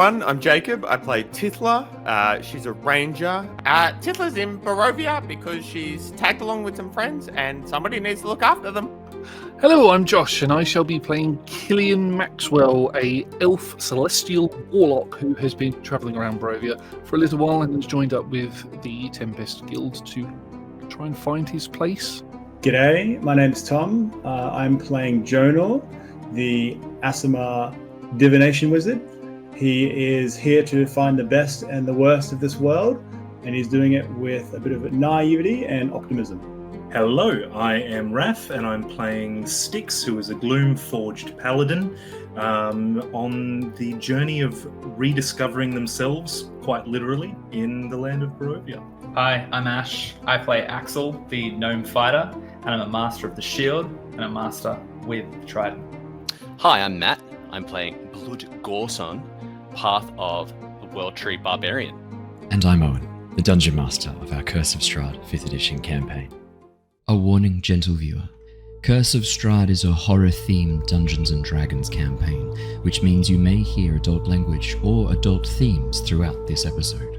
everyone, I'm Jacob. I play Tithla. She's a ranger. Tithla's in Barovia because she's tagged along with some friends and somebody needs to look after them. Hello, I'm Josh, and I shall be playing Killian Maxwell, a elf celestial warlock who has been travelling around Barovia for a little while and has joined up with the Tempest Guild to try and find his place. G'day, my name's Tom. I'm playing Jonor, the Aasimar divination wizard. He is here to find the best and the worst of this world, and he's doing it with a bit of naivety and optimism. Hello, I am Raph, and I'm playing Styx, who is a Gloomforged Paladin, on the journey of rediscovering themselves, quite literally, in the land of Barovia. Hi, I'm Ash. I play Axel, the gnome fighter, and I'm a master of the shield and a master with Trident. Hi, I'm Matt. I'm playing Blood Gorson, Path of the World Tree Barbarian. And I'm Owen, the Dungeon Master of our Curse of Strahd 5th edition campaign. A warning, gentle viewer. Curse of Strahd is a horror-themed Dungeons & Dragons campaign, which means you may hear adult language or adult themes throughout this episode.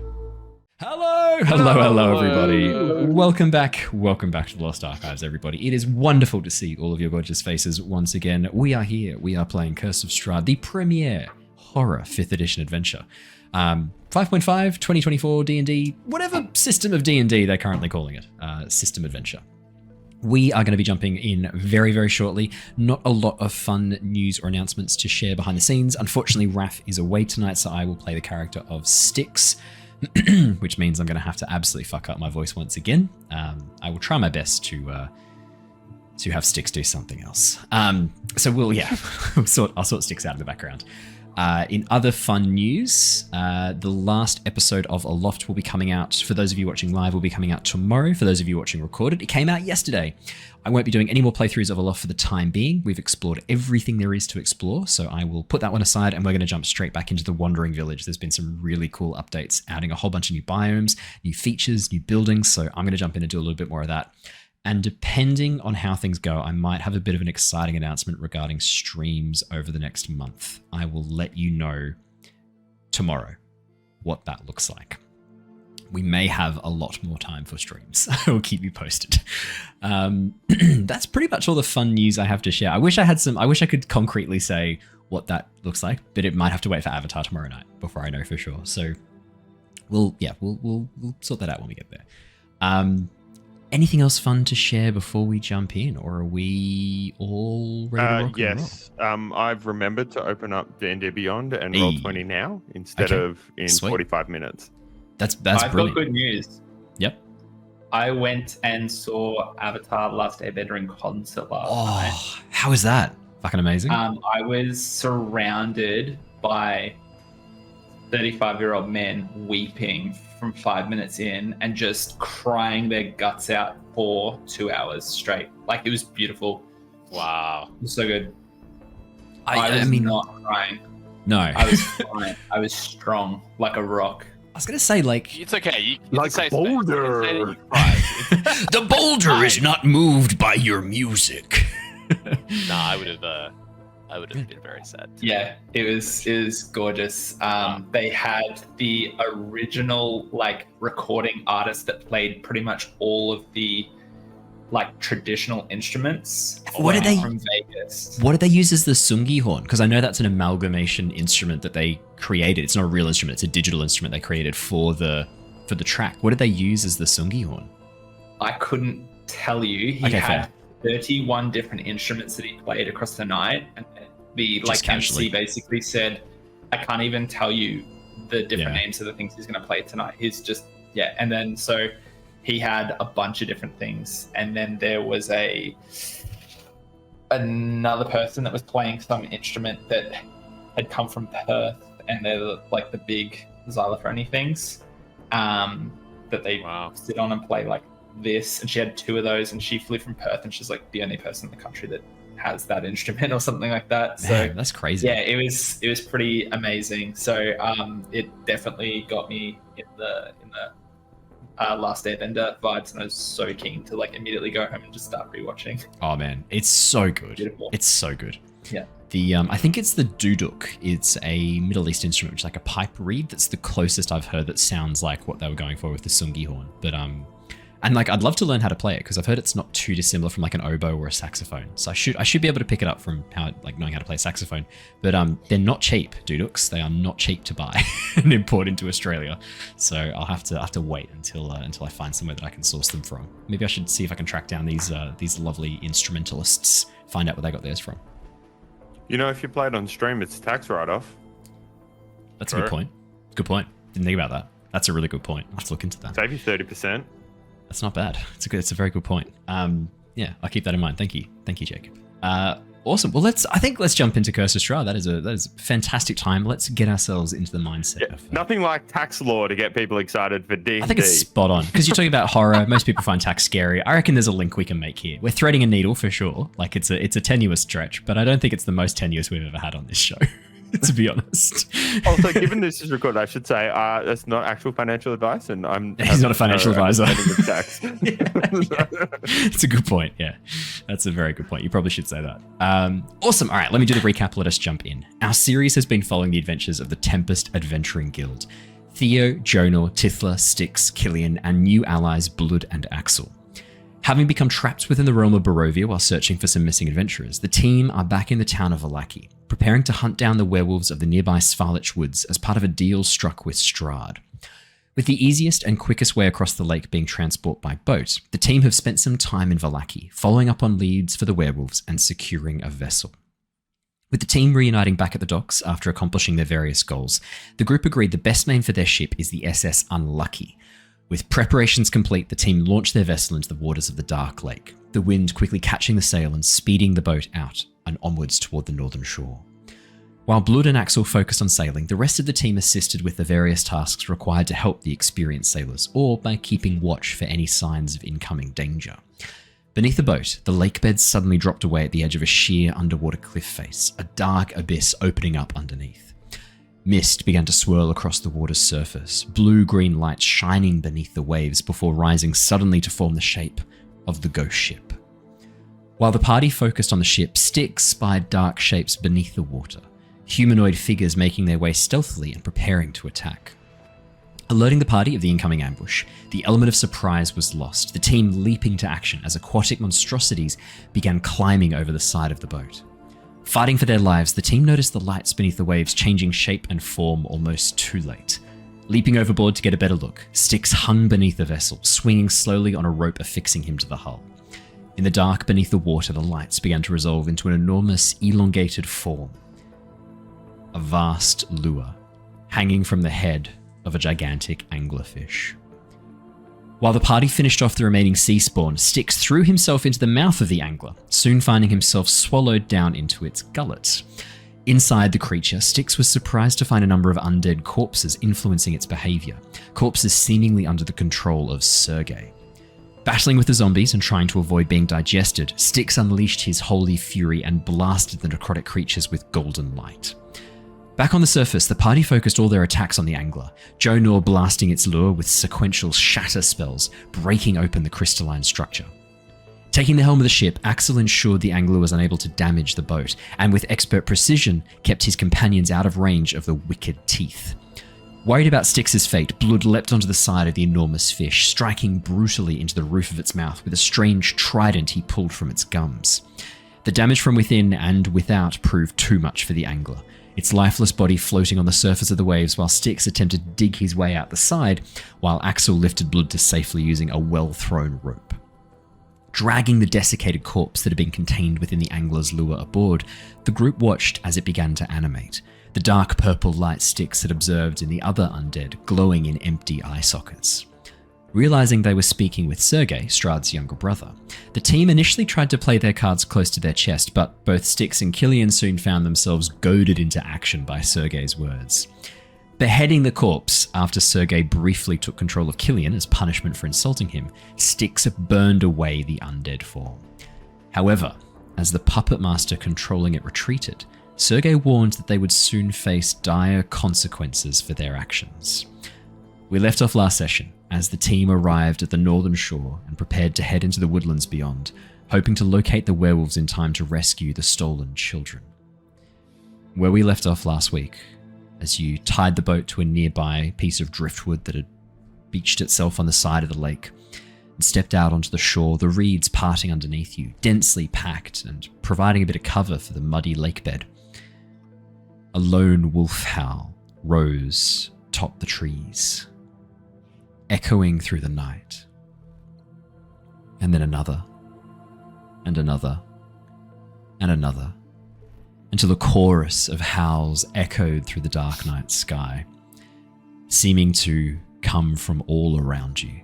Hello, everybody. Welcome back to the Lost Archives, everybody. It is wonderful to see all of your gorgeous faces once again. We are here. We are playing Curse of Strahd, the premier horror 5th edition adventure. 5.5, 2024 D&D, whatever system of D&D they're currently calling it. System adventure. We are going to be jumping in very, very shortly. Not a lot of fun news or announcements to share behind the scenes. Unfortunately, Raph is away tonight, so I will play the character of Styx, which means I'm going to have to absolutely fuck up my voice once again. I will try my best to have Styx do something else. So I'll sort Styx out in the background. In other fun news, the last episode of Aloft will be coming out, for those of you watching live, will be coming out tomorrow. For those of you watching recorded, it came out yesterday. I won't be doing any more playthroughs of Aloft for the time being. We've explored everything there is to explore, so I will put that one aside and we're going to jump straight back into the Wandering Village. There's been some really cool updates, adding a whole bunch of new biomes, new features, new buildings, so I'm going to jump in and do a little bit more of that. And depending on how things go, I might have a bit of an exciting announcement regarding streams over the next month. I will let you know tomorrow what that looks like. We may have a lot more time for streams. I will keep you posted. That's pretty much all the fun news I have to share. I wish I could concretely say what that looks like, but it might have to wait for Avatar tomorrow night before I know for sure. So we'll sort that out when we get there. Anything else fun to share before we jump in, or are we all ready to rock and roll? Yes, I've remembered to open up D&D Beyond and Roll20 now instead of in Sweet. 45 minutes. That's I've brilliant. got good news. Yep. I went and saw Avatar Last Airbender in concert last night. Oh, how is that? Fucking amazing. I was surrounded by 35-year-old men weeping from 5 minutes in and just crying their guts out for 2 hours straight. Like, it was beautiful. Wow. It was so good. I mean, not crying. No. I was fine. I was strong, like a rock. I was going to say, like... It's okay. You Like can say Boulder. You can say the boulder is not moved by your music. Nah, I would have been very sad. Yeah, it was gorgeous. They had the original recording artist that played pretty much all of the traditional instruments. What did they from Vegas? What did they use as the sungi horn? Because I know that's an amalgamation instrument that they created. It's not a real instrument; it's a digital instrument they created for the track. What did they use as the sungi horn? I couldn't tell you. He had 31 different instruments that he played across the night, and the MC basically said, "I can't even tell you the different names of the things he's going to play tonight." He's just and then so he had a bunch of different things, and then there was another person that was playing some instrument that had come from Perth, and they're the big xylophone things that they sit on and play like this. And she had 2 of those, and she flew from Perth, and she's the only person in the country that has that instrument or something like that. Man, so that's crazy. Yeah, it was pretty amazing. So it definitely got me in the Last Airbender vibes, and I was so keen to immediately go home and just start rewatching. Oh man, it's so good. Beautiful. It's so good. Yeah. I think it's the duduk. It's a Middle East instrument, which is like a pipe reed. That's the closest I've heard that sounds like what they were going for with the sungi horn. But and like I'd love to learn how to play it because I've heard it's not too dissimilar from like an oboe or a saxophone. So I should be able to pick it up from knowing how to play a saxophone. But they're not cheap, duduks. They are not cheap to buy and import into Australia. So I'll have to wait until I find somewhere that I can source them from. Maybe I should see if I can track down these lovely instrumentalists, find out where they got theirs from. You know, if you play it on stream, it's tax write-off. That's a good point. Good point. Didn't think about that. That's a really good point. I'll have to look into that. Save you 30%. That's not bad. It's a very good point. Yeah, I'll keep that in mind. Thank you, Jacob. Awesome. Well, let's jump into Curse of Strahd. That is a fantastic time. Let's get ourselves into the mindset. Nothing like tax law to get people excited for D&D. I think it's spot on because you're talking about horror. Most people find tax scary. I reckon there's a link we can make here. We're threading a needle for sure. Like it's a tenuous stretch, but I don't think it's the most tenuous we've ever had on this show. To be honest. Also, given this is recorded, I should say that's not actual financial advice, and he's not a financial advisor. Tax. It's a good point. Yeah, that's a very good point. You probably should say that. Awesome. All right, let me do the recap. Let us jump in. Our series has been following the adventures of the Tempest Adventuring Guild. Theo, Jonor, Tithla, Styx, Killian, and new allies Blood and Axel. Having become trapped within the realm of Barovia while searching for some missing adventurers, the team are back in the town of Vallaki, preparing to hunt down the werewolves of the nearby Svalich Woods as part of a deal struck with Strahd. With the easiest and quickest way across the lake being transport by boat, the team have spent some time in Vallaki, following up on leads for the werewolves and securing a vessel. With the team reuniting back at the docks after accomplishing their various goals, the group agreed the best name for their ship is the SS Unlucky. With preparations complete, the team launched their vessel into the waters of the Dark Lake, the wind quickly catching the sail and speeding the boat out and onwards toward the northern shore. While Blood and Axel focused on sailing, the rest of the team assisted with the various tasks required to help the experienced sailors, or by keeping watch for any signs of incoming danger. Beneath the boat, the lake bed suddenly dropped away at the edge of a sheer underwater cliff face, a dark abyss opening up underneath. Mist began to swirl across the water's surface, blue-green light shining beneath the waves before rising suddenly to form the shape of the ghost ship. While the party focused on the ship, Styx spied dark shapes beneath the water, humanoid figures making their way stealthily and preparing to attack. Alerting the party of the incoming ambush, the element of surprise was lost, the team leaping to action as aquatic monstrosities began climbing over the side of the boat. Fighting for their lives, the team noticed the lights beneath the waves changing shape and form almost too late. Leaping overboard to get a better look, Styx hung beneath the vessel, swinging slowly on a rope affixing him to the hull. In the dark beneath the water, the lights began to resolve into an enormous, elongated form. A vast lure, hanging from the head of a gigantic anglerfish. While the party finished off the remaining sea spawn, Styx threw himself into the mouth of the angler, soon finding himself swallowed down into its gullet. Inside the creature, Styx was surprised to find a number of undead corpses influencing its behavior, corpses seemingly under the control of Sergei. Battling with the zombies and trying to avoid being digested, Styx unleashed his holy fury and blasted the necrotic creatures with golden light. Back on the surface, the party focused all their attacks on the angler, Jonor blasting its lure with sequential shatter spells, breaking open the crystalline structure. Taking the helm of the ship, Axel ensured the angler was unable to damage the boat, and with expert precision, kept his companions out of range of the wicked teeth. Worried about Styx's fate, Blood leapt onto the side of the enormous fish, striking brutally into the roof of its mouth with a strange trident he pulled from its gums. The damage from within and without proved too much for the angler, its lifeless body floating on the surface of the waves while Styx attempted to dig his way out the side, while Axel lifted Blood to safely using a well-thrown rope. Dragging the desiccated corpse that had been contained within the angler's lure aboard, the group watched as it began to animate, the dark purple light Styx had observed in the other undead glowing in empty eye sockets. Realizing they were speaking with Sergei, Strahd's younger brother, the team initially tried to play their cards close to their chest, but both Styx and Killian soon found themselves goaded into action by Sergei's words. Beheading the corpse after Sergei briefly took control of Killian as punishment for insulting him, Styx burned away the undead form. However, as the puppet master controlling it retreated, Sergei warned that they would soon face dire consequences for their actions. We left off last session as the team arrived at the northern shore and prepared to head into the woodlands beyond, hoping to locate the werewolves in time to rescue the stolen children. where we left off last week, as you tied the boat to a nearby piece of driftwood that had beached itself on the side of the lake and stepped out onto the shore, the reeds parting underneath you, densely packed and providing a bit of cover for the muddy lake bed. A lone wolf howl rose atop the trees, echoing through the night. And then another, and another, and another, until a chorus of howls echoed through the dark night sky, seeming to come from all around you.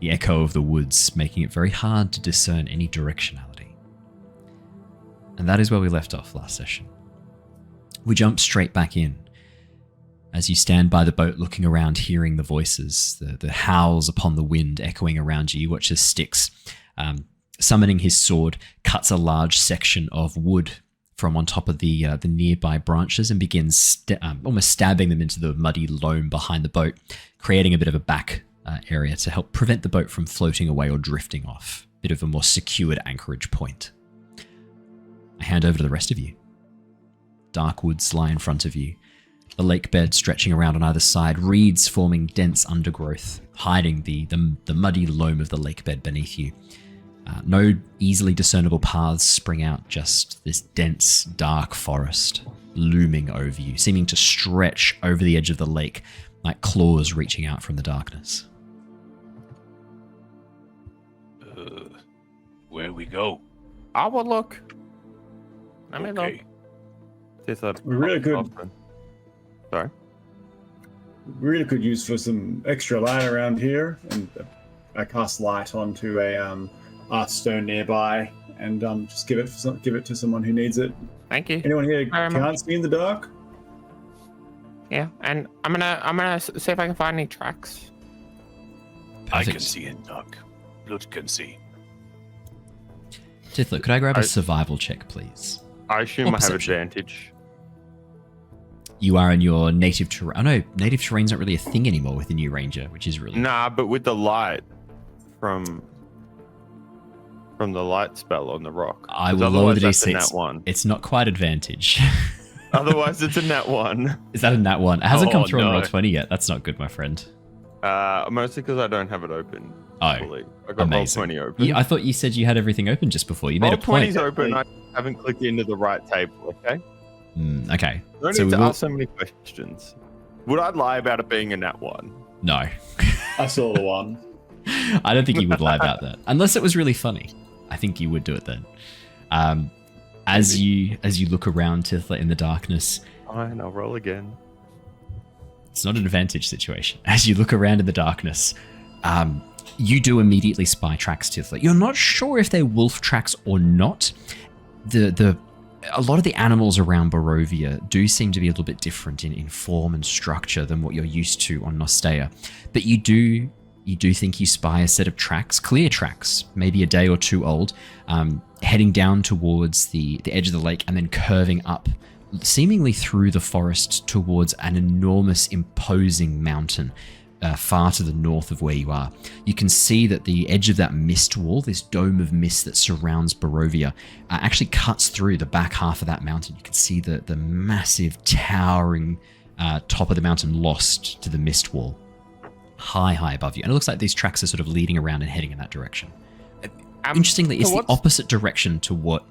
The echo of the woods making it very hard to discern any directionality. And that is where we left off last session. We jump straight back in as you stand by the boat looking around, hearing the voices, the howls upon the wind echoing around you. You watch as Styx, summoning his sword, cuts a large section of wood from on top of the nearby branches and begins almost stabbing them into the muddy loam behind the boat, creating a bit of a back area to help prevent the boat from floating away or drifting off. A bit of a more secured anchorage point. I hand over to the rest of you. Dark woods lie in front of you, the lake bed stretching around on either side, reeds forming dense undergrowth, hiding the muddy loam of the lake bed beneath you. No easily discernible paths spring out, just this dense, dark forest looming over you, seeming to stretch over the edge of the lake like claws reaching out from the darkness. Where we go? I will look. Let me look. We really could. Sorry. We really could use for some extra light around here, and I cast light onto a stone nearby, and just give it to someone who needs it. Thank you. Anyone here can't see in the dark? Yeah, and I'm gonna see if I can find any tracks. I can see in dark. Blood can see. Tithla, could I grab a survival check, please? I assume I have advantage. You are in your native terrain. Oh no, native terrain's not really a thing anymore with the new ranger, which is really... Nah, but with the light from the light spell on the rock. I will lower the D6. One. It's not quite advantage. Otherwise, it's a nat 1. Is that a nat 1? It hasn't come through on Roll20 yet. That's not good, my friend. Mostly because I don't have it open. Oh, fully. I got Roll20 open. I thought you said you had everything open just before. You made a point. Roll20's open. I haven't clicked into the right table. Okay. Okay. I don't need to ask so many questions. Would I lie about it being a nat 1? No. I saw the 1. I don't think you would lie about that, unless it was really funny. I think you would do it then. As you look around, Tithla, in the darkness. Fine, I'll roll again. It's not an advantage situation. As you look around in the darkness, you do immediately spy tracks, Tithla. You're not sure if they're wolf tracks or not. A lot of the animals around Barovia do seem to be a little bit different in form and structure than what you're used to on Nostea. But you do think you spy a set of tracks, clear tracks, maybe a day or two old, heading down towards the edge of the lake and then curving up, seemingly through the forest towards an enormous, imposing mountain far to the north of where you are. You can see that the edge of that mist wall, this dome of mist that surrounds Barovia, actually cuts through the back half of that mountain. You can see the massive, towering top of the mountain lost to the mist wall. High above you. And it looks like these tracks are sort of leading around and heading in that direction. Interestingly, it's the opposite direction to what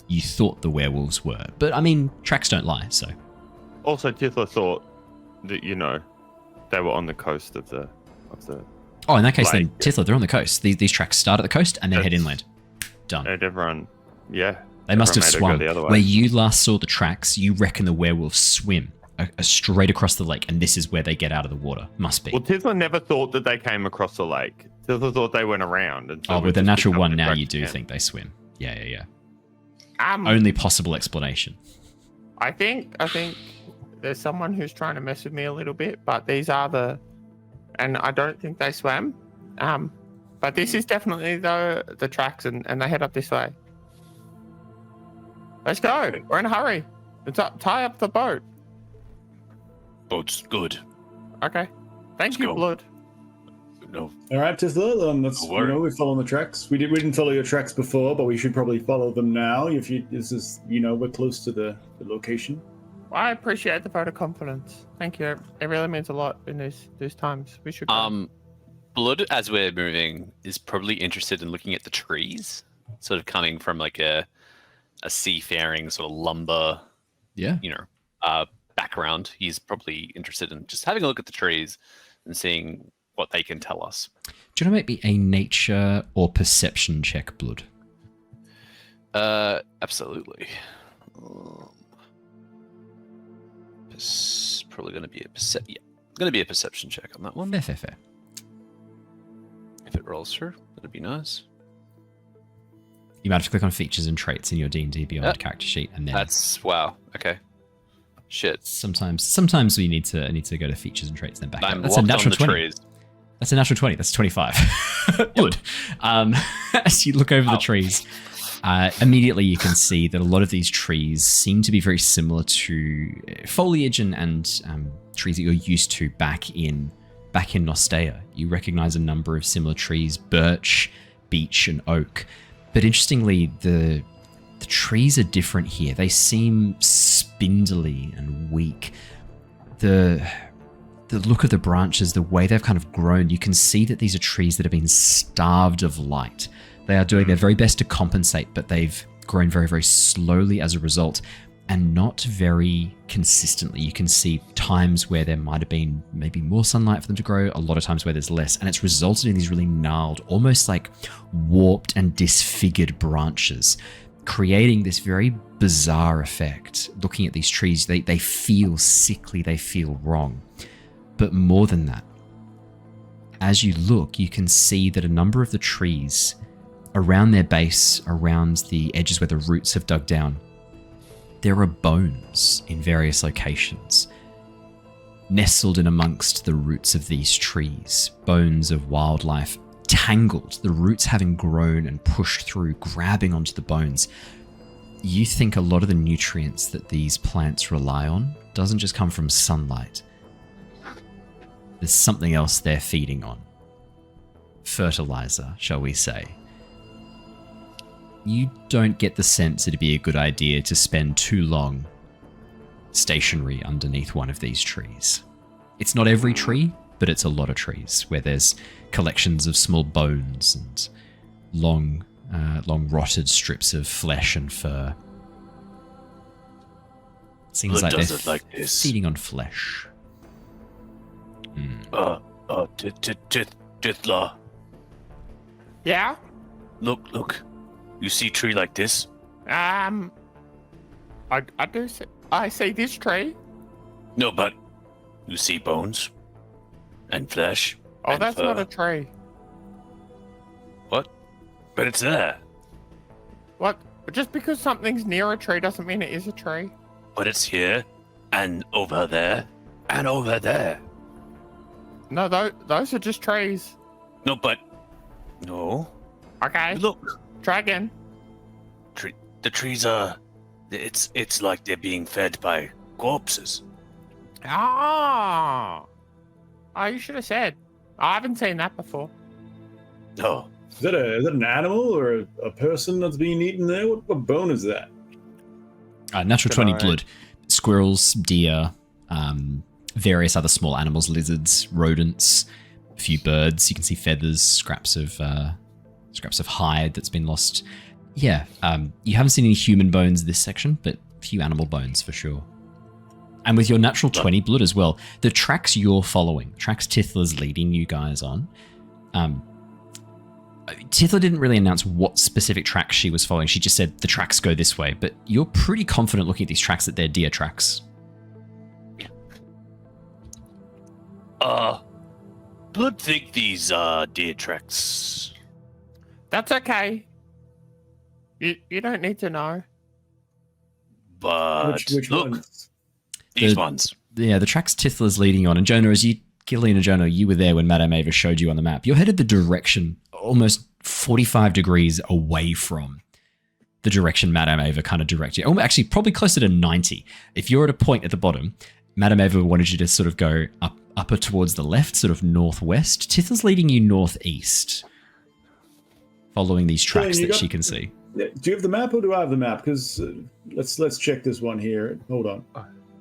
you thought the werewolves were. But, I mean, tracks don't lie, so... Also, Tithla thought that, they were on the coast of the Oh, in that case, lake. then, Tithla, they're on the coast. These tracks start at the coast and then head inland. Done. And everyone, yeah. They must have swum. The other way. Where you last saw the tracks, you reckon the werewolves swim straight across the lake, and this is where they get out of the water. Must be. Well, Tithla never thought that they came across the lake. Tithla thought they went around. And so with the natural one now, you do think they swim. Yeah. Only possible explanation. I think there's someone who's trying to mess with me a little bit, but these are and I don't think they swam. But this is definitely the tracks, and they head up this way. Let's go. We're in a hurry. Tie up the boat. Boat's good. Okay. Thank Let's you, go. Blood. no. All right, Tithla, let's, Don't worry. we're following the tracks. We didn't follow your tracks before, but we should probably follow them now. We're close to the location. Well, I appreciate the vote of confidence. Thank you. It really means a lot in these times. We should go. Blood, as we're moving, is probably interested in looking at the trees, sort of coming from like a seafaring sort of lumber, background. He's probably interested in just having a look at the trees and seeing what they can tell us. Do you want to make me a nature or perception check, Blood? Absolutely. Probably going to be a perception check on that one. Fair. If it rolls through, that'd be nice. You might have to click on features and traits in your D&D Beyond character sheet, and then wow. Okay. Shit. Sometimes we need to go to features and traits, then back up. That's a natural 20. Trees. That's a natural 20. That's 25. Good. As you look over the trees, immediately you can see that a lot of these trees seem to be very similar to foliage and trees that you're used to back in Nostea. You recognize a number of similar trees: birch, beech, and oak. But interestingly, the trees are different here. They seem spindly and weak. The look of the branches, the way they've kind of grown, you can see that these are trees that have been starved of light. They are doing their very best to compensate, but they've grown very, very slowly as a result, and not very consistently. You can see times where there might have been maybe more sunlight for them to grow, a lot of times where there's less, and it's resulted in these really gnarled, almost like warped and disfigured branches, creating this very bizarre effect. Looking at these trees, they feel sickly, they feel wrong. But more than that, as you look, you can see that a number of the trees around their base, around the edges where the roots have dug down, there are bones in various locations, nestled in amongst the roots of these trees, bones of wildlife, tangled, the roots having grown and pushed through, grabbing onto the bones. You think a lot of the nutrients that these plants rely on doesn't just come from sunlight. There's something else they're feeding on. Fertilizer, shall we say. You don't get the sense it'd be a good idea to spend too long stationary underneath one of these trees. It's not every tree, but it's a lot of trees where there's collections of small bones and long rotted strips of flesh and fur. Seems like they're feeding on flesh. Tithla. Yeah? Look. You see tree like this? I do see. I see this tree. No, but you see bones and flesh. Oh, and that's fur. not a tree. What? But it's there. What? Just because something's near a tree doesn't mean it is a tree. But it's here, and over there, and over there. No, those are just trees. No, but no. Okay. Look, Try again. the trees are. It's like they're being fed by corpses. Oh, you should have said. I haven't seen that before. Oh, Is that an animal or a person that's being eaten there? What bone is that? Natural 20 blood. Squirrels, deer, various other small animals, lizards, rodents, a few birds. You can see feathers, scraps of hide that's been lost. Yeah, you haven't seen any human bones this section, but a few animal bones for sure. And with your natural 20 blood as well, the tracks you're following, tracks Tithla's leading you guys on. Tithla didn't really announce what specific tracks she was following. She just said the tracks go this way, but you're pretty confident looking at these tracks that they're deer tracks. Blood think these are deer tracks. That's okay. You don't need to know. But Which look, ones? these ones. Yeah, the tracks Tithla's leading on. And Jonor, Killian and Jonor, you were there when Madame Ava showed you on the map. You're headed the direction almost 45 degrees away from the direction Madame Ava kind of directed you. Oh, actually, probably closer to 90. If you're at a point at the bottom, Madame Eva wanted you to sort of go upper towards the left, sort of northwest. Tithla's leading you northeast, following these tracks that she can see. Do you have the map or do I have the map? Because let's check this one here. Hold on.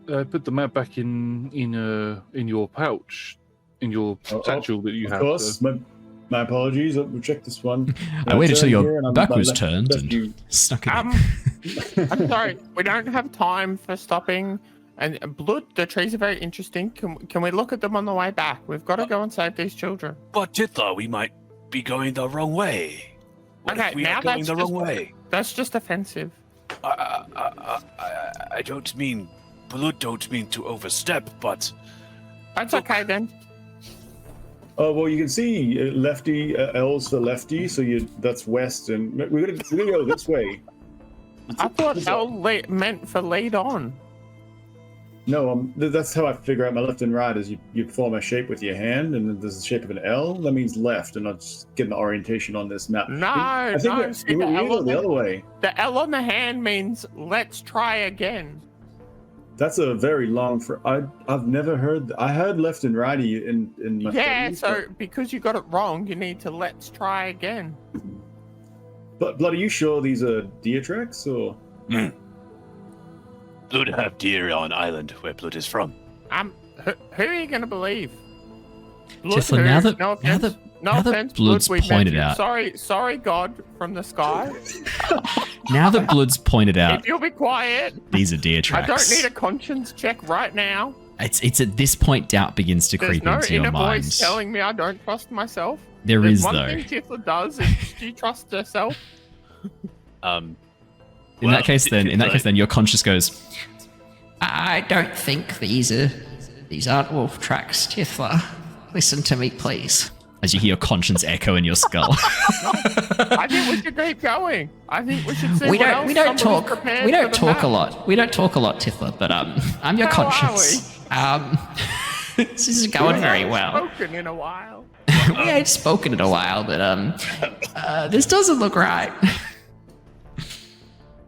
Put the map back in your pouch, in your satchel that you have. Of course. My apologies. We'll check this one. I waited till your back was turned and snuck it in. I'm sorry. We don't have time for stopping. And blood, the trees are very interesting. Can we look at them on the way back? We've got to go and save these children. But Tithla, we might be going the wrong way. What if we are going the wrong way? That's just offensive. I don't mean... Blood don't mean to overstep, but... That's okay then. Oh, well, you can see lefty, L's for lefty, so that's west, and we're gonna go this way. I thought L meant for lead on. No, that's how I figure out my left and right, is you form a shape with your hand, and then there's the shape of an L, that means left, and I'm just getting the orientation on this map. No, I think see, the other way. The L on the hand means let's try again. That's a very long. I've never heard. I heard left and righty in my studies, so because you got it wrong, you need to let's try again. But Blood, are you sure these are deer tracks or? Blood have deer on island where Blood is from. Who are you gonna believe? Tithla, now that Blood's pointed out. Sorry, God from the sky. Now that Blood's pointed out, if you'll be quiet. These are deer tracks. I don't need a conscience check right now. It's at this point doubt begins to creep into your mind. There's no inner voice telling me I don't trust myself. There's one though. Thing Tithla does is she trusts herself. In that case, then your conscience goes. I don't think these aren't wolf tracks, Tithla. Listen to me, please. As you hear your conscience echo in your skull. I think we should keep going. I think we should see we don't talk a lot. We don't talk a lot, Tithla, but I'm your conscience. This is going very well. Spoken in a while. We ain't spoken in a while, but this doesn't look right.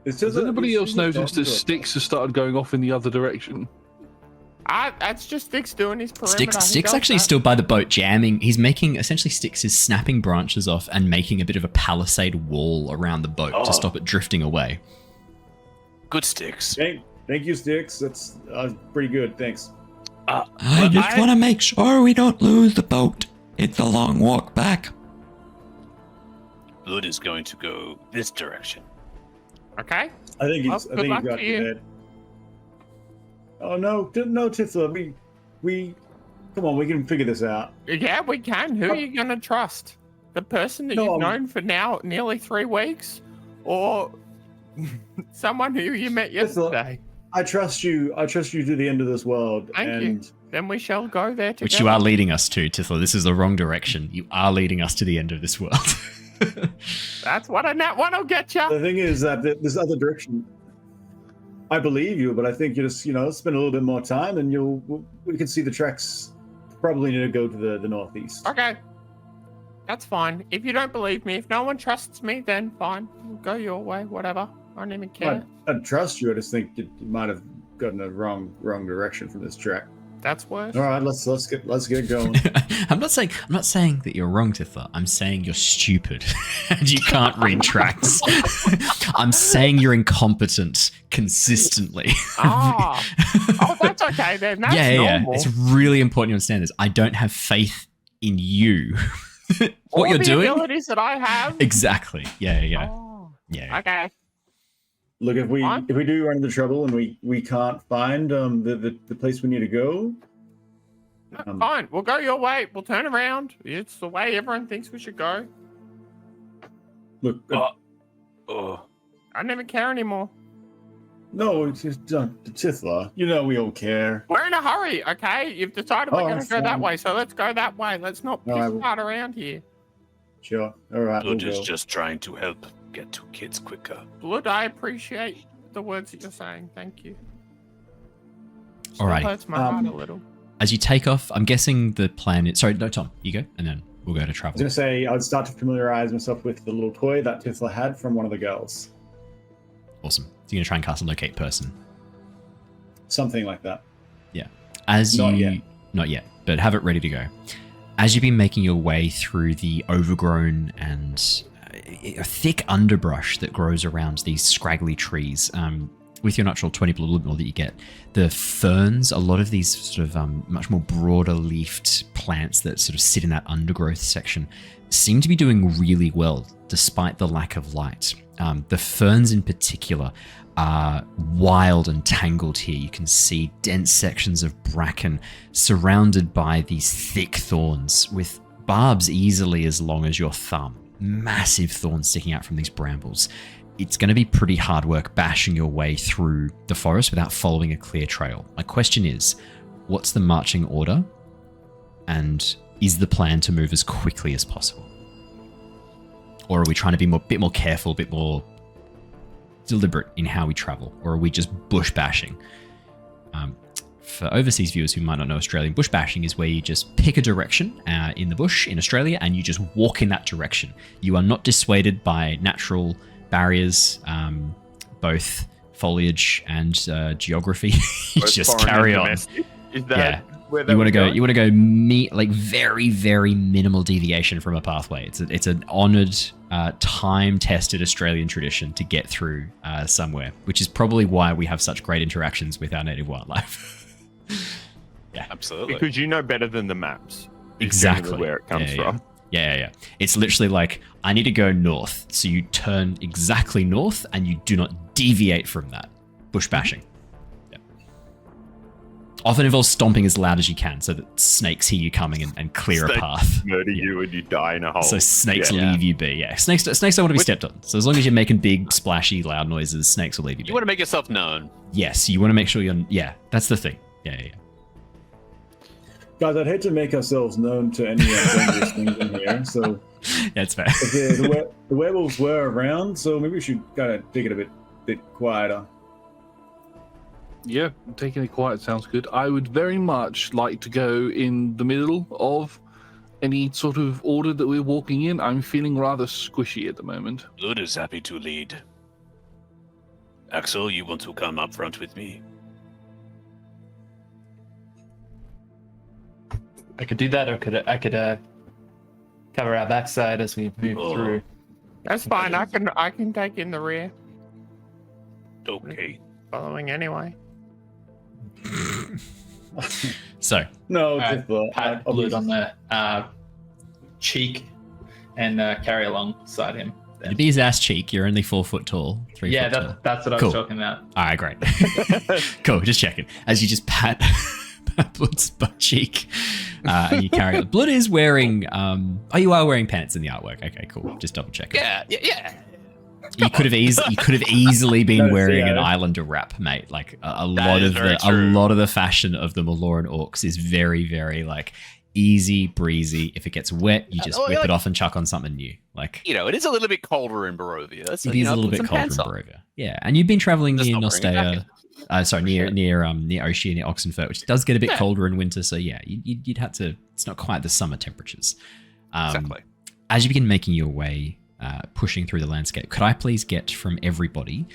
Has anybody else noticed that Styx has started going off in the other direction? That's just Styx doing his perimeter. Styx actually still by the boat jamming. He's making, essentially Styx is snapping branches off and making a bit of a palisade wall around the boat to stop it drifting away. Good Styx. Thank you, Styx. That's pretty good. Thanks. I just want to make sure we don't lose the boat. It's a long walk back. Blood is going to go this direction. Okay. I think he's got you dead. Oh no, Tithla, we come on, we can figure this out. Yeah, we can. Who are you gonna trust? The person that you've known for now nearly 3 weeks, or someone who you met yesterday? I trust you to the end of this world. Thank you. Then we shall go there together. Which you are leading us to, Tithla. This is the wrong direction. You are leading us to the end of this world. That's what a nat one will get you. The thing is that this other direction, I believe you, but I think you just, spend a little bit more time and we can see the tracks probably need to go to the northeast. Okay. That's fine. If you don't believe me, if no one trusts me, then fine. We'll go your way, whatever. I don't even care. I trust you. I just think you might have gotten a wrong direction from this track. That's worse. All right, let's get going. I'm not saying that you're wrong, Tithla. I'm saying you're stupid and you can't read tracks. I'm saying you're incompetent consistently. Oh, that's okay then. That's normal. It's really important you understand this. I don't have faith in you. What you're doing? The abilities that I have. Exactly. Yeah. Oh, yeah. Okay. Look, if we do run into trouble and we can't find the place we need to go, fine. We'll go your way. We'll turn around. It's the way everyone thinks we should go. Look, I never care anymore. No, it's just Tithla. We all care. We're in a hurry, okay? You've decided we're going to go that way, so let's go that way. Let's not piss-part around here. Sure. All right. Blood is just trying to help get to kids quicker. Blood, I appreciate the words that you're saying. Thank you. All right. Hurts my heart a little. As you take off, I'm guessing the plan is... Sorry, no, Tom, you go, and then we'll go to travel. I was going to say, I would start to familiarize myself with the little toy that Tithla had from one of the girls. Awesome. So you're going to try and cast a locate person. Something like that. Yeah. Not yet, but have it ready to go. As you've been making your way through the overgrown and thick underbrush that grows around these scraggly trees, with your natural 20 blood that you get, the ferns, a lot of these sort of much more broader leafed plants that sort of sit in that undergrowth section seem to be doing really well despite the lack of light. The ferns in particular are wild and tangled here. You can see dense sections of bracken surrounded by these thick thorns with barbs easily as long as your thumb. Massive thorns sticking out from these brambles. It's going to be pretty hard work bashing your way through the forest without following a clear trail. My question is, what's the marching order? And is the plan to move as quickly as possible? Or are we trying to be a bit more careful, a bit more deliberate in how we travel? Or are we just bush bashing? For overseas viewers who might not know Australian, bush bashing is where you just pick a direction in the bush in Australia and you just walk in that direction. You are not dissuaded by natural barriers, both foliage and geography. You just carry on. Is that where you want to go meet like very, very minimal deviation from a pathway. It's an honoured, time-tested Australian tradition to get through somewhere, which is probably why we have such great interactions with our native wildlife. Yeah, absolutely. Because you know better than the maps. Exactly Where it comes from. Yeah. It's literally like, I need to go north. So you turn exactly north and you do not deviate from that. Bush bashing. Yeah. Often involves stomping as loud as you can so that snakes hear you coming and clear a path. Murder you and you die in a hole. So snakes leave you be. Yeah. Snakes don't want to be stepped on. So as long as you're making big, splashy, loud noises, snakes will leave you be. You want to make yourself known. Yes. You want to make sure you're... Yeah. That's the thing. Yeah. Guys, I'd hate to make ourselves known to any dangerous things in here, so... That's fair. The werewolves were around, so maybe we should kind of take it a bit quieter. Yeah, taking it quiet sounds good. I would very much like to go in the middle of any sort of order that we're walking in. I'm feeling rather squishy at the moment. Blood is happy to lead. Axel, you want to come up front with me? I could do that, or I could cover our backside as we move through. That's fine. I can take in the rear. Okay. Following anyway. So. No, pat Blood on the cheek and carry alongside him. It'd be his ass cheek. You're only 4 foot tall. 3 foot tall. That's what I was talking about. All right, great. Cool. Just checking. As you just pat Blood's butt cheek, and you carry it. Blood is wearing. You are wearing pants in the artwork. Okay, cool. Just double checking. Yeah. You could have easily been wearing an Islander wrap, mate. Like a lot of the fashion of the Meloran orcs is very, very like easy breezy. If it gets wet, you just whip it off and chuck on something new. Like, it is a little bit colder in Barovia. It is a little bit colder in Barovia. Yeah, and you've been traveling near Nostea. Near Oshia, near Oxenfurt, which does get a bit colder in winter. So yeah, you'd have to. It's not quite the summer temperatures. Exactly. As you begin making your way, pushing through the landscape, could I please get from everybody?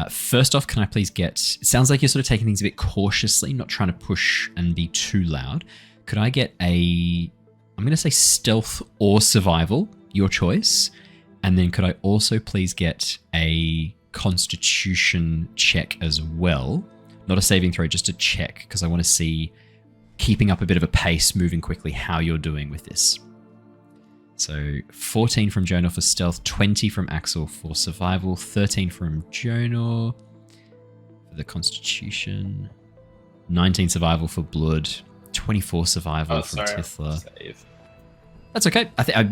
First off, can I please get? It sounds like you're sort of taking things a bit cautiously, not trying to push and be too loud. Could I get I'm going to say stealth or survival, your choice, and then could I also please get a Constitution check as well, not a saving throw, just a check, because I want to see, keeping up a bit of a pace, moving quickly, how you're doing with this. So 14 from Jonor for stealth, 20 from Axel for survival, 13 from Jonor for the Constitution, 19 survival for Blood, 24 survival from Tithla. That's okay.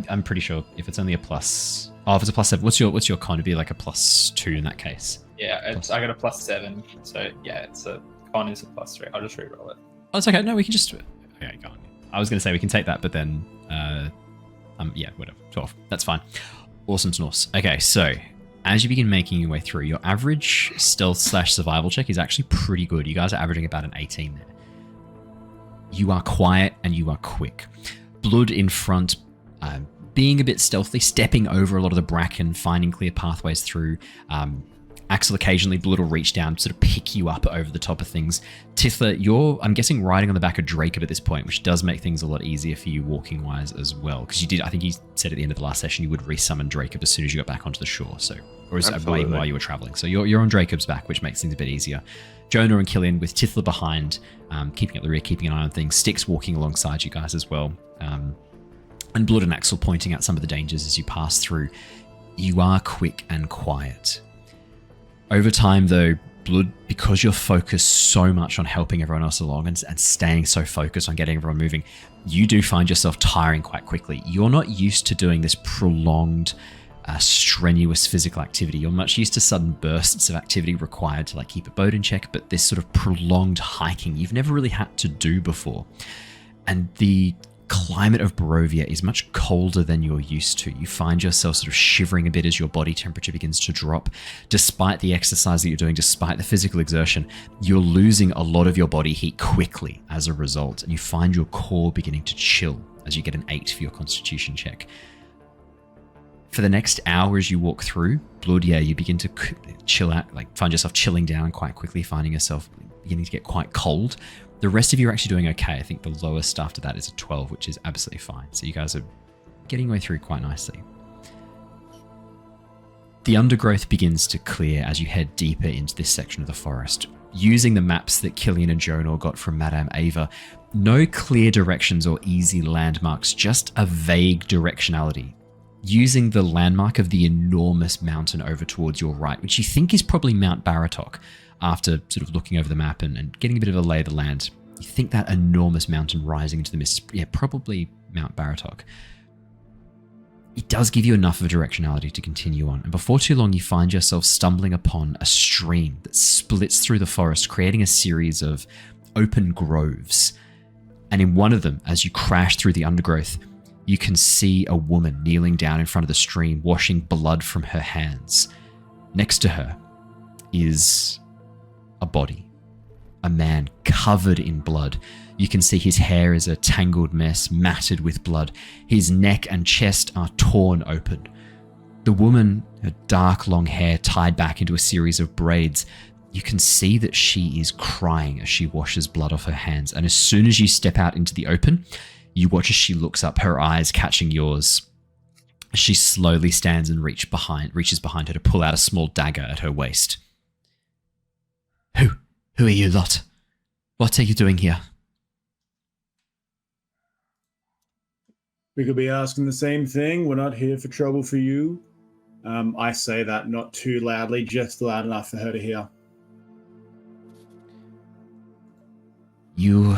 I'm pretty sure if it's only a plus. Oh, if it's a +7, what's your con? It'd be like a +2 in that case. Yeah, I got a +7. So yeah, con is a +3. I'll just reroll it. Oh, it's okay. No, we can just. Okay, go on. I was going to say we can take that, but then, yeah, whatever. 12. That's fine. Awesome Norse. Okay, so as you begin making your way through, your average stealth/survival check is actually pretty good. You guys are averaging about an 18 there. You are quiet and you are quick. Blood in front, being a bit stealthy, stepping over a lot of the bracken, finding clear pathways through. Axel, occasionally Blood will reach down, sort of pick you up over the top of things. Tithla, you're, I'm guessing, riding on the back of Dracob at this point, which does make things a lot easier for you walking-wise as well. Because you did, I think you said at the end of the last session you would resummon Dracob as soon as you got back onto the shore. So, or as even while you were traveling. So you're on Dracob's back, which makes things a bit easier. Jonor and Killian with Tithla behind, keeping up the rear, keeping an eye on things. Styx walking alongside you guys as well. And Blood and Axel pointing out some of the dangers as you pass through. You are quick and quiet. Over time, though, Blood, because you're focused so much on helping everyone else along and staying so focused on getting everyone moving, you do find yourself tiring quite quickly. You're not used to doing this prolonged, strenuous physical activity. You're much used to sudden bursts of activity required to keep a boat in check, but this sort of prolonged hiking you've never really had to do before. And the climate of Barovia is much colder than you're used to. You find yourself sort of shivering a bit as your body temperature begins to drop. Despite the exercise that you're doing, despite the physical exertion, you're losing a lot of your body heat quickly as a result, and you find your core beginning to chill as you get an 8 for your constitution check. For the next hour as you walk through, Blood, you begin to chill out, find yourself chilling down quite quickly, finding yourself beginning to get quite cold. The rest of you are actually doing okay. I think the lowest after that is a 12, which is absolutely fine. So you guys are getting your way through quite nicely. The undergrowth begins to clear as you head deeper into this section of the forest. Using the maps that Killian and Jonor got from Madame Ava, no clear directions or easy landmarks, just a vague directionality. Using the landmark of the enormous mountain over towards your right, which you think is probably Mount Baratok, after sort of looking over the map and getting a bit of a lay of the land. You think that enormous mountain rising into the mist, probably Mount Baratok. It does give you enough of a directionality to continue on, and before too long you find yourself stumbling upon a stream that splits through the forest, creating a series of open groves. And in one of them, as you crash through the undergrowth, you can see a woman kneeling down in front of the stream, washing blood from her hands. Next to her is a body, a man covered in blood. You can see his hair is a tangled mess, matted with blood. His neck and chest are torn open. The woman, her dark long hair tied back into a series of braids, you can see that she is crying as she washes blood off her hands. And as soon as you step out into the open, you watch as she looks up, her eyes catching yours. She slowly stands and reaches behind her to pull out a small dagger at her waist. Who are you lot? What are you doing here? We could be asking the same thing. We're not here for trouble for you. I say that not too loudly, just loud enough for her to hear. You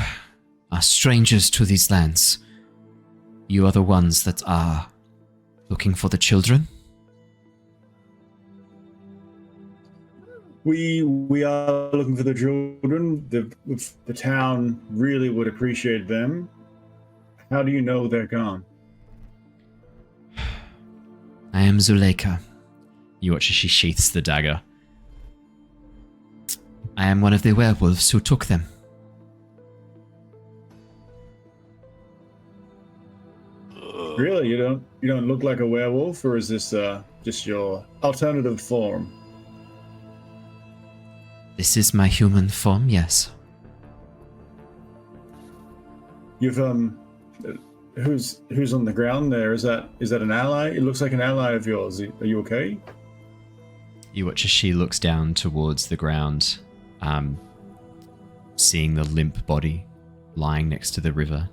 are strangers to these lands. You are the ones that are looking for the children? We are looking for the children. The town really would appreciate them. How do you know they're gone? I am Zuleika. You watch as she sheaths the dagger. I am one of the werewolves who took them. Really? You don't look like a werewolf, or is this just your alternative form? This is my human form, yes. You've who's on the ground there? Is that an ally? It looks like an ally of yours. Are you okay? You watch as she looks down towards the ground, seeing the limp body lying next to the river.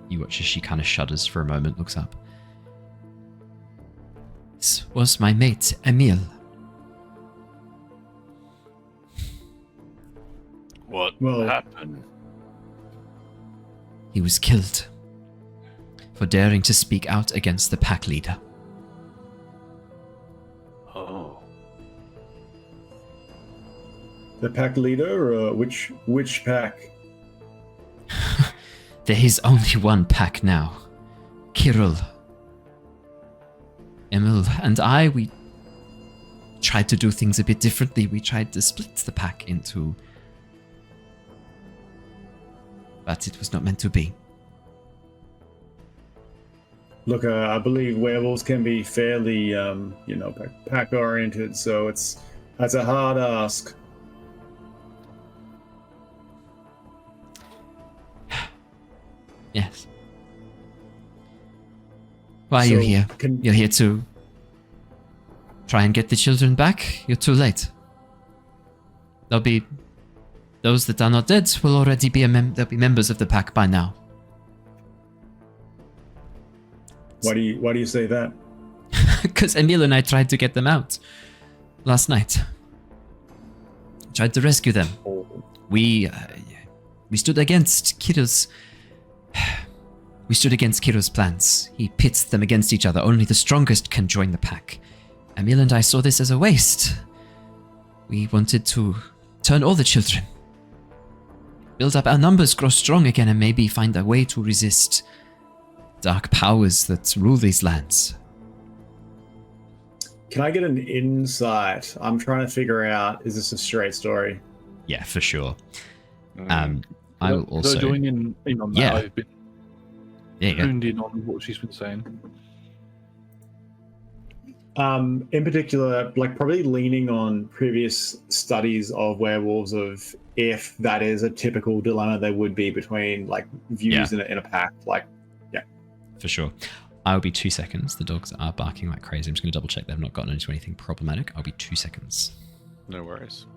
You watch as she kind of shudders for a moment, looks up. This was my mate, Emil. What happened? He was killed for daring to speak out against the pack leader. Oh. The pack leader, or which pack? There is only one pack now. Kirill. Emil and I, we tried to do things a bit differently. We tried to split the pack into... but it was not meant to be. Look, I believe werewolves can be fairly, pack-oriented, so that's a hard ask. Yes. Why are you here? You're here to try and get the children back? You're too late. There'll be those that are not dead will already be they'll be members of the pack by now. Why do you say that? Because Emil and I tried to get them out last night. Tried to rescue them. We stood against Kiro's. We stood against Kiro's plans. He pits them against each other. Only the strongest can join the pack. Emil and I saw this as a waste. We wanted to turn all the children. Build up our numbers, grow strong again, and maybe find a way to resist dark powers that rule these lands. Can I get an insight? I'm trying to figure out, is this a straight story? Yeah, for sure. I will also join in on that. Yeah. I've been tuned in on what she's been saying. In particular, like probably leaning on previous studies of werewolves of if that is a typical dilemma there would be between like views in a pack. Like, yeah. For sure. I'll be 2 seconds. The dogs are barking like crazy. I'm just going to double check they've not gotten into anything problematic. I'll be 2 seconds. No worries.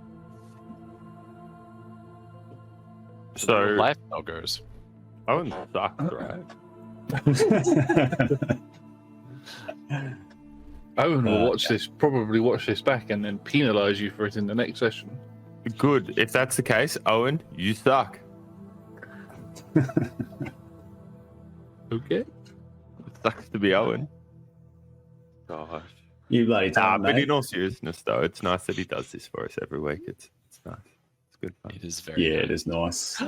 So life goes. Owen sucks, right? Owen will probably watch this back and then penalise you for it in the next session. Good. If that's the case, Owen, you suck. Okay. It sucks to be Owen. Gosh. You bloody But mate. in all seriousness, though, it's nice that he does this for us every week. It's nice. It's good fun. It is very Yeah, it is nice.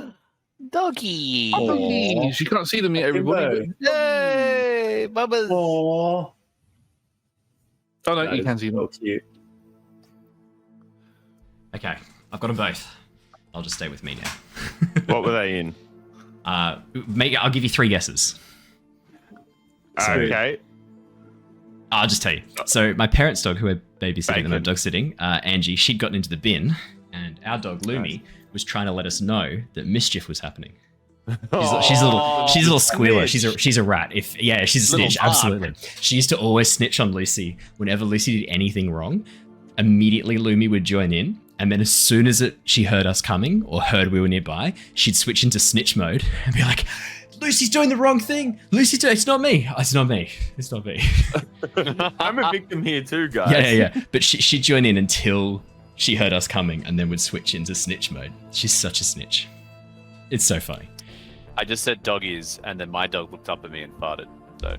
Doggy. Puppies! You can't see them yet, everybody. But... Yay, bubbles. Aww. Oh no, you can see them. Cute. Okay, I've got them both. I'll just stay with me now. What were they in? I'll give you 3 guesses. Okay. I'll just tell you. So my parents' dog, who we're babysitting at the Bacon. moment, dog sitting, Angie, she'd gotten into the bin, and our dog Lumi was trying to let us know that mischief was happening. She's a little squealer. She's a rat. She's a snitch. Absolutely. She used to always snitch on Lucy whenever Lucy did anything wrong. Immediately Lumi would join in, and then as soon as she heard us coming or heard we were nearby, she'd switch into snitch mode and be like, "Lucy's doing the wrong thing. It's not me. It's not me. It's not me." I'm a victim here too, guys. Yeah. But she'd join in until she heard us coming and then would switch into snitch mode. She's such a snitch. It's so funny. I just said doggies, and then my dog looked up at me and farted. So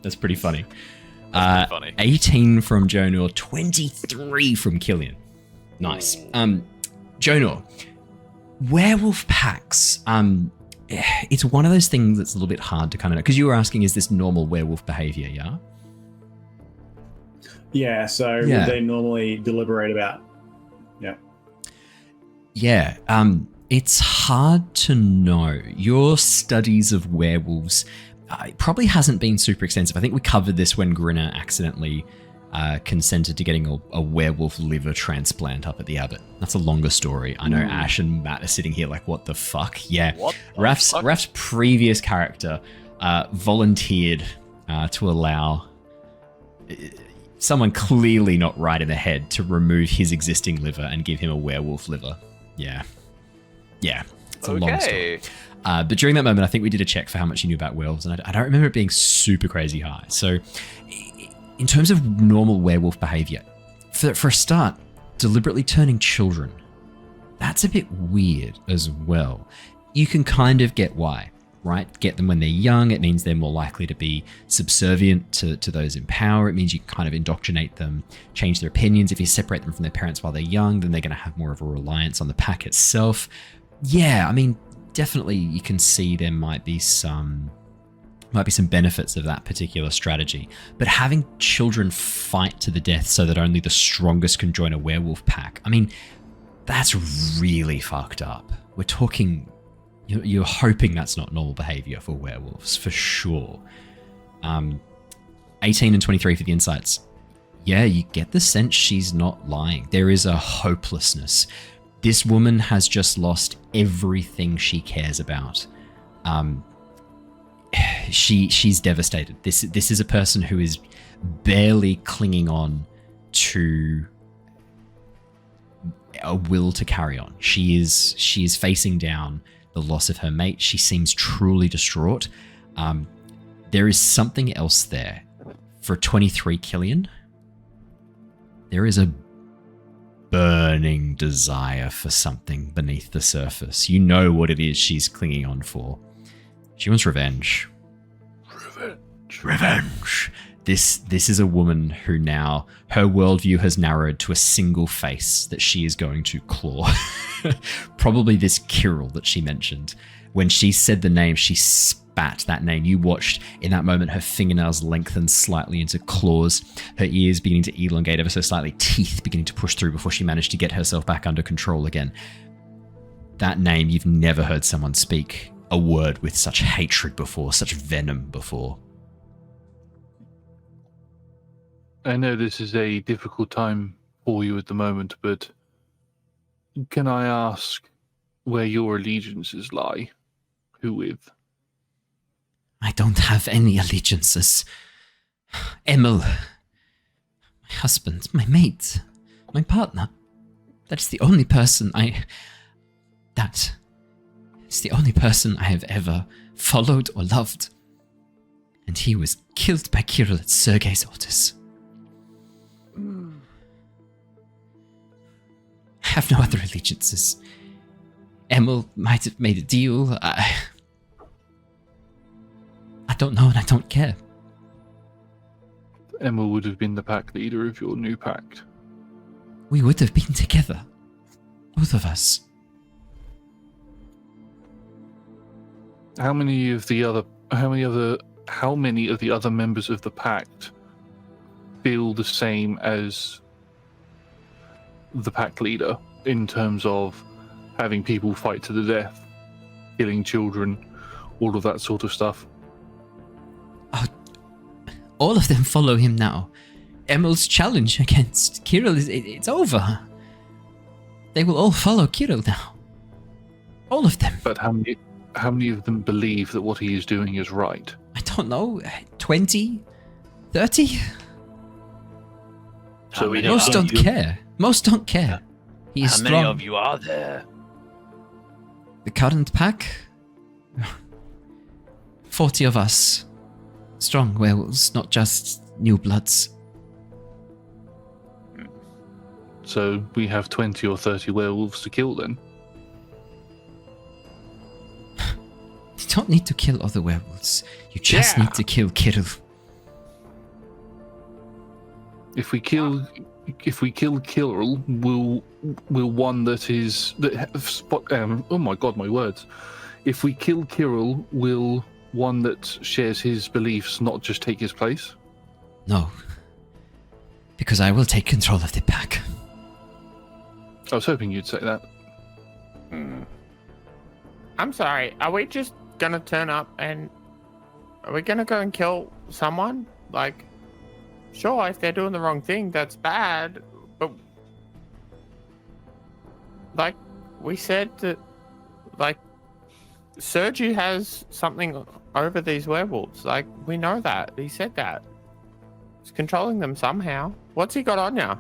That's pretty funny. that's pretty funny. 18 from Jonor, 23 from Killian. Nice. Jonor, werewolf packs. It's one of those things that's a little bit hard to kind of know. Because you were asking, is this normal werewolf behavior, yeah? Yeah, so Yeah. would they normally deliberate about? Yeah. Yeah, it's hard to know. Your studies of werewolves it probably hasn't been super extensive. I think we covered this when Grinner accidentally consented to getting a werewolf liver transplant up at the Abbot. That's a longer story. I know Ash and Matt are sitting here like, what the fuck? Yeah. Raph's previous character volunteered to allow someone clearly not right in the head to remove his existing liver and give him a werewolf liver. Yeah. It's a long story. But during that moment, I think we did a check for how much you knew about werewolves, and I don't remember it being super crazy high. So, in terms of normal werewolf behavior, for a start, deliberately turning children, that's a bit weird as well. You can kind of get why, right? Get them when they're young. It means they're more likely to be subservient to those in power. It means you kind of indoctrinate them, change their opinions. If you separate them from their parents while they're young, then they're going to have more of a reliance on the pack itself. Yeah, I mean, definitely you can see there might be some benefits of that particular strategy. But having children fight to the death so that only the strongest can join a werewolf pack, I mean, that's really fucked up. We're talking You're hoping that's not normal behavior for werewolves, for sure. 18 and 23 for the insights. Yeah, you get the sense she's not lying. There is a hopelessness. This woman has just lost everything she cares about. She's devastated. This is a person who is barely clinging on to a will to carry on. She is facing down the loss of her mate. She seems truly distraught. There is something else there. For 23 Killian, there is a burning desire for something beneath the surface. You know what it is she's clinging on for. She wants revenge. Revenge. This is a woman who now, her worldview has narrowed to a single face that she is going to claw. Probably this Kirill that she mentioned. When she said the name, she spat that name. You watched in that moment her fingernails lengthen slightly into claws, her ears beginning to elongate ever so slightly, teeth beginning to push through before she managed to get herself back under control again. That name, you've never heard someone speak a word with such hatred before, such venom before. I know this is a difficult time for you at the moment, but can I ask where your allegiances lie? Who with? I don't have any allegiances. Emil, my husband, my mate, my partner. That's the only person It's the only person I have ever followed or loved. And he was killed by Kirill at Sergei's orders. I have no other allegiances. Emil might have made a deal. I don't know and I don't care. Emil would have been the pack leader of your new pact. We would have been together. Both of us. How many of the other members of the pact feel the same as the pact leader in terms of having people fight to the death, killing children, all of that sort of stuff? All of them follow him now. Emil's challenge against Kirill it's over. They will all follow Kirill now. All of them. But how many of them believe that what he is doing is right? I don't know. 20? 30? So most don't care. Most don't care. He is How strong. many of you are there? The current pack? 40 of us. Strong werewolves, not just new bloods. So we have 20 or 30 werewolves to kill then? You don't need to kill other werewolves. You just need to kill Kirill. If we kill Kirill, will one that is oh my god, my words. If we kill Kirill, will one that shares his beliefs not just take his place? No. Because I will take control of the pack. I was hoping you'd say that. I'm sorry, are we just gonna turn up and are we gonna go and kill someone? Like, sure, if they're doing the wrong thing, that's bad, but like we said that, like, Sergi has something over these werewolves. Like, we know that. He said that. He's controlling them somehow. What's he got on now?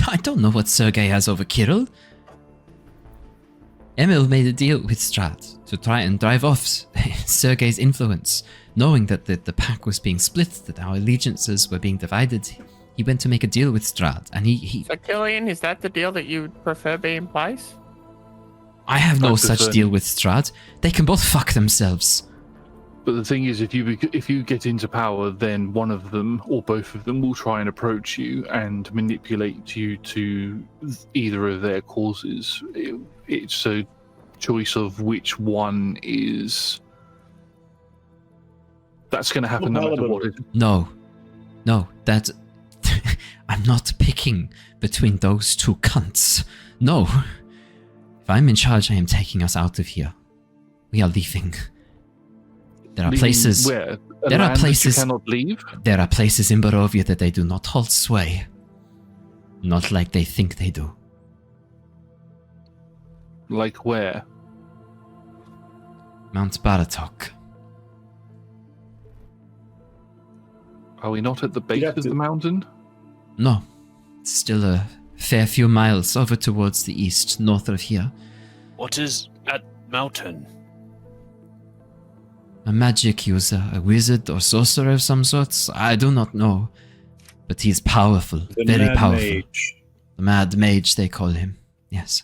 I don't know what Sergei has over Kirill. Emil made a deal with Strahd to try and drive off Sergei's influence. Knowing that the pack was being split, that our allegiances were being divided, he went to make a deal with Strahd, and he... So, Killian, is that the deal that you would prefer be in place? I have no such deal with Strahd. They can both fuck themselves. But the thing is, if you get into power, then one of them or both of them will try and approach you and manipulate you to either of their causes. It's a choice of which one is. That's going to happen no matter what. No, that I'm not picking between those two cunts. No. If I'm in charge, I am taking us out of here. We are leaving. There are places. Where? There are places. You cannot leave. There are places in Barovia that they do not hold sway. Not like they think they do. Like where? Mount Baratok. Are we not at the base of the mountain? No. It's still a fair few miles over towards the east, north of here. What is that mountain? A magic user, a wizard or sorcerer of some sorts? I do not know. But he's powerful, very Mad powerful. Mage. The Mad Mage, they call him. Yes.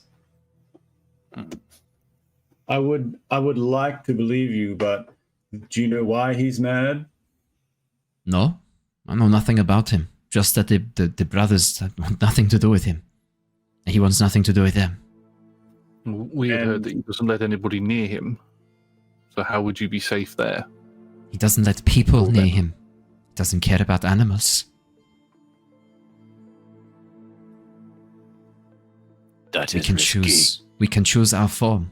I would like to believe you, but do you know why he's mad? No, I know nothing about him. Just that the brothers want nothing to do with him. And he wants nothing to do with them. We had heard that he doesn't let anybody near him. So how would you be safe there? He doesn't let people near him. He doesn't care about animals. That We is can risky. choose. We can choose our form.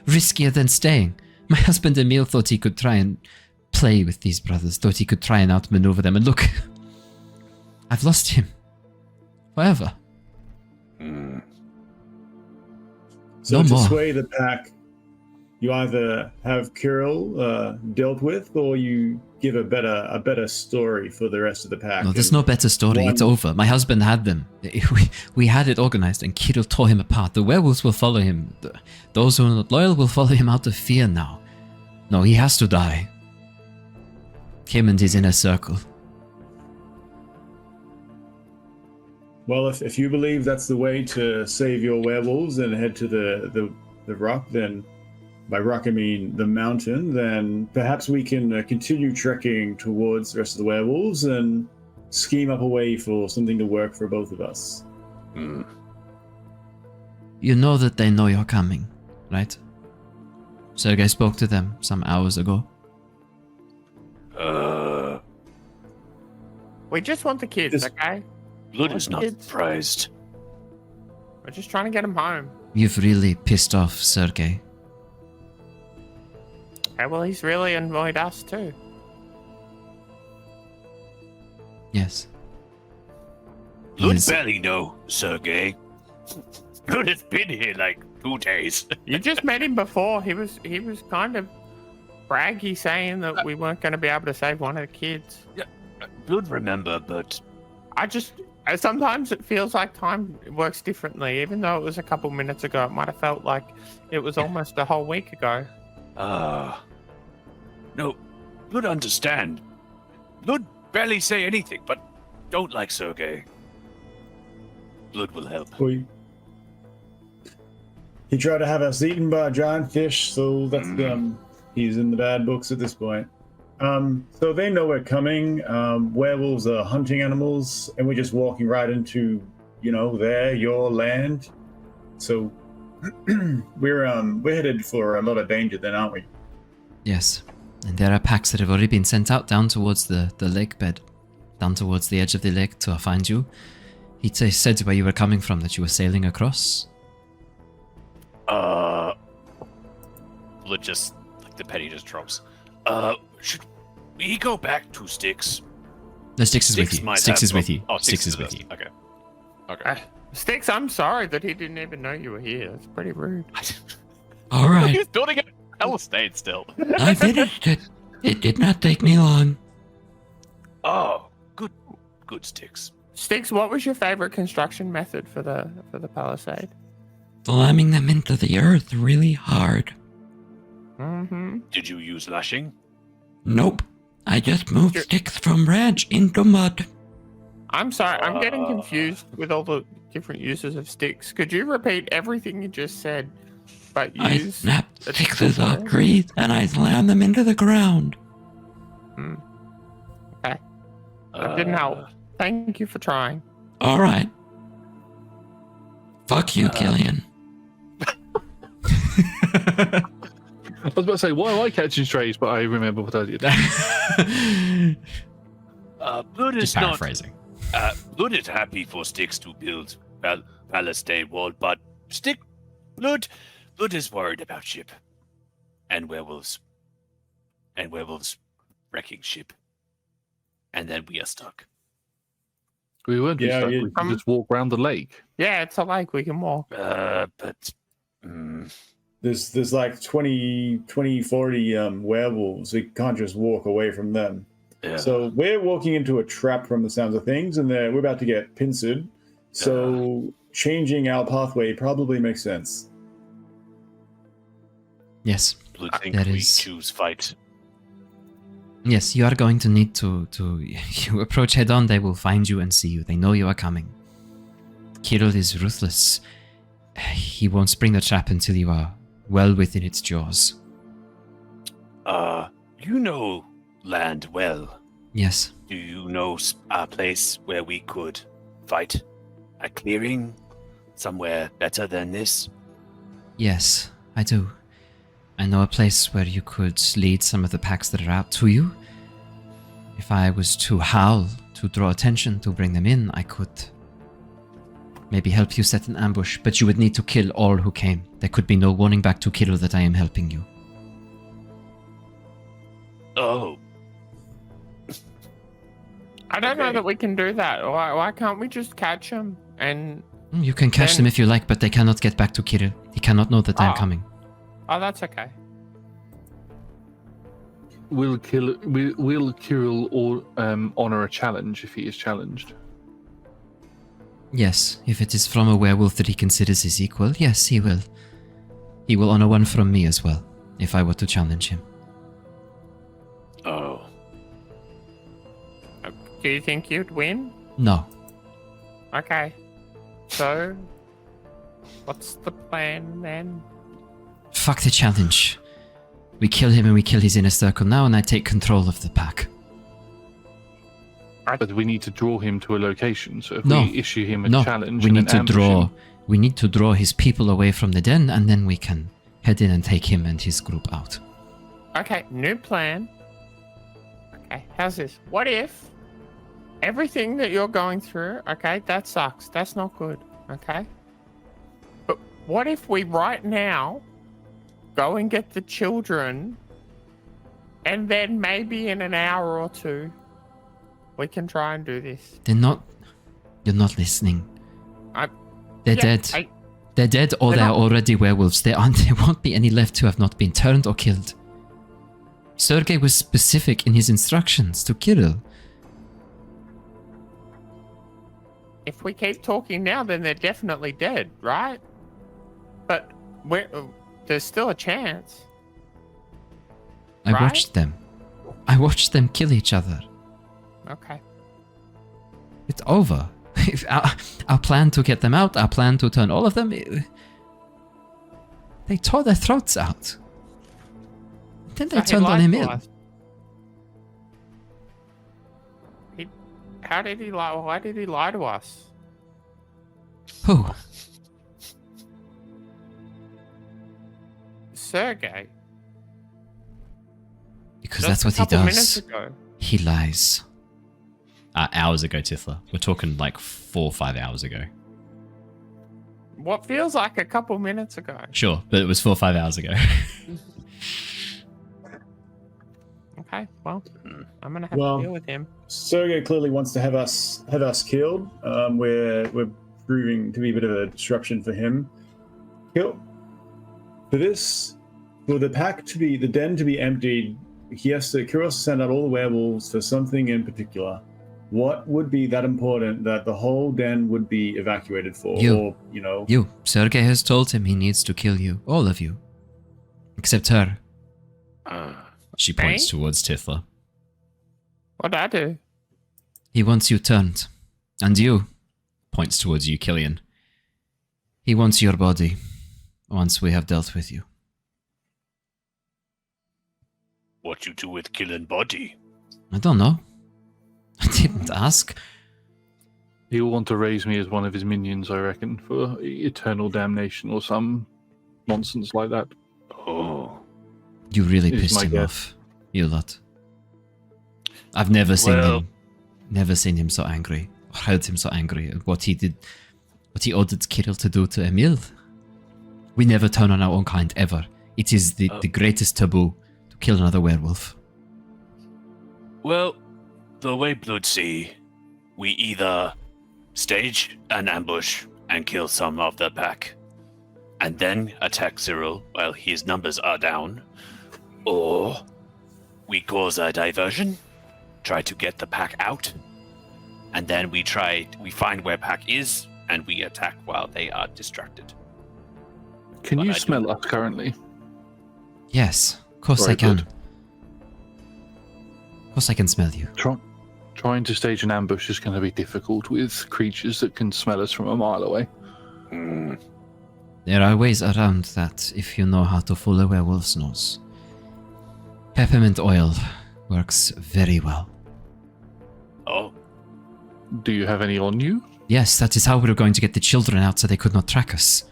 Riskier than staying. My husband Emil thought he could try and play with these brothers. Thought he could try and outmaneuver them. And look, I've lost him. Forever. So No to more. sway the pack, you either have Kirill dealt with, or you give a better story for the rest of the pack. No, there's no better story. It's over. My husband had them. We had it organized, and Kirill tore him apart. The werewolves will follow him. Those who are not loyal will follow him out of fear now. No, he has to die. Him and his inner circle. Well, if you believe that's the way to save your werewolves and head to the rock, then by rock I mean the mountain, then perhaps we can continue trekking towards the rest of the werewolves and scheme up a way for something to work for both of us. You know that they know you're coming, right? Sergei spoke to them some hours ago. We just want the kids, okay? Blood is not Kids. prized. We're just trying to get them home. You've really pissed off Sergei. Okay, well, he's really annoyed us too. Yes. Blood Yes. barely know, Sergey. Blood has been here like 2 days. You just met him before. He was kind of braggy, saying that we weren't going to be able to save one of the kids. Blood remember, but Sometimes it feels like time works differently. Even though it was a couple minutes ago, it might have felt like it was almost a whole week ago. No, Blood understand. Blood barely say anything, but don't like Sergey. Blood will help. He tried to have us eaten by a giant fish, so that's he's in the bad books at this point. So they know we're coming. Werewolves are hunting animals, and we're just walking right into, your land. So we're headed for a lot of danger then, aren't we? Yes. And there are packs that have already been sent out down towards the lake bed. Down towards the edge of the lake to find you. He said where you were coming from, that you were sailing across. Blood just, like the penny just drops. Should we go back to Styx? No, Styx is with you. might Styx have is with some- you. Oh, Styx is with with you. us. Okay. Styx, I'm sorry that he didn't even know you were here. That's pretty rude. All He right. was building a hell estate still. I finished it. It did not take me long. Oh, good Styx. Styx, what was your favorite construction method for the palisade? Slamming them into the earth really hard. Mm-hmm. Did you use lashing? Nope. I just moved sticks from branch into mud. I'm sorry, I'm getting confused with all the different uses of sticks. Could you repeat everything you just said, but I use... snapped a sticks different off word? trees and I slammed them into the ground. Okay. That didn't help. Thank you for trying. All right. Fuck you, Killian. I was about to say, why am I catching strays? But I remember what I did. Blood is Just not. paraphrasing. Blood is happy for Styx to build palisade wall, but Styx Blood is worried about ship. And werewolves. And werewolves wrecking ship. And then we are stuck. We won't be stuck. We can just walk around the lake. Yeah, it's a lake. We can walk. But... There's like 20, 40 werewolves. We can't just walk away from them. Yeah. So we're walking into a trap from the sounds of things, and we're about to get pincered. So changing our pathway probably makes sense. Yes. Blood think we choose fight. Yes, you are going to need to you approach head on, they will find you and see you. They know you are coming. Kirill is ruthless. He won't spring the trap until you are well within its jaws. You know land well. Yes. Do you know a place where we could fight? A clearing? Somewhere better than this? Yes, I do. I know a place where you could lead some of the packs that are out to you. If I was to howl, to draw attention, to bring them in, I could maybe help you set an ambush, but you would need to kill all who came. There could be no warning back to Kirill that I am helping you. Oh. I don't know that we can do that. Why can't we just catch him and... You can catch them if you like, but they cannot get back to Kirill. He cannot know that I am coming. Oh, that's okay. Will Kirill or honor a challenge if he is challenged? Yes, if it is from a werewolf that he considers his equal, yes, he will. He will honor one from me as well, if I were to challenge him. Oh. Do you think you'd win? No. Okay. So, what's the plan then? Fuck the challenge. We kill him and we kill his inner circle now, and I take control of the pack. But we need to draw him to a location. So if No. we issue him a No, challenge, we and need then to ambush draw. him, We need to draw his people away from the den, and then we can head in and take him and his group out. Okay, new plan. Okay, how's this? What if everything that you're going through, okay, that sucks. That's not good, okay? But what if we right now go and get the children, and then maybe in an hour or two, we can try and do this? They're not. You're not listening. They're Yeah, dead. They're dead, or They're they're not- already werewolves. There won't be any left who have not been turned or killed. Sergei was specific in his instructions to Kirill. If we keep talking now, then they're definitely dead, right? But there's still a chance. I Right? watched them. I watched them kill each other. Okay. It's over. If our plan to get them out, our plan to turn all of them, they tore their throats out. Then they So he turned on lied him to in. us. How did he lie? Why did he lie to us? Who? Sergei. Because Just that's a what he couple minutes does. ago. He lies. Hours ago, Tithla. We're talking like 4 or 5 hours ago. What feels like a couple minutes ago. Sure, but it was 4 or 5 hours ago. Okay, well, I'm gonna have Well, to deal with him. Sergei clearly wants to have us killed. We're proving to be a bit of a disruption for him. For the pack to be, the den to be emptied, Kirill has to send out all the werewolves for something in particular. What would be that important that the whole den would be evacuated for? You. Or, You. Sergei has told him he needs to kill you. All of you. Except her. She points Me? towards Tithla. What'd I do? He wants you turned. And you. Points towards you, Killian. He wants your body. Once we have dealt with you. What you do with killing body? I don't know. I didn't ask. he'll want to raise me as one of his minions, I reckon, for eternal damnation or some nonsense like that. Oh. You really Is pissed my him guess. off, you lot. I've never seen him so angry, or heard him so angry at what he did, what he ordered Kirill to do to Emil. We never turn on our own kind, ever. It is the greatest taboo to kill another werewolf. Well, the way Blood see, we either stage an ambush and kill some of the pack, and then attack Cyril while his numbers are down, or we cause a diversion, try to get the pack out, and then we find where pack is, and we attack while they are distracted. Can you smell us currently? Yes, of course I can. Of course I can smell you. Trying to stage an ambush is going to be difficult with creatures that can smell us from a mile away. There are ways around that if you know how to fool a werewolf's nose. Peppermint oil works very well. Oh. Do you have any on you? Yes, that is how we were going to get the children out so they could not track us.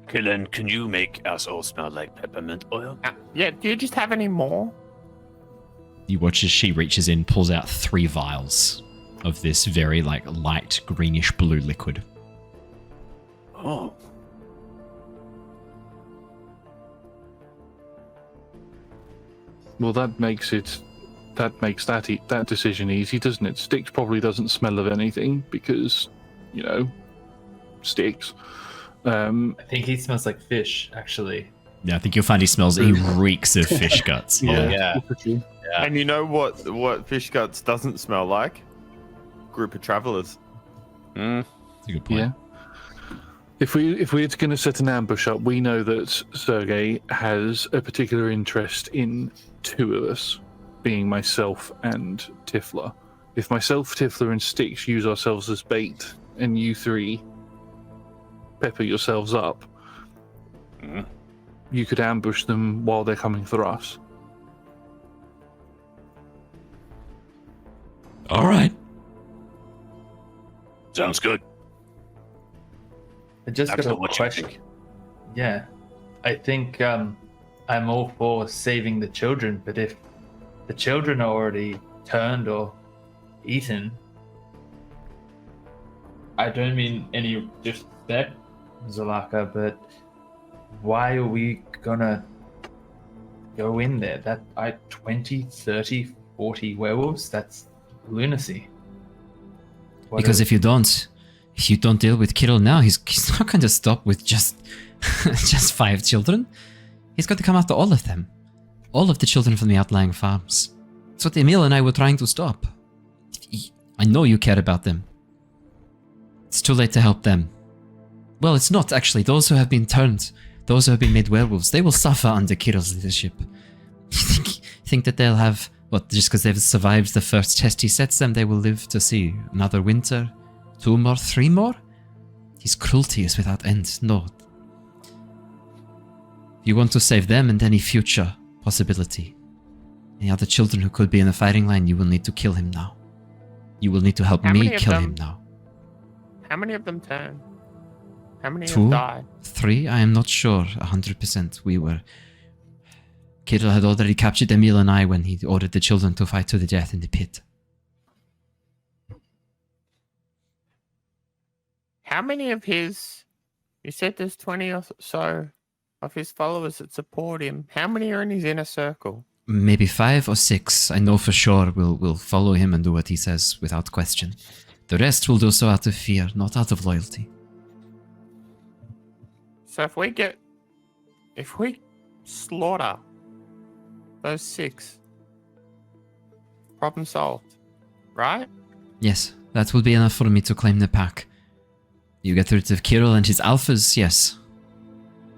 Killian, can you make us all smell like peppermint oil? Yeah, do you just have any more? You watch as she reaches in, pulls out 3 vials of this very light greenish blue liquid. Oh. Well, that makes that decision easy, doesn't it? Styx probably doesn't smell of anything because, Styx. I think he smells like fish, actually. Yeah, I think you'll find he reeks of fish guts. Yeah. And you know what fish guts doesn't smell like? Group of travelers. That's a good point. Yeah. If we're going to set an ambush up, we know that Sergei has a particular interest in 2 of us, being myself and Tithla. If myself, Tithla, and Styx use ourselves as bait, and you 3 pepper yourselves up, you could ambush them while they're coming for us. All right. Sounds good. I just got Axel, a what you question. think? Yeah, I think I'm all for saving the children, but if the children are already turned or eaten, I don't mean any disrespect, Zalaka, but why are we gonna go in there? That 20, 30, 40 werewolves, that's lunacy. Because if you don't deal with Kirill now, he's not going to stop with just 5 children. He's got to come after all of them. All of the children from the outlying farms. That's what Emil and I were trying to stop. I know you care about them. It's too late to help them. Well, it's not actually. Those who have been turned, those who have been made werewolves, they will suffer under Kirill's leadership. You think that they'll have, just because they've survived the first test he sets them, they will live to see another winter? 2 more, 3 more? His cruelty is without end. No. If you want to save them and any future possibility, any other children who could be in the firing line, you will need to kill him now. You will need to help me kill him now. How many of them turned? How many 2, have died? 3? I am not sure 100%. Kirill had already captured Emil and I when he ordered the children to fight to the death in the pit. How many of his... You said there's 20 or so of his followers that support him. How many are in his inner circle? Maybe 5 or 6. I know for sure will follow him and do what he says without question. The rest will do so out of fear, not out of loyalty. So if we slaughter those 6, problem solved, right? Yes, that will be enough for me to claim the pack. You get rid of Kirill and his alphas, yes.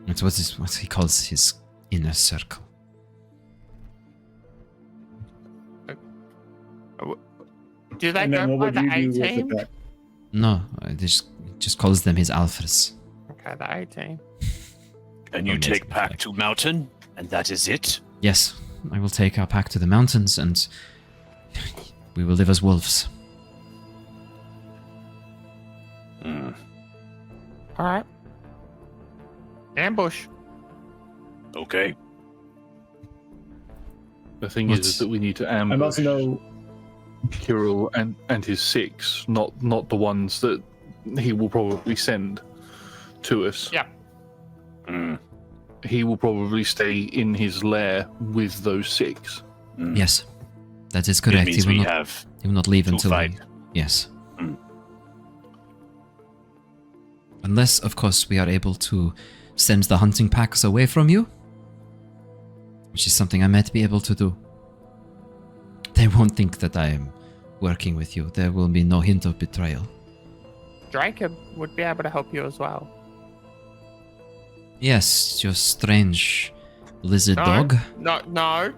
That's what he calls his inner circle. Do they And then go what by would the you do with 18? the pack? No, just calls them his alphas. Okay, the 18. And you take pack to mountain, and that is it? Yes, I will take our pack to the mountains and we will live as wolves. Alright. Ambush. Okay. The thing is that we need to ambush. I must know. Kirill and his 6, not the ones that he will probably send to us. Yeah. He will probably stay in his lair with those 6. Yes, that is correct. It means He we will not leave full until fight. Yes. Unless, of course, we are able to send the hunting packs away from you, which is something I might be able to do. They won't think that I am working with you. There will be no hint of betrayal. Jacob would be able to help you as well. Yes, your strange lizard No, dog. No.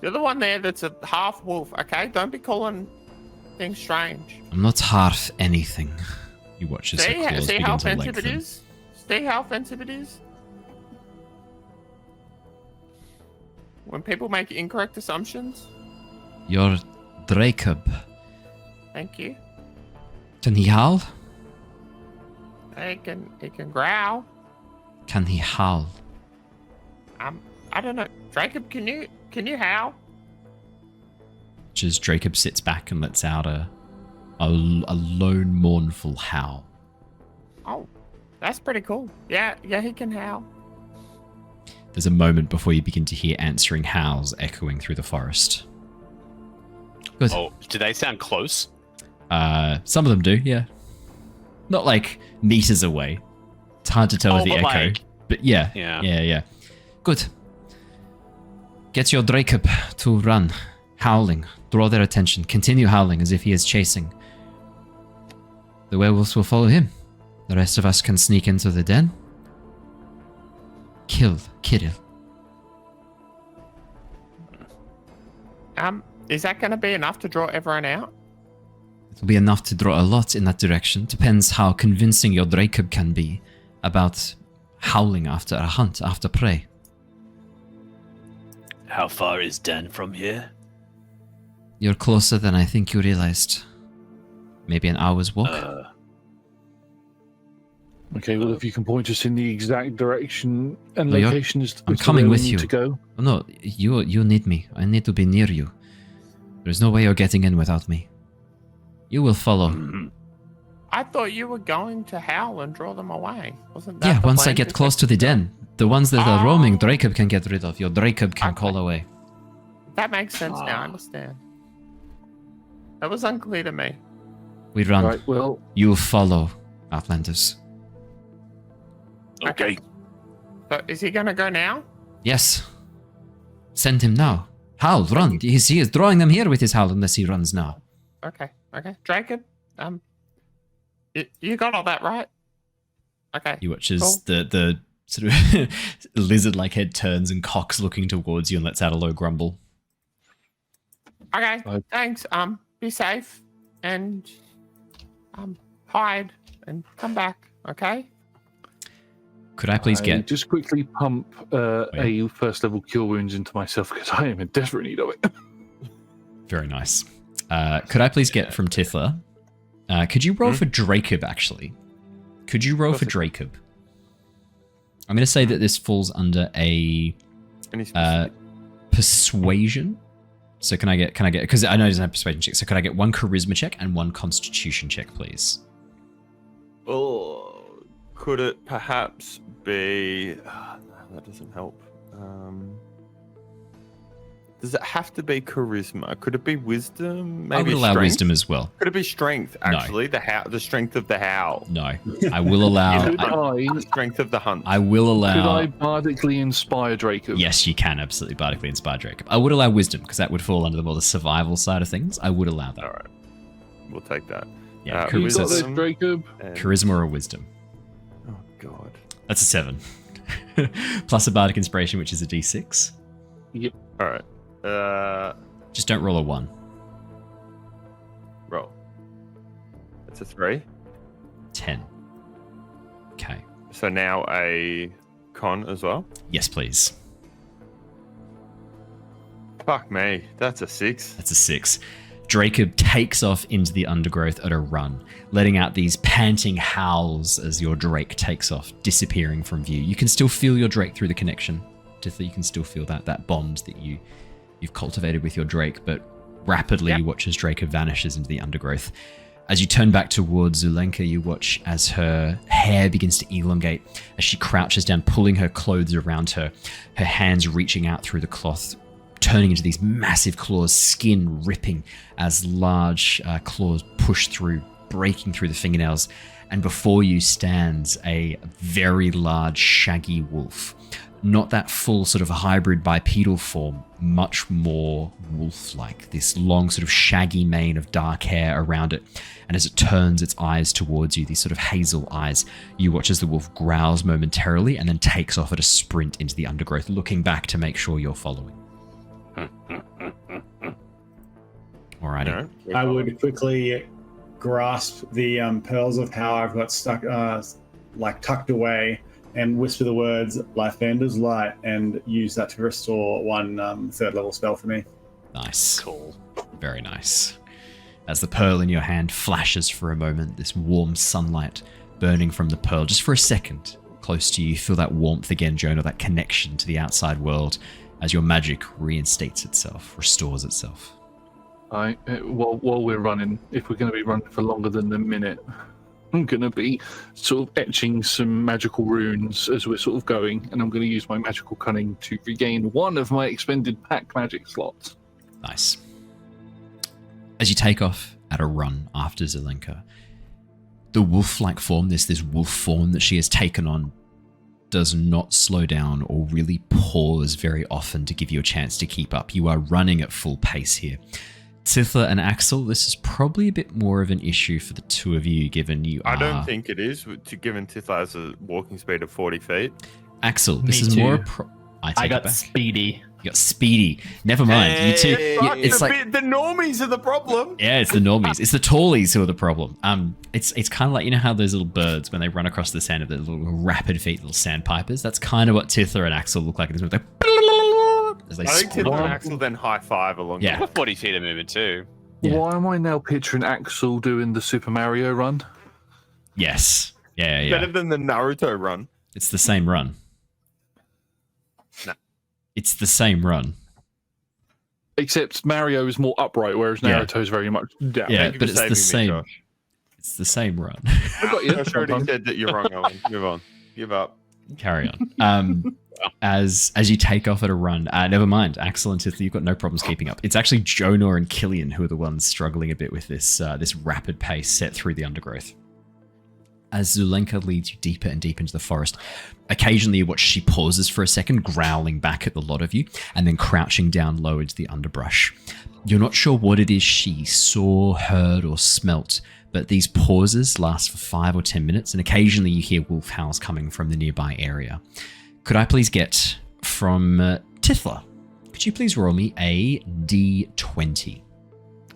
You're the one there that's a half wolf, okay? Don't be calling things strange. I'm not half anything. You watch as her claws See begin how to offensive it lengthen. is? See how offensive it is? When people make incorrect assumptions? Your Dracob. Thank you. Can he howl? He can growl. Can he howl? I don't know. Jacob, can you howl? Which as Dracob sits back and lets out a lone mournful howl. Oh, that's pretty cool. Yeah, he can howl. There's a moment before you begin to hear answering howls echoing through the forest. Good. Oh, do they sound close? Some of them do, yeah. Not like meters away. It's hard to tell with the but echo. like- But yeah. Good. Get your Dracob to run, howling. Draw their attention. Continue howling as if he is chasing. The werewolves will follow him. The rest of us can sneak into the den. Kill Kirill. Is that going to be enough to draw everyone out? It'll be enough to draw a lot in that direction. Depends how convincing your Dracob can be about howling after a hunt, after prey. How far is Den from here? You're closer than I think you realized. Maybe an hour's walk? Okay, well, if you can point us in the exact direction and No, location as I'm to coming where we with need you. to go. Oh, no, you need me. I need to be near you. There's no way you're getting in without me. You will follow. I thought you were going to howl and draw them away. Wasn't that Yeah, the once I plan? get close to the den. The ones that are roaming, Dracob can get rid of. Your Dracob can call away. That makes sense now. I understand. That was unclear to me. We run. Right, well, You follow, Outlanders. Okay. So is he going to go now? Yes. Send him now. Howl, run. He is drawing them here with his howl unless he runs now. Okay. Jacob, you got all that right? Okay. He watches Cool. the sort of lizard-like head turns and cocks looking towards you and lets out a low grumble. Okay. Thanks. Be safe and hide and come back. Okay. Could I please get... just quickly pump a first level cure wounds into myself because I am in desperate need of it. Very nice. Could I please get from Tithla? Could you roll for Dracob, actually? Could you roll for Dracob? I'm going to say that this falls under a persuasion. So can I get, because I know it doesn't have persuasion check, so could I get one charisma check and one constitution check, please? Oh, could it perhaps be... no, that doesn't help. Does it have to be charisma? Could it be wisdom? Maybe I would allow strength? wisdom as well. Could it be strength, actually? The strength of the howl. No. I will allow... The strength of the hunt. I will allow... Could I bardically inspire Dracob? Yes, you can absolutely bardically inspire Dracob. I would allow wisdom, because that would fall under the more the survival side of things. I would allow that. All right. We'll take that. Yeah, You got this, Charisma. Dracob? Charisma or wisdom. Oh, God. That's a 7. Plus a bardic inspiration, which is a d6. Yep. All right. Just don't roll a 1. Roll. It's a 3. 10. Okay. So now a con as well. Yes, please. Fuck me. That's a 6. That's a 6. Dracob takes off into the undergrowth at a run, letting out these panting howls as your Drake takes off, disappearing from view. You can still feel your Drake through the connection. You can still feel that bond that you've cultivated with your Drake, but rapidly you watch as Dracob vanishes into the undergrowth. As you turn back towards Zulenka, you watch as her hair begins to elongate, as she crouches down, pulling her clothes around her, her hands reaching out through the cloth, turning into these massive claws, skin ripping as large claws push through, breaking through the fingernails. And before you stands a very large, shaggy wolf. Not that full sort of hybrid bipedal form, much more wolf-like. This long sort of shaggy mane of dark hair around it. And as it turns its eyes towards you, these sort of hazel eyes, you watch as the wolf growls momentarily and then takes off at a sprint into the undergrowth, looking back to make sure you're following. Alrighty. I would quickly grasp the pearls of power I've got stuck, tucked away, and whisper the words Lyfander's Light and use that to restore one third level spell for me. Nice. Cool. Very nice. As the pearl in your hand flashes for a moment, this warm sunlight burning from the pearl, just for a second, close to you, you feel that warmth again, Jonor, that connection to the outside world as your magic reinstates itself, restores itself. While we're running, if we're going to be running for longer than a minute, I'm going to be sort of etching some magical runes as we're sort of going, and I'm going to use my magical cunning to regain one of my expended pack magic slots. Nice. As you take off at a run after Zelenka, the wolf-like form, this wolf form that she has taken on, does not slow down or really pause very often to give you a chance to keep up. You are running at full pace here. Tithla and Axel, this is probably a bit more of an issue for the two of you, given you are... I don't think it is, given Tithla has a walking speed of 40 feet. Axel, this is more... I got speedy. You got speedy. Never mind. You two... It's like... The normies are the problem. Yeah, it's the normies. It's the tallies who are the problem. It's kind of like, you know how those little birds, when they run across the sand, the little rapid feet, little sandpipers? That's kind of what Tithla and Axel look like in this movie. As they I think Tithla and Axel then high five along. Yeah, 40 feet of movement too. Yeah. Why am I now picturing Axel doing the Super Mario run? Yes. Yeah. Better than the Naruto run. It's the same run. No. It's the same run. Except Mario is more upright, whereas Naruto is very much down. Yeah, but it's the same. It's the same run. I got you. I already said that you're wrong, Owen. Move on. Give up. Carry on. As you take off at a run, never mind, Axel and Tithla, you've got no problems keeping up. It's actually Jonor and Killian who are the ones struggling a bit with this rapid pace set through the undergrowth. As Zulenka leads you deeper and deeper into the forest, occasionally you watch she pauses for a second, growling back at the lot of you, and then crouching down low into the underbrush. You're not sure what it is she saw, heard, or smelt, but these pauses last for 5 or 10 minutes, and occasionally you hear wolf howls coming from the nearby area. Could I please get from Tithla? Could you please roll me a D20?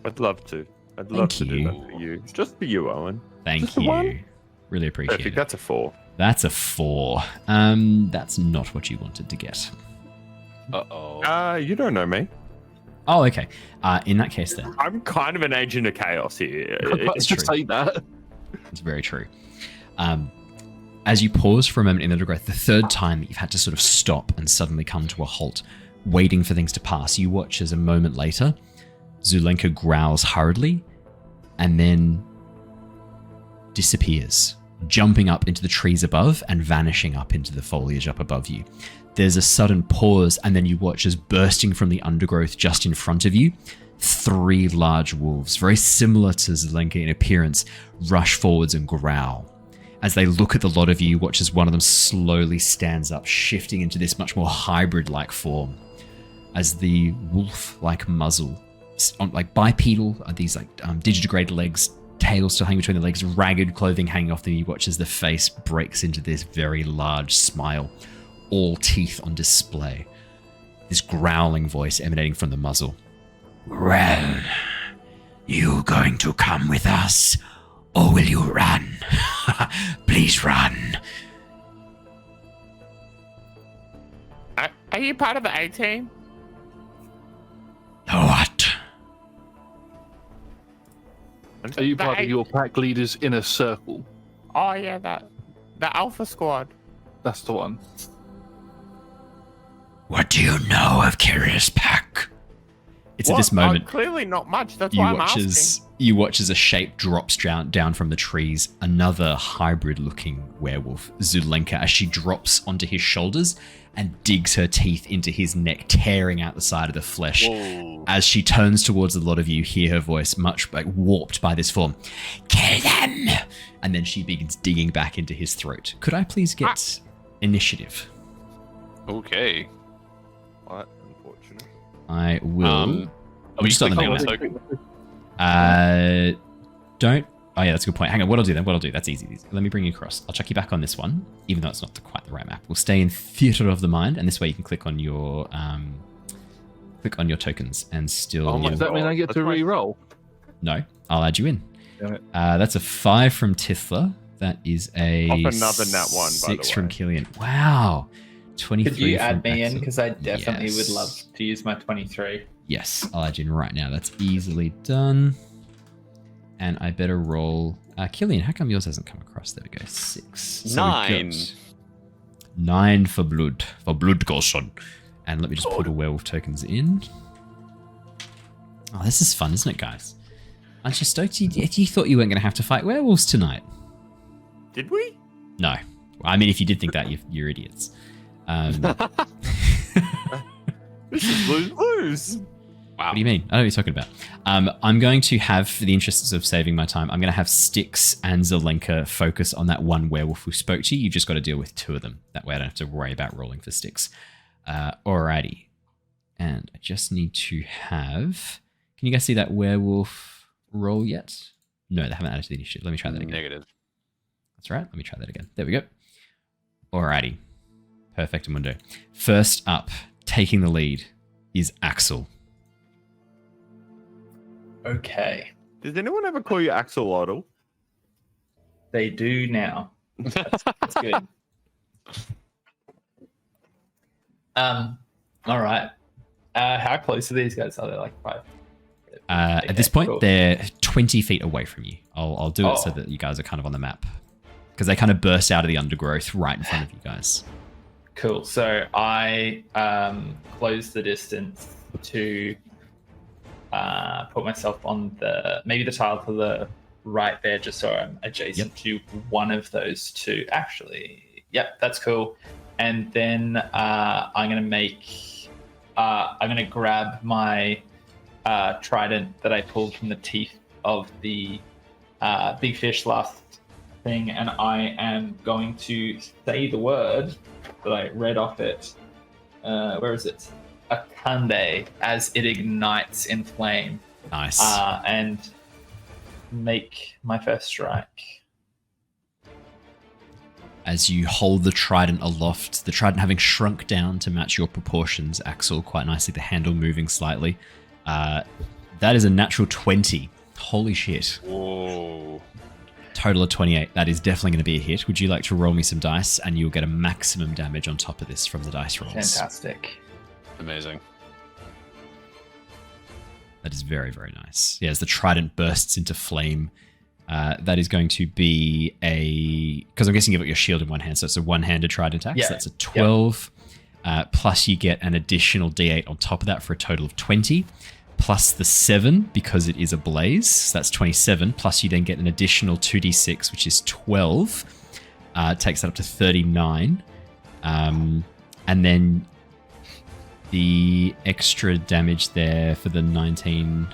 I'd love to. I'd love to do that for you. It's just for you, Owen. Thank you. Really appreciate Perfect. it. That's a 4. That's a 4. That's not what you wanted to get. Uh-oh. You don't know me. Oh, okay. In that case, then. I'm kind of an agent of chaos here. Let's just say that. It's very true. As you pause for a moment in the undergrowth, the third time that you've had to sort of stop and suddenly come to a halt, waiting for things to pass, you watch as a moment later, Zulenka growls hurriedly and then disappears, jumping up into the trees above and vanishing up into the foliage up above you. There's a sudden pause, and then you watch as bursting from the undergrowth just in front of you, 3 large wolves, very similar to Zulenka in appearance, rush forwards and growl. As they look at the lot of you, watch as one of them slowly stands up, shifting into this much more hybrid-like form. As the wolf-like muzzle, like bipedal, these like digitigrade legs, tail still hanging between the legs, ragged clothing hanging off them, you watch as the face breaks into this very large smile, all teeth on display. This growling voice emanating from the muzzle. Well, you going to come with us? Or will you run? Please run. Are you part of the A team? What? Are you part of your pack leader's inner circle? Oh yeah, the Alpha Squad. That's the one. What do you know of Kira's pack? It's at this moment. Clearly not much. That's why I'm asking. You watch as a shape drops down from the trees. Another hybrid-looking werewolf, Zulenka, as she drops onto his shoulders and digs her teeth into his neck, tearing out the side of the flesh. Whoa. As she turns towards a lot of you, hear her voice much like warped by this form. Kill them! And then she begins digging back into his throat. Could I please get initiative? Okay. What? Unfortunate. I will. Are we start the clicking name on out. the token? Don't. Oh yeah, that's a good point. Hang on. What I'll do. That's easy. Let me bring you across. I'll chuck you back on this one, even though it's not quite the right map. We'll stay in Theatre of the Mind, and this way you can click on your tokens and still. Oh my Does that mean I get to re-roll? No, I'll add you in. Damn it. That's a 5 from Tithla. That is a Off another nat 1, by the 6 from way. Killian. Wow. 23. Could you from add me in? Axel. Because I definitely would Yes. love to use my 23. Yes, I'll add you in right now. That's easily done. And I better roll. Killian, how come yours hasn't come across? There we go. 6. So we've 9. got 9 for blood. For blood caution. And let me just put the werewolf tokens in. Oh, this is fun, isn't it, guys? Aren't you stoked? You thought you weren't going to have to fight werewolves tonight. Did we? No. I mean, if you did think that, you're idiots. This is lose-lose. Wow. What do you mean? I don't know what you're talking about. I'm going to have, for the interests of saving my time, I'm going to have Styx and Zelenka focus on that one werewolf who spoke to you. You've just got to deal with 2 of them. That way I don't have to worry about rolling for Styx. Alrighty. And I just need to have... Can you guys see that werewolf roll yet? No, they haven't added to the initiative. Let me try that again. Negative. That's right. Let me try that again. There we go. Alrighty. Perfect mundo. First up, taking the lead, is Axel. Okay. Does anyone ever call you Axolotl? They do now. That's good. All right. How close are these guys? Are they like 5? At this point, cool. they're 20 feet away from you. I'll do it so that you guys are kind of on the map. Because they kind of burst out of the undergrowth right in front of you guys. Cool. So I close the distance to put myself on maybe the tile to the right there, just so I'm adjacent to one of those 2. Actually, yep, that's cool. And then I'm gonna grab my trident that I pulled from the teeth of the big fish last thing, and I am going to say the word that I read off it. Where is it? Akande, as it ignites in flame. Nice. And make my first strike. As you hold the trident aloft, the trident having shrunk down to match your proportions, Axel, quite nicely, the handle moving slightly. That is a natural 20. Holy shit. Whoa. Total of 28. That is definitely going to be a hit. Would you like to roll me some dice? And you'll get a maximum damage on top of this from the dice rolls. Fantastic. Amazing. That is very, very nice. Yeah, as the trident bursts into flame, that is going to be because I'm guessing you've got your shield in one hand, so it's a one-handed trident axe. Yeah. So that's a 12. Plus you get an additional d8 on top of that for a total of 20. Plus the 7, because it is a blaze. So that's 27. Plus you then get an additional 2d6, which is 12. Takes that up to 39. And then the extra damage there for the 19,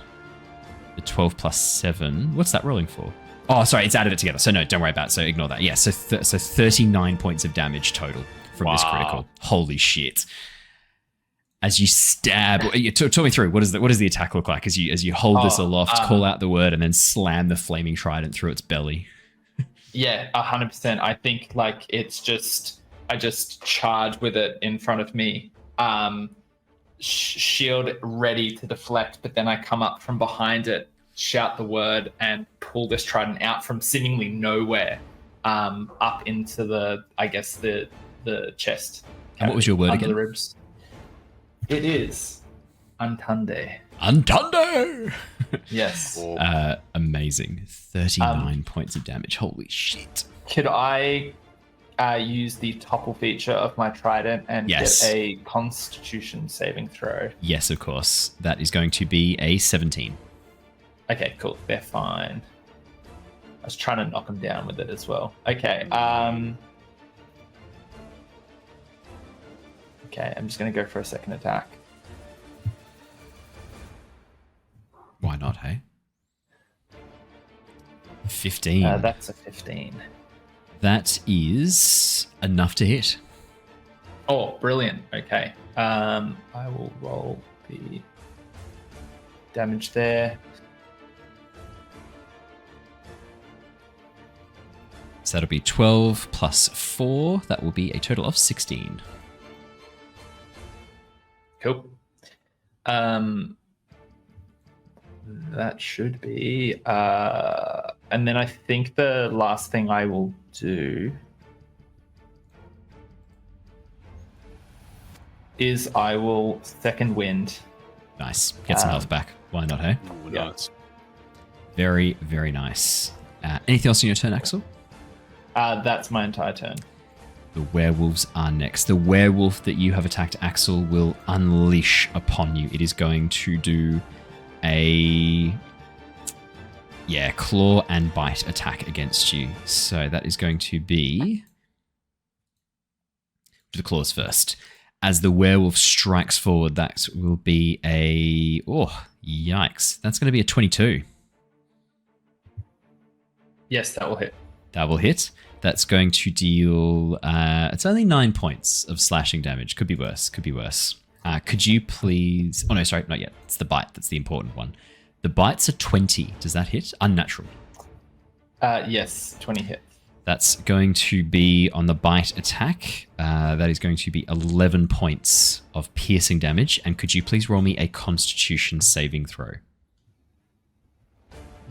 the 12 plus 7. What's that rolling for? Oh, sorry, it's added it together. So no, don't worry about it. So ignore that. Yeah, so 39 points of damage total from this critical. Holy shit. As you stab, talk me through, what does the attack look like as you hold this aloft, call out the word, and then slam the flaming trident through its belly? Yeah, 100%. I think like I just charge with it in front of me, shield ready to deflect, but then I come up from behind it, shout the word, and pull this trident out from seemingly nowhere, up into the chest. And what was your word under again? The ribs. It is Antande. Antande! Yes. Amazing. 39 points of damage. Holy shit. Could I use the topple feature of my trident and Yes. get a Constitution saving throw? Yes, of course. That is going to be a 17. Okay, cool. They're fine. I was trying to knock them down with it as well. Okay. Okay, I'm just going to go for a second attack. Why not, hey? 15. That's a 15. That is enough to hit. Oh, brilliant. Okay. I will roll the damage there. So that'll be 12 plus 4. That will be a total of 16. Cool. That should be. And then I think the last thing I will do is I will second wind. Nice. Get some health back. Why not, hey? Ooh, nice. Very, very nice. Anything else in your turn, Axel? That's my entire turn. The werewolves are next. The werewolf that you have attacked, Axel, will unleash upon you. It is going to do a claw and bite attack against you. So that is going to be the claws first. As the werewolf strikes forward, that will be a yikes. That's going to be a 22. Yes, that will hit. That will hit. That's going to deal. It's only 9 points of slashing damage. Could be worse. Could be worse. Could you please? Oh no, sorry, not yet. It's the bite. That's the important one. The bite's a 20. Does that hit? Unnatural. Yes, 20 hits. That's going to be on the bite attack. That is going to be 11 points of piercing damage. And could you please roll me a Constitution saving throw?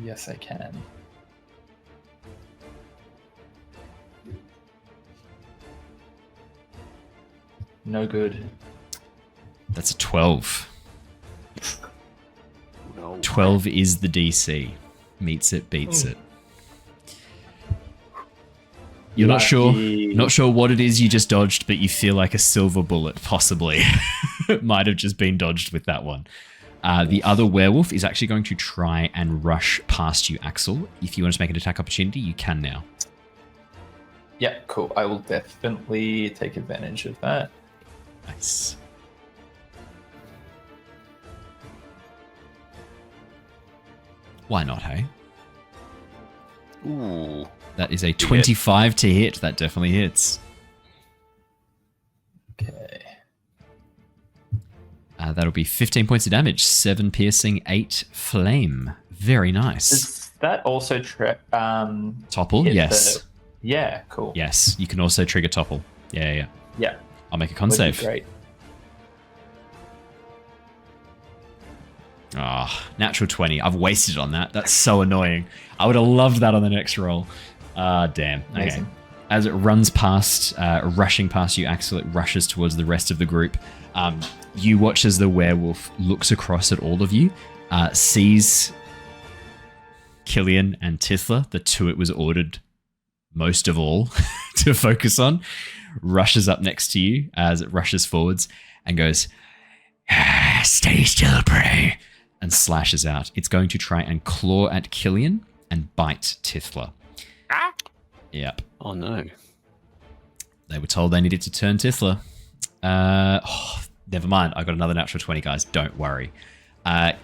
Yes, I can. No good. That's a 12. No. 12 is the DC. Meets it, beats it. You're not sure what it is you just dodged, but you feel like a silver bullet, possibly. Might have just been dodged with that one. The other werewolf is actually going to try and rush past you, Axel. If you want to make an attack opportunity, you can now. Yeah, cool. I will definitely take advantage of that. Nice. Why not, hey? Ooh. That is a 25 to hit. That definitely hits. Okay. That'll be 15 points of damage. 7 piercing, 8 flame. Very nice. Does that also Topple? hit Yes. Yeah, cool. Yes, you can also trigger topple. Yeah. Yeah. I'll make a con Would be save. Great. Natural 20. I've wasted on that. That's so annoying. I would have loved that on the next roll. Damn. Okay. Amazing. As it runs past, rushing past you, Axel, it rushes towards the rest of the group. You watch as the werewolf looks across at all of you, sees Killian and Tithla, the two it was ordered most of all to focus on, rushes up next to you as it rushes forwards and goes, "Stay still, prey," and slashes out. It's going to try and claw at Killian and bite Tithla. Yep. Oh no. They were told they needed to turn Tithla. Never mind. I got another natural 20, guys. Don't worry.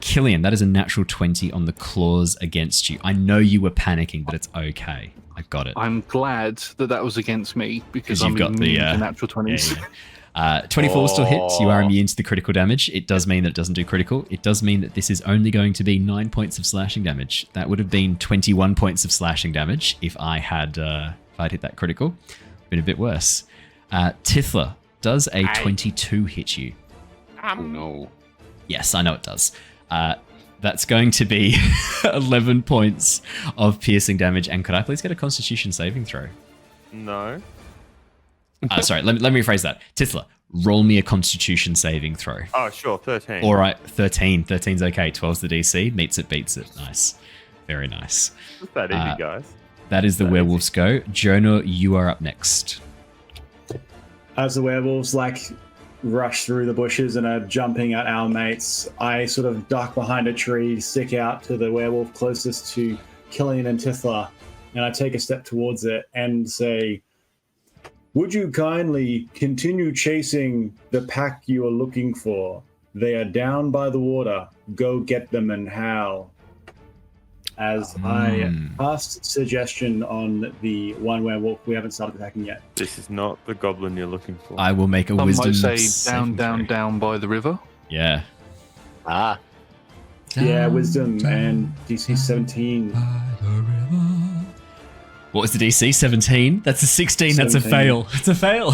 Killian, that is a natural 20 on the claws against you. I know you were panicking, but it's okay. I got it. I'm glad that was against me because you've I'm got the immune to natural 20s. Yeah. 24 still hits. You are immune to the critical damage. It does mean that it doesn't do critical. It does mean that this is only going to be 9 points of slashing damage. That would have been 21 points of slashing damage if I'd hit that critical. Been a bit worse. Tithla, does a 22 hit you? Oh no. Yes, I know it does. That's going to be 11 points of piercing damage. And could I please get a Constitution saving throw? No. Sorry, let me rephrase that. Tithla, roll me a Constitution saving throw. Oh, sure, 13. All right, 13. 13's okay. 12's the DC. Meets it, beats it. Nice. Very nice. It's that easy, guys. That is the werewolf's go. Jonor, you are up next. as the werewolves rush through the bushes and are jumping at our mates, I sort of duck behind a tree, stick out to the werewolf closest to Killian and Tithla, and I take a step towards it and say, "Would you kindly continue chasing the pack you are looking for? They are down by the water. Go get them and howl." As I cast suggestion on the one werewolf we haven't started attacking yet. This is not the goblin you're looking for. I will make a Some wisdom might say saving throw. down by the river. Yeah. Ah, Yeah, wisdom and DC 17. What was the DC? 17? That's a 16. That's a 17. fail. It's a fail.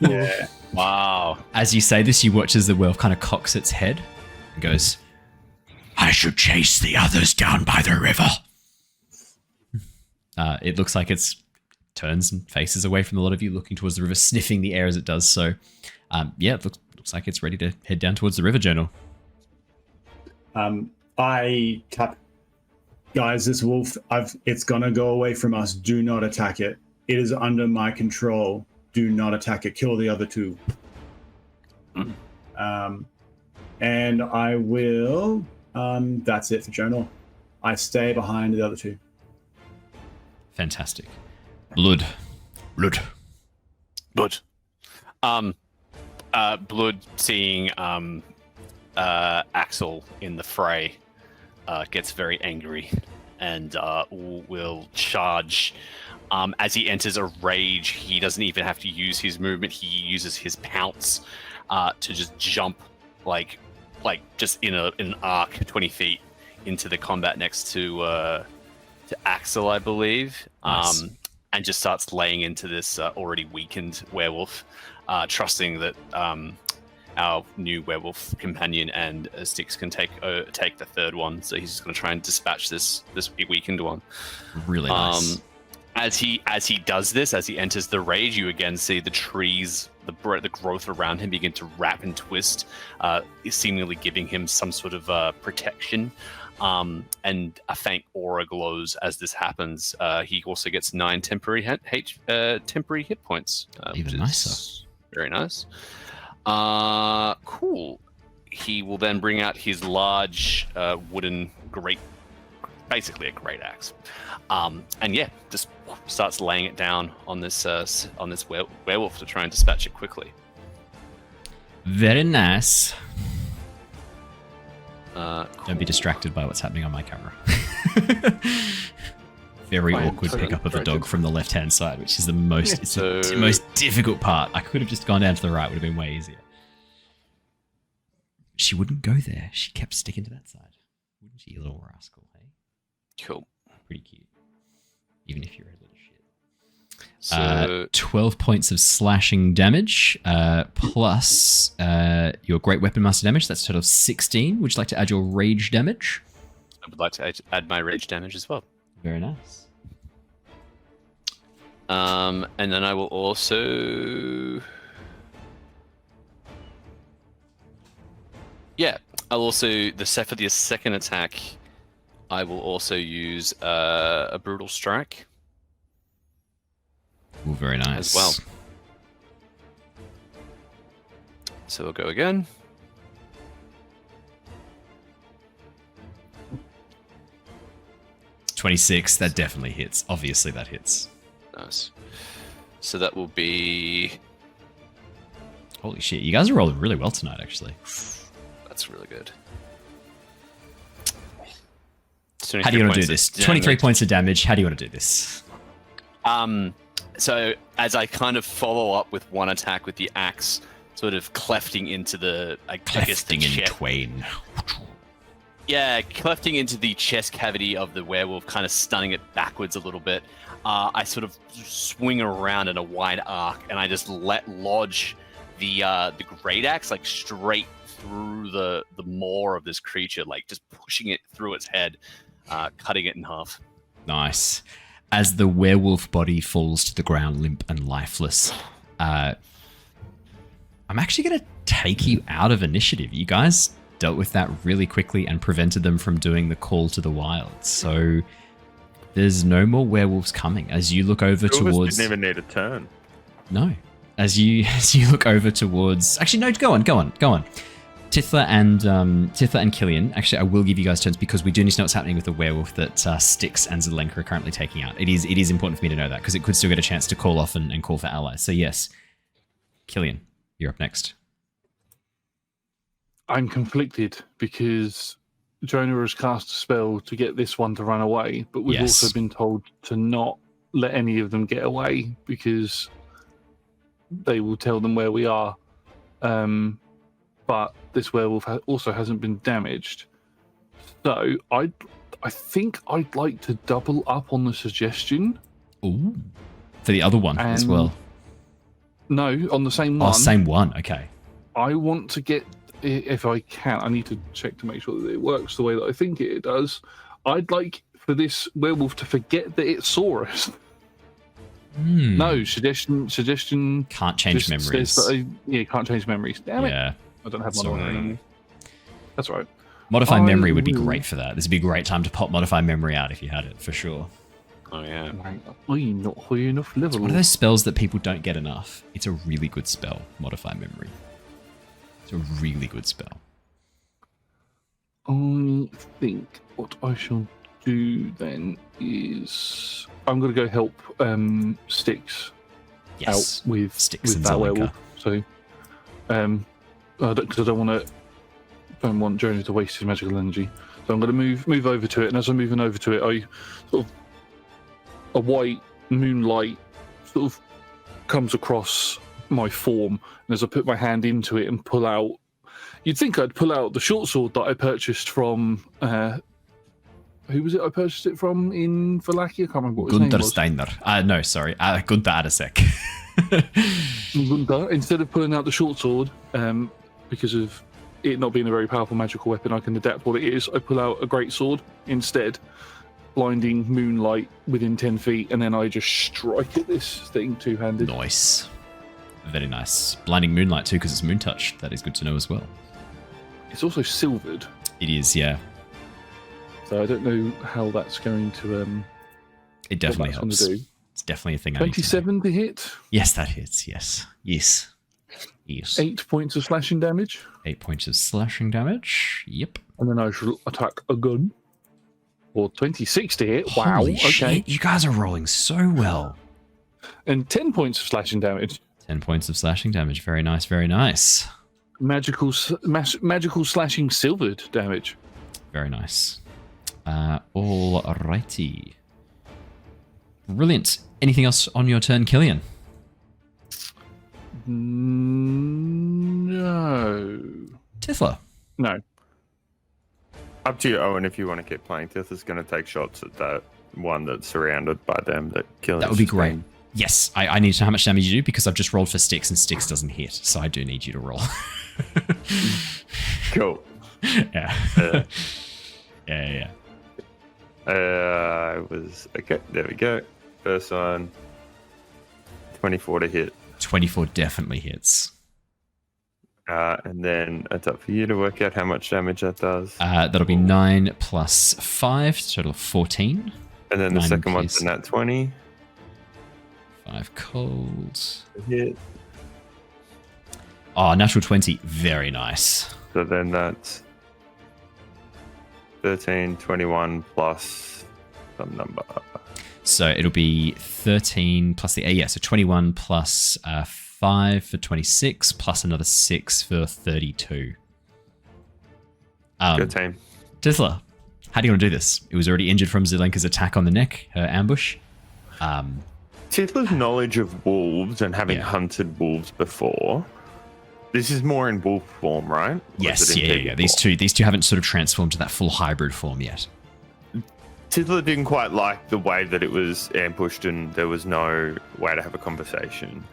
Yeah. wow. As you say this, you watch as the werewolf kind of cocks its head and goes, "I should chase the others down by the river." It looks like it's turns and faces away from a lot of you, looking towards the river, sniffing the air as it does so. Yeah, it looks like it's ready to head down towards the river, Jonor. I tap, guys, this wolf, it's gonna go away from us. Do not attack it. It is under my control. Do not attack it. Kill the other two. And I will, that's it for Jonor. I stay behind the other two. Fantastic. Blood. Blood. Blood seeing Axel in the fray gets very angry and will charge. As he enters a rage, he doesn't even have to use his movement. He uses his pounce to just jump like just in an arc 20 feet into the combat next to Axel, I believe. Nice. And just starts laying into this already weakened werewolf, trusting that our new werewolf companion and Styx can take the third one. So he's just going to try and dispatch this weakened one. Really nice. As he does this, as he enters the rage, you again see the trees, the growth around him begin to wrap and twist, seemingly giving him some sort of protection. And a faint aura glows as this happens. He also gets 9 temporary hit points. Even nicer. Very nice. Cool. He will then bring out his large wooden basically a great axe. And yeah, just starts laying it down on this werewolf to try and dispatch it quickly. Very nice. Cool. Don't be distracted by what's happening on my camera. Very awkward pickup of a dog from the left-hand side, which is the most most difficult part. I could have just gone down to the right; would have been way easier. She wouldn't go there. She kept sticking to that side. Wouldn't she, you little rascal? Hey. Cool. Pretty cute. Even if you're a little shit. So 12 points of slashing damage, plus your great weapon master damage. That's a total of 16. Would you like to add your rage damage? I would like to add my rage damage as well. Very nice. And then I will also... Yeah, I'll also... For the second attack, I will also use a brutal strike. Ooh, very nice. As well. So we'll go again. $26, that definitely hits. Obviously that hits. Nice. So that will be... Holy shit, you guys are rolling really well tonight, actually. That's really good. How do you want to do this? 23 points of damage. How do you want to do this? So as I kind of follow up with one attack with the axe, sort of clefting into the... Clefting in twain. Yeah, clefting into the chest cavity of the werewolf, kind of stunning it backwards a little bit. I sort of swing around in a wide arc, and I just lodge the great axe like straight through the maw of this creature, like just pushing it through its head, cutting it in half. Nice. As the werewolf body falls to the ground, limp and lifeless, I'm actually going to take you out of initiative. You guys dealt with that really quickly and prevented them from doing the call to the wild. So there's no more werewolves coming. As you look over towards... didn't even need a turn. No. as you look over towards. Actually, no, go on. Tithla and Killian. Actually, I will give you guys turns because we do need to know what's happening with the werewolf that Styx and Zelenka are currently taking out. It is important for me to know that because it could still get a chance to call off and call for allies. So yes, Killian, you're up next. I'm conflicted because Jonor has cast a spell to get this one to run away, but we've also been told to not let any of them get away because they will tell them where we are. But this werewolf also hasn't been damaged. So I think I'd like to double up on the suggestion. Ooh. For the other one as well. No, on the same one. Oh, same one. Okay. I want to get, if I can, I need to check to make sure that it works the way that I think it does. I'd like for this werewolf to forget that it saw us. No, suggestion. Can't change memories. Can't change memories. Damn it. Yeah. I don't have modify memory. That's right. Modify memory would be great for that. This would be a great time to pop modify memory out if you had it, for sure. Oh, yeah. I'm not high enough level. It's one of those spells that people don't get enough. It's a really good spell, modify memory. It's a really good spell. I think what I shall do then is I'm going to go help Styx out with Styx and that Zelenka. werewolf. So, because I don't want Jonor to waste his magical energy. So I'm going to move over to it, and as I'm moving over to it, I sort of a white moonlight sort of comes across my form, and as I put my hand into it and pull out, you'd think I'd pull out the short sword that I purchased from. Who was it I purchased it from in Valakia? I can't remember what his name was. Steiner. No, sorry. Gunther Adasek. Gunther. Instead of pulling out the short sword, because of it not being a very powerful magical weapon, I can adapt what it is. I pull out a great sword instead, blinding moonlight within 10 feet, and then I just strike at this thing two-handed. Nice. Very nice. Blinding moonlight too, because it's moon touch. That is good to know as well. It's also silvered. It is, yeah. So I don't know how that's going to. It definitely helps. It's definitely a thing. 27 to hit. Yes, that hits. Yes. 8 points of slashing damage. 8 points of slashing damage. Yep. And then I shall attack again. Or 26 to hit. Holy wow. Shit. Okay. You guys are rolling so well. And 10 points of slashing damage. 10 points of slashing damage. Very nice. Very nice. Magical slashing silvered damage. Very nice. Alrighty. Brilliant. Anything else on your turn, Killian? No. Tithla? No. Up to you, Owen, if you want to keep playing. Tithla's going to take shots at that one that's surrounded by them that kills. That would be great. Yes, I need to know how much damage you do because I've just rolled for Styx and Styx doesn't hit, so I do need you to roll. Cool. Yeah. Yeah. Okay, there we go. First one, 24 to hit. 24 definitely hits. And then it's up for you to work out how much damage that does. That'll be 9 plus 5, total of 14. And then the second one's a nat 20. 5 cold. Hit. Oh, natural 20. Very nice. So then that's 13, 21 plus some number. So it'll be 13 plus the so 21 plus 5 for 26 plus another 6 for 32. Good team. Tithla, how do you want to do this? It was already injured from Zelenka's attack on the neck, her ambush. Tithla's knowledge of wolves and having hunted wolves before. This is more in wolf form, right? Yes, yeah. These two haven't sort of transformed to that full hybrid form yet. Tithla didn't quite like the way that it was ambushed and there was no way to have a conversation.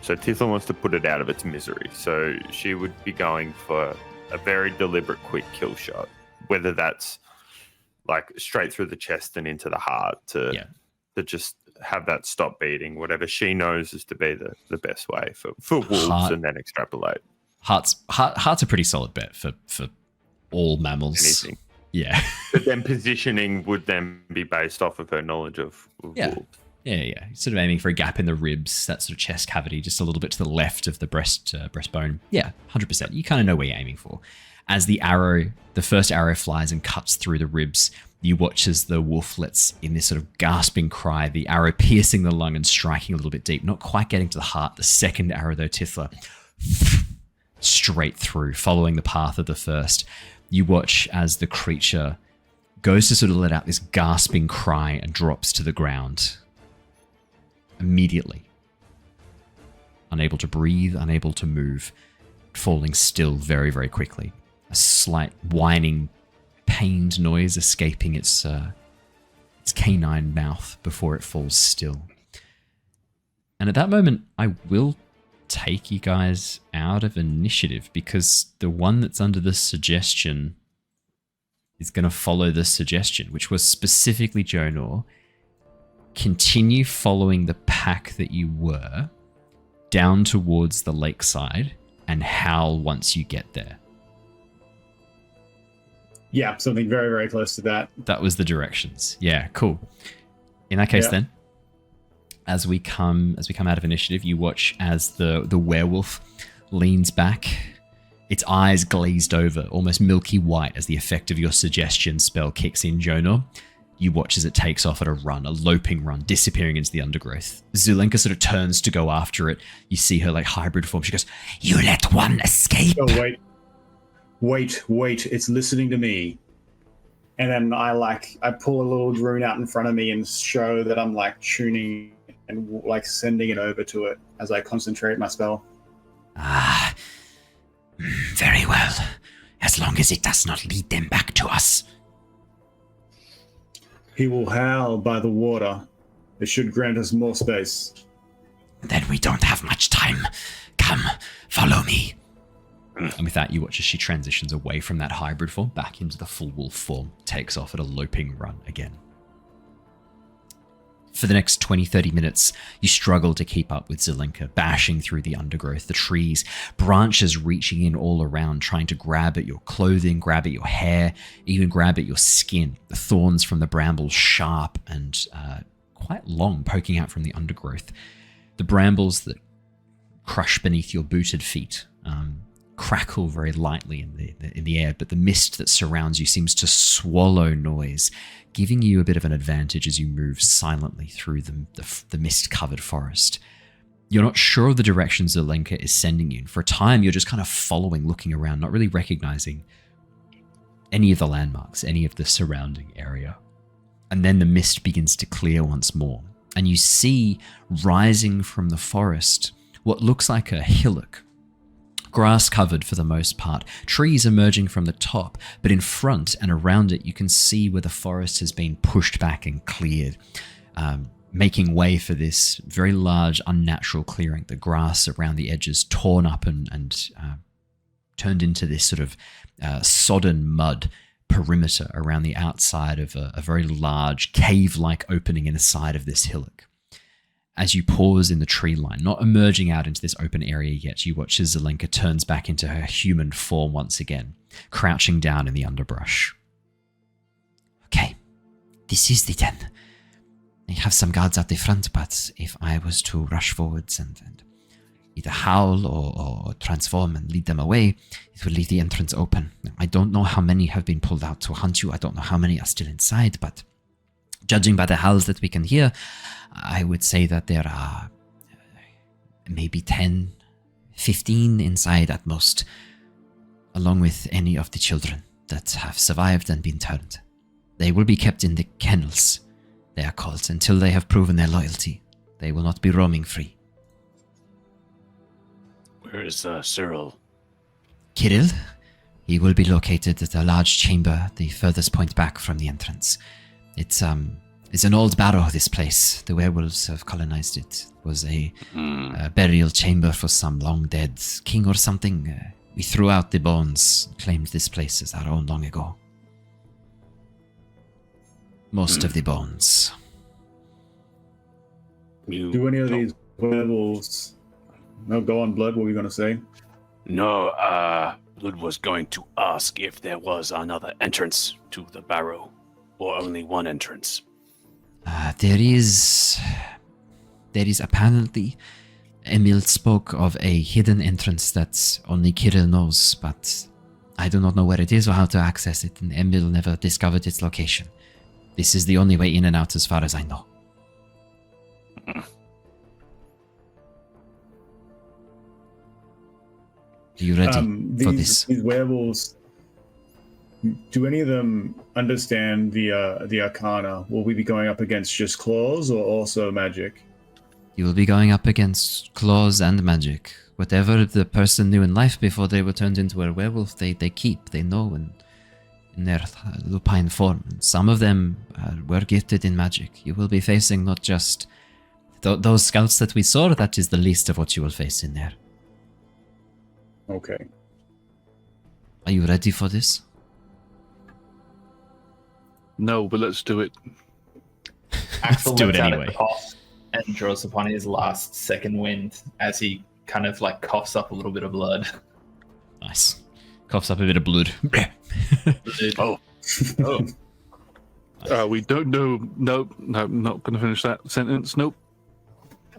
So Tithla wants to put it out of its misery. So she would be going for a very deliberate, quick kill shot, whether that's like straight through the chest and into the heart to just have that stop beating, whatever she knows is to be the best way for wolves, and then extrapolate. Heart's a pretty solid bet for all mammals. Anything. Yeah. But then positioning would then be based off of her knowledge of wolves. Yeah. Sort of aiming for a gap in the ribs, that sort of chest cavity, just a little bit to the left of the breastbone. Yeah, 100%. You kind of know where you're aiming for. As the first arrow flies and cuts through the ribs, you watch as the wolf lets in this sort of gasping cry, the arrow piercing the lung and striking a little bit deep, not quite getting to the heart. The second arrow, though, Tithla, straight through, following the path of the first. You watch as the creature goes to sort of let out this gasping cry and drops to the ground. Immediately. Unable to breathe, unable to move, falling still very, very quickly. A slight whining, pained noise escaping its canine mouth before it falls still. And at that moment, I will take you guys out of initiative because the one that's under the suggestion is going to follow the suggestion, which was specifically Jonor. Continue following the pack that you were down towards the lakeside and howl once you get there. Yeah, something very, very close to that. That was the directions. Yeah, cool. In that case, then, as we come out of initiative, you watch as the werewolf leans back, its eyes glazed over, almost milky white as the effect of your suggestion spell kicks in, Jonor. You watch as it takes off at a run, a loping run, disappearing into the undergrowth. Zelenka sort of turns to go after it. You see her like hybrid form. She goes, "You let one escape." Oh, wait, it's listening to me. And then I pull a little rune out in front of me and show that I'm like tuning and like sending it over to it as I concentrate my spell. Ah, very well. As long as it does not lead them back to us. He will howl by the water. It should grant us more space. Then we don't have much time. Come, follow me. And with that, you watch as she transitions away from that hybrid form back into the full wolf form, takes off at a loping run again. For the next 20-30 minutes, you struggle to keep up with Zelenka, bashing through the undergrowth, the trees, branches reaching in all around, trying to grab at your clothing, grab at your hair, even grab at your skin. The thorns from the brambles sharp and quite long, poking out from the undergrowth. The brambles that crush beneath your booted feet crackle very lightly in the air, but the mist that surrounds you seems to swallow noise, giving you a bit of an advantage as you move silently through the mist-covered forest. You're not sure of the direction Zelenka is sending you. For a time, you're just kind of following, looking around, not really recognizing any of the landmarks, any of the surrounding area. And then the mist begins to clear once more, and you see rising from the forest what looks like a hillock. Grass covered for the most part, trees emerging from the top, but in front and around it you can see where the forest has been pushed back and cleared, making way for this very large unnatural clearing. The grass around the edges torn up and turned into this sort of sodden mud perimeter around the outside of a very large cave-like opening in the side of this hillock. As you pause in the tree line, not emerging out into this open area yet, you watch as Zelenka turns back into her human form once again, crouching down in the underbrush. Okay, this is the den. I have some guards at the front, but if I was to rush forwards and either howl or transform and lead them away, it will leave the entrance open. I don't know how many have been pulled out to hunt you. I don't know how many are still inside, but judging by the howls that we can hear, I would say that there are maybe 10, 15 inside at most, along with any of the children that have survived and been turned. They will be kept in the kennels, they are called, until they have proven their loyalty. They will not be roaming free. Where is Cyril? Kirill? He will be located at a large chamber, the furthest point back from the entrance. It's an old barrow, this place. The werewolves have colonized it. It was a burial chamber for some long-dead king or something. We threw out the bones, claimed this place as our own long ago. Most of the bones. Do any of these werewolves... No, go on, Blood. What were you going to say? No, Blood was going to ask if there was another entrance to the barrow, or only one entrance. There is apparently, Emil spoke of a hidden entrance that only Kirill knows, but I do not know where it is or how to access it, and Emil never discovered its location. This is the only way in and out as far as I know. Are you ready for this? These werewolves, do any of them understand the arcana? Will we be going up against just claws or also magic? You will be going up against claws and magic. Whatever the person knew in life before they were turned into a werewolf, they know in their lupine form. Some of them were gifted in magic. You will be facing not just those scouts that we saw. That is the least of what you will face in there. Okay. Are you ready for this? No, but let's do it. Axel do it lets out anyway. a cough and draws upon his last second wind as he kind of like coughs up a little bit of blood. Nice. Coughs up a bit of blood. We don't know. Nope, not going to finish that sentence. Nope.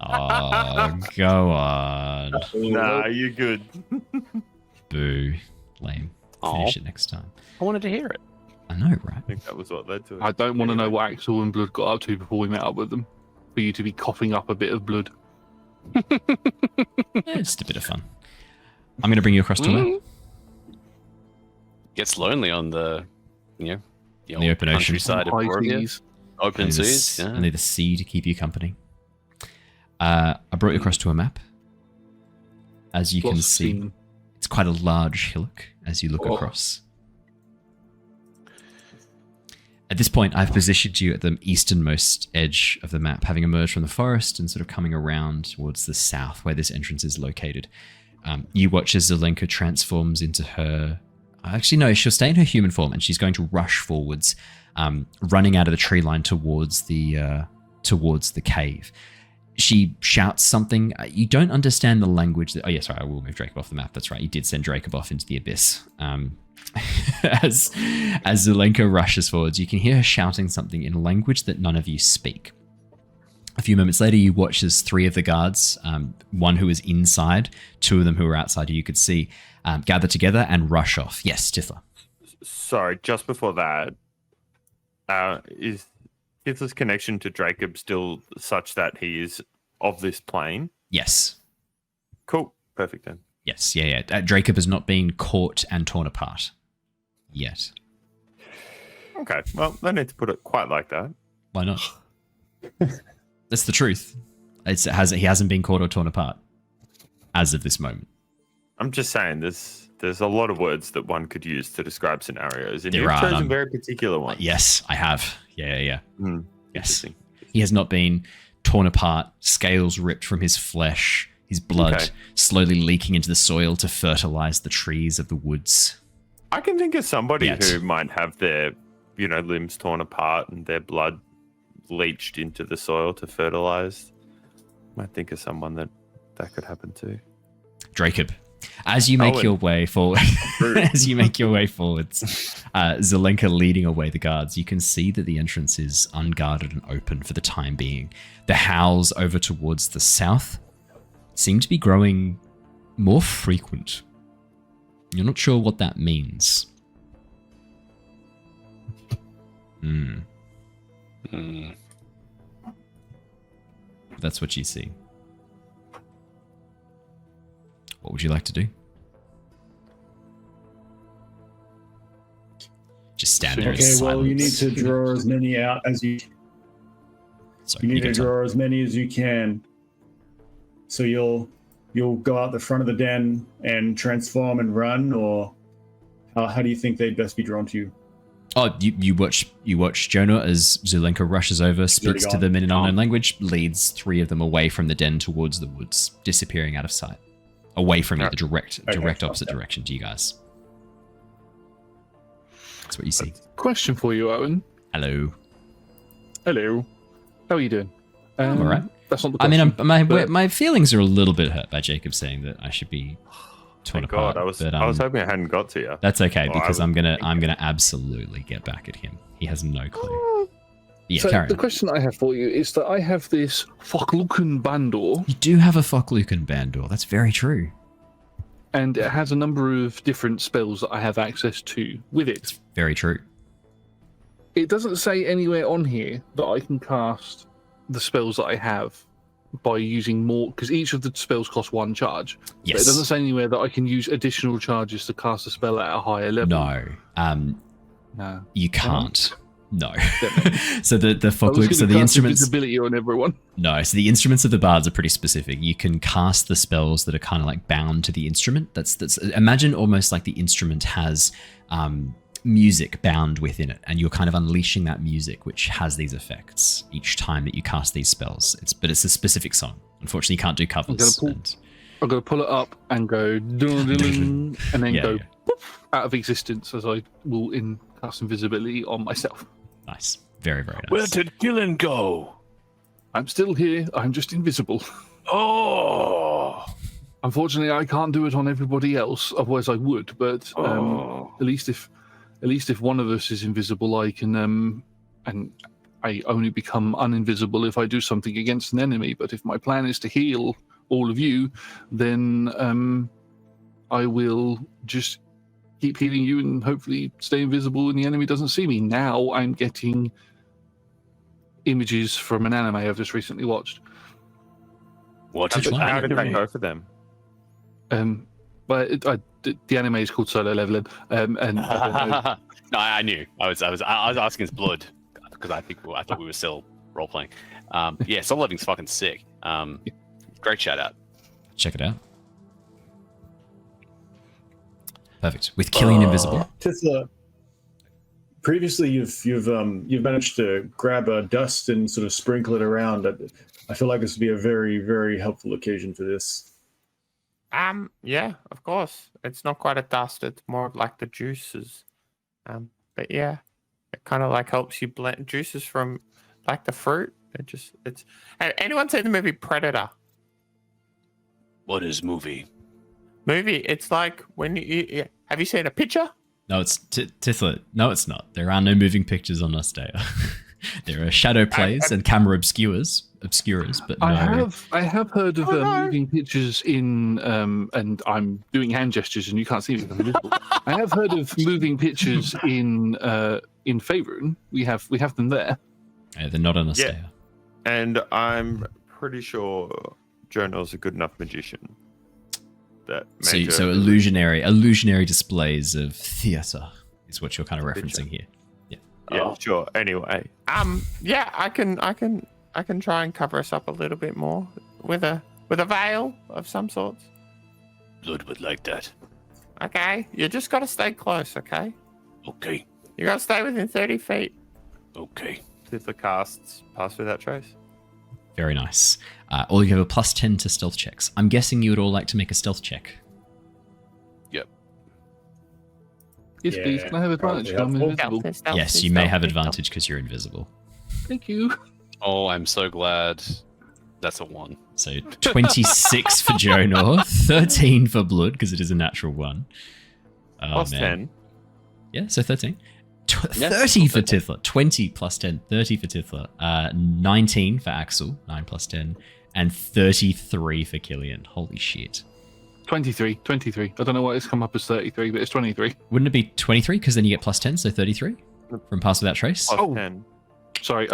Oh, go on. Nah, you're good. Boo. Lame. Finish it next time. I wanted to hear it. I know, right? I think that was what led to it. I don't want to know what Axel and Blood got up to before we met up with them. For you to be coughing up a bit of blood. Just a bit of fun. I'm going to bring you across to a map. Gets lonely on the, the The open ocean. countryside of High Barovia. seas. Open seas. I Yeah. need the sea to keep you company. I brought you across to a map. As you Lots can of see, semen. it's quite a large hillock as you look across. At this point, I've positioned you at the easternmost edge of the map, having emerged from the forest and sort of coming around towards the south where this entrance is located. You watch as Zelenka transforms into her... Actually, no, she'll stay in her human form and she's going to rush forwards, running out of the tree line towards the cave. She shouts something. You don't understand the language. Oh, yeah, sorry, I will move Dracob off the map. That's right. You did send Dracob off into the abyss. As Zelenka rushes forwards, you can hear her shouting something in a language that none of you speak. A few moments later, you watch as three of the guards, one who is inside, two of them who are outside who you could see, gather together and rush off. Yes, Tithla. Sorry, just before that, is Tithla's connection to Dracob still such that he is of this plane? Yes. Cool. Perfect then. Yes, yeah. Dracob has not been caught and torn apart yet. Okay, well, no need to put it quite like that. Why not? That's the truth. He hasn't been caught or torn apart as of this moment. I'm just saying, there's a lot of words that one could use to describe scenarios, and There you've are, chosen very particular ones. Yes, I have. Yeah. Mm, Yes. interesting. He has not been torn apart, scales ripped from his flesh, his blood Okay. slowly leaking into the soil to fertilize the trees of the woods. I can think of somebody Yet. who might have their, limbs torn apart and their blood leached into the soil to fertilize. Might think of someone that could happen to. Dracob, as you make Owen. your way forward, forwards, Zelenka leading away the guards, you can see that the entrance is unguarded and open for the time being. The howls over towards the south seem to be growing more frequent. You're not sure what that means. That's what you see. What would you like to do? Just stand there in Okay, well, you need silence. to draw as many out as you. Sorry, You need go to Tom. draw as many as you can. So you'll go out the front of the den and transform and run, or how do you think they'd best be drawn to you? Oh, you watch Jonor as Zelenka rushes over, speaks to them in an unknown language, leads three of them away from the den towards the woods, disappearing out of sight. Away from you, the direct opposite direction to you guys. That's what you see. Question for you, Owen. Hello. Hello. How are you doing? I'm alright. That's not the I question. mean, my feelings are a little bit hurt by Jacob saying that I should be torn Thank apart. God, I was but, hoping I hadn't got to you. That's okay Well, because I'm gonna absolutely get back at him. He has no clue. Yeah, So carry the on. question I have for you is that I have this Fokluken Bandor, You do have a Fokluken Bandor. That's very true. and it has a number of different spells that I have access to with it. Very true. It doesn't say anywhere on here that I can cast the spells that I have by using more, because each of the spells cost 1 charge. Yes. But it doesn't say anywhere that I can use additional charges to cast a spell at a higher level. No. No. You can't. No. Damn So the I was Fokluken, gonna so the cast instruments. invisibility on everyone. No, so the instruments of the bards are pretty specific. You can cast the spells that are kind of like bound to the instrument. That's imagine almost like the instrument has music bound within it, and you're kind of unleashing that music, which has these effects each time that you cast these spells. It's a specific song. Unfortunately, you can't do covers. I'm going to pull it up and go, dun, and then Yeah, go yeah. poof, out of existence as I will cast invisibility on myself. Nice, very very nice. Where did Killian go? I'm still here. I'm just invisible. Oh, Unfortunately, I can't do it on everybody else. Otherwise, I would. But at least if one of us is invisible, I can and I only become uninvisible if I do something against an enemy. But if my plan is to heal all of you, then I will just keep healing you and hopefully stay invisible and the enemy doesn't see me. Now I'm getting images from an anime I've just recently watched. what How is did that anime? go for them? But the anime is called Solo Leveling, and I don't know. No, I knew. I was asking his blood because I thought we were still role playing. Yeah, Soul Living's fucking sick. Great shout out. Check it out. Perfect. With Killian invisible. Tithla, previously you've managed to grab dust and sort of sprinkle it around. I feel like this would be a very, very helpful occasion for this. Yeah, of course. It's not quite a dust, it's more of like the juices. But yeah, it kind of like helps you blend juices from like the fruit. It's anyone seen the movie Predator? What is movie? It's like when you have you seen a picture? No, it's Tithla. No, it's not. There are no moving pictures on Ostea. There are shadow plays and camera obscurers, but no. I have heard of moving pictures in and I'm doing hand gestures and you can't see me because I'm invisible. I have heard of moving pictures in Faerun. We have them there. Yeah, they're not on Ostea. Yeah. And I'm pretty sure Jonor's a good enough magician. So illusionary displays of theatre is what you're kind of referencing here. Yeah, sure. Anyway, yeah, I can try and cover us up a little bit more with a veil of some sorts. Blood would like that. Okay, you just got to stay close. Okay, Okay. you got to stay within 30 feet. Okay. Tithla casts Pass Without Trace. Very nice. All you have a +10 to stealth checks. I'm guessing you would all like to make a stealth check. Yep. Yes, please. Can I have advantage? I'm Probably invisible. Stealth, Yes, you may have advantage because you're invisible. Thank you. Oh, I'm so glad. That's a 1. So 26 for Jonor, 13 for Blood because it is a natural 1. Oh, Plus man. 10. Yeah, so 13. Yeah, 30 for Tithla. 20 plus 10. 30 for Tithla. 19 for Axel. 9 plus 10. And 33 for Killian. Holy shit. 23. I don't know why it's come up as 33, but it's 23. Wouldn't it be 23? Because then you get +10, so 33 from Pass Without Trace. Plus Oh. 10. Sorry,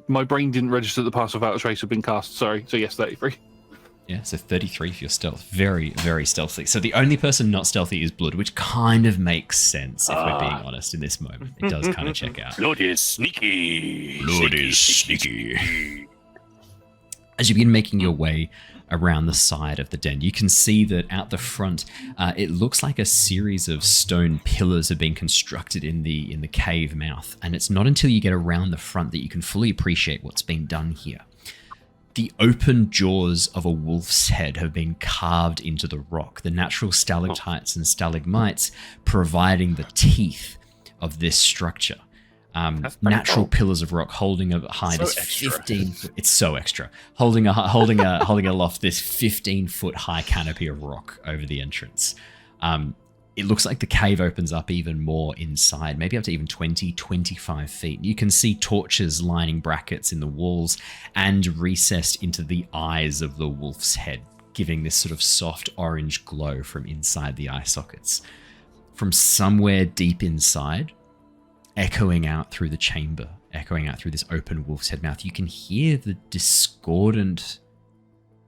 my brain didn't register that the Pass Without a Trace had been cast. Sorry, so yes, 33. Yeah, so 33 for your stealth. Very, very stealthy. So the only person not stealthy is Blood, which kind of makes sense if we're being honest in this moment. It does kind of check out. Blood is sneaky. Sneaky. As you begin making your way around the side of the den, you can see that out the front, it looks like a series of stone pillars have been constructed in the cave mouth. And it's not until you get around the front that you can fully appreciate what's been done here. The open jaws of a wolf's head have been carved into the rock, the natural stalactites and stalagmites providing the teeth of this structure. Natural pillars of rock holding a height So is extra. 15 foot. It's so extra. Holding aloft this 15-foot high canopy of rock over the entrance. it looks like the cave opens up even more inside, maybe up to even 20, 25 feet. You can see torches lining brackets in the walls and recessed into the eyes of the wolf's head, giving this sort of soft orange glow from inside the eye sockets. From somewhere deep inside, echoing out through the chamber, echoing out through this open wolf's head mouth, you can hear the discordant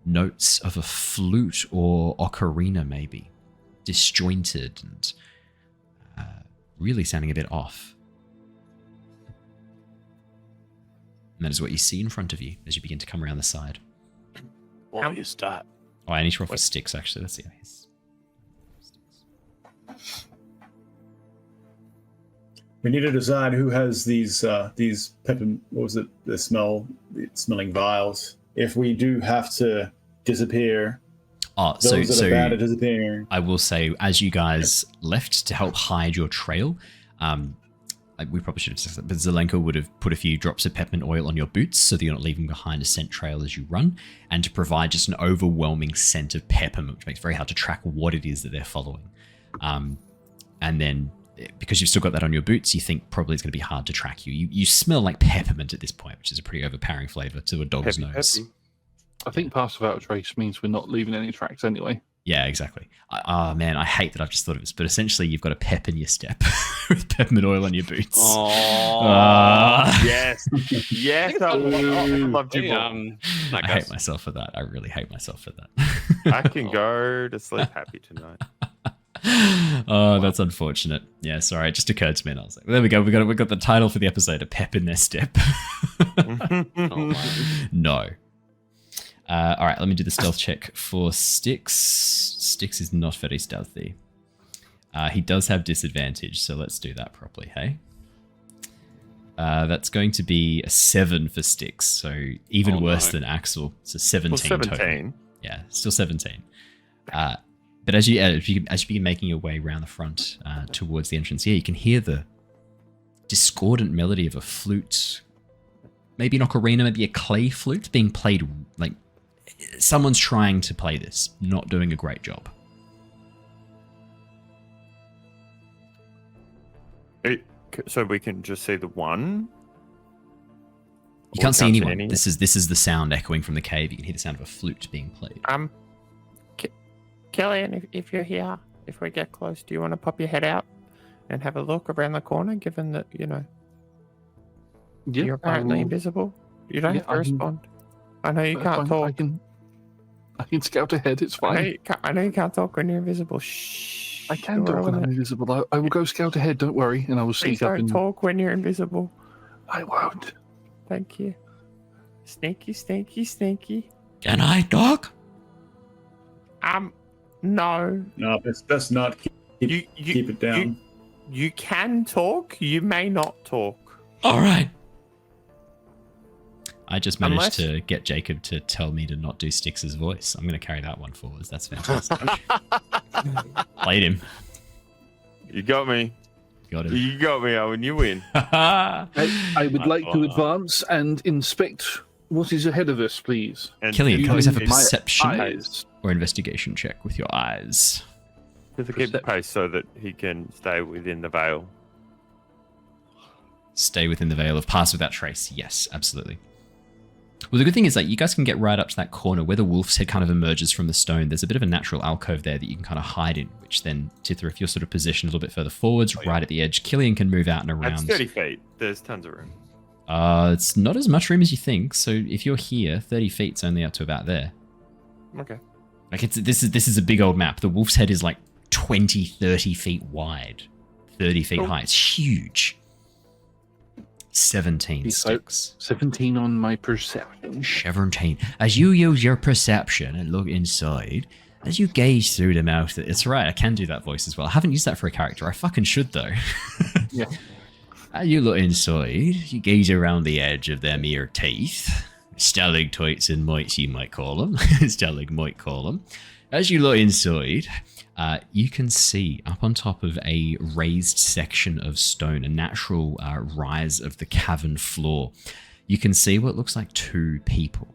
notes of a flute or ocarina, maybe. Disjointed and really sounding a bit off. And that is what you see in front of you as you begin to come around the side. What is that? Oh, I need to roll for Styx, actually. Let's see. We need to decide who has these pepper. What was it? The smelling vials. If we do have to disappear. Oh, those that are bad at disappearing. I will say, as you guys left to help hide your trail, we probably should have said that, but Zelenko would have put a few drops of peppermint oil on your boots so that you're not leaving behind a scent trail as you run, and to provide just an overwhelming scent of peppermint, which makes it very hard to track what it is that they're following. And then, because you've still got that on your boots, you think probably it's going to be hard to track you. You smell like peppermint at this point, which is a pretty overpowering flavor to a dog's nose. Peppy. I think pass without a trace means we're not leaving any tracks anyway. Yeah, exactly. Man, I hate that I've just thought of this, but essentially you've got a pep in your step with peppermint oil on your boots. Yes. Yes, I loved you. I hate myself for that. I really hate myself for that. I can go to sleep happy tonight. Oh, that's unfortunate. Yeah, sorry. It just occurred to me and I was like, well, there we go. We got the title for the episode, A Pep in Their Step. No. All right, let me do the stealth check for Styx. Styx is not very stealthy. He does have disadvantage, so let's do that properly, hey? That's going to be a 7 for Styx, so even worse than Axel. It's a 17 total. Yeah, still 17. But as you begin making your way around the front towards the entrance here, you can hear the discordant melody of a flute, maybe an ocarina, maybe a clay flute being played. Like someone's trying to play this, not doing a great job. So we can just see the one. You can't see anyone. This is the sound echoing from the cave. You can hear the sound of a flute being played. Killian, if you're here, if we get close, do you want to pop your head out and have a look around the corner, given that, you're apparently invisible? You don't have to respond. I know you can't talk. I can scout ahead, it's fine. I know you can't talk when you're invisible. Shh. I can talk when I'm invisible. I will go scout ahead, don't worry, and I will sneak up and... talk when you're invisible. I won't. Thank you. Sneaky, sneaky, sneaky. Can I talk? No. No, it's best not. Keep it down. You can talk. You may not talk. All right. I just managed to get Jacob to tell me to not do Styx's voice. I'm going to carry that one forwards. That's fantastic. Played him. You got me. Got him. You got me, Owen. You win. I would like to advance and inspect what is ahead of us, please. And Killian, can always have a perception or investigation check with your eyes. To keep the pace so that he can stay within the veil. Stay within the veil of pass without trace. Yes, absolutely. Well, the good thing is that you guys can get right up to that corner where the wolf's head kind of emerges from the stone. There's a bit of a natural alcove there that you can kind of hide in, which then, Tithla, if you're sort of positioned a little bit further forwards, right at the edge, Killian can move out and around. It's 30 feet. There's tons of room. It's not as much room as you think. So if you're here, 30 feet's only up to about there. Okay. Like this is a big old map. The wolf's head is like 20, 30 feet wide, 30 feet high. It's huge. 17 Styx. 17 on my perception. 17. As you use your perception and look inside, as you gaze through the mouth, it's right, I can do that voice as well. I haven't used that for a character. I fucking should though. Yeah. As you look inside, you gaze around the edge of their mere teeth. Stalactites and mites, you might call them. Stalagmite call them. As you look inside, you can see up on top of a raised section of stone, a natural rise of the cavern floor. You can see what looks like two people.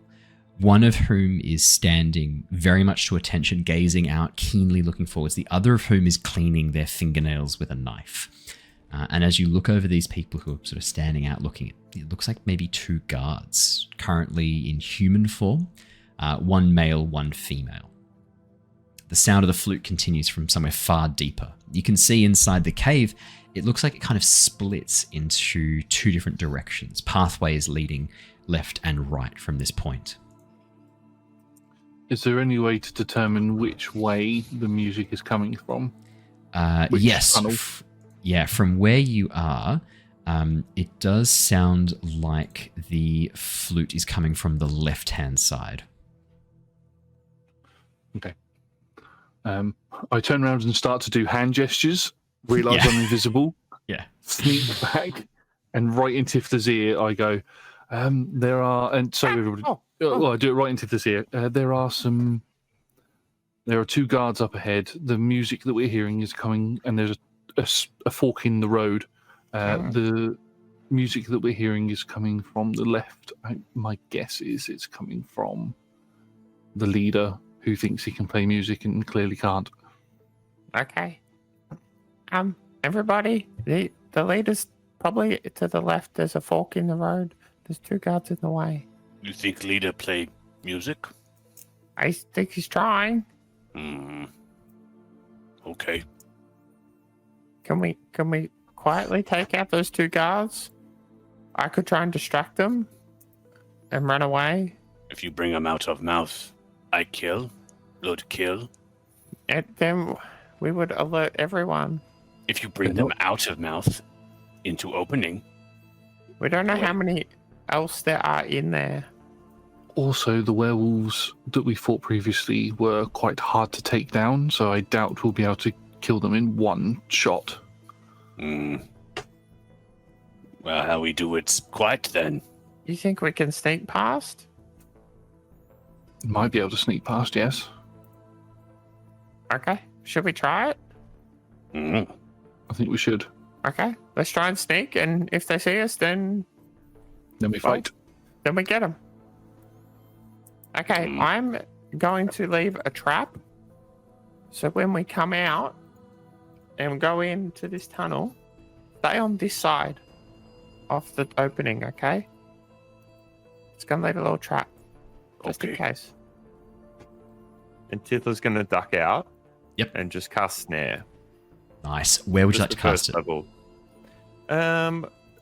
one of whom is standing very much to attention, gazing out, keenly looking forwards, the other of whom is cleaning their fingernails with a knife. And as you look over these people who are sort of standing out looking, it looks like maybe 2 guards, currently in human form, one male, one female. The sound of the flute continues from somewhere far deeper. You can see inside the cave, it looks like it kind of splits into 2 different directions, pathways leading left and right from this point. Is there any way to determine which way the music is coming from? Yes. Tunnel? Yeah, from where you are, it does sound like the flute is coming from the left-hand side. Okay. I turn around and start to do hand gestures, realise Yeah. I'm invisible, sneak back, and right into Tith's ear I go, there are, and so everybody, well, I do it right into Tith's ear. There are 2 guards up ahead. The music that we're hearing is coming, and there's a fork in the road. The music that we're hearing is coming from the left. My guess is it's coming from the leader who thinks he can play music and clearly can't. Okay. Everybody, the leader's probably to the left. There's a fork in the road. There's 2 guards in the way. You think leader play music? I think he's trying. Okay. Can we quietly take out those 2 guards? I could try and distract them and run away. If you bring them out of mouth, I kill. Blood kill. And then we would alert everyone. If you bring them out of mouth into opening. We don't know how many else there are in there. Also, the werewolves that we fought previously were quite hard to take down, so I doubt we'll be able to kill them in one shot. Well, how we do it's quiet then. You think we can sneak past? Might be able to sneak past, yes. Okay. Should we try it? I think we should. Okay. Let's try and sneak, and if they see us, then we fight. Then we get them. Okay, I'm going to leave a trap. So when we come out and go into this tunnel, stay on this side of the opening, okay? It's going to leave a little trap, just in case. And Tithla's going to duck out. Yep. And just cast Snare. Nice. Where would you like to cast it? Level.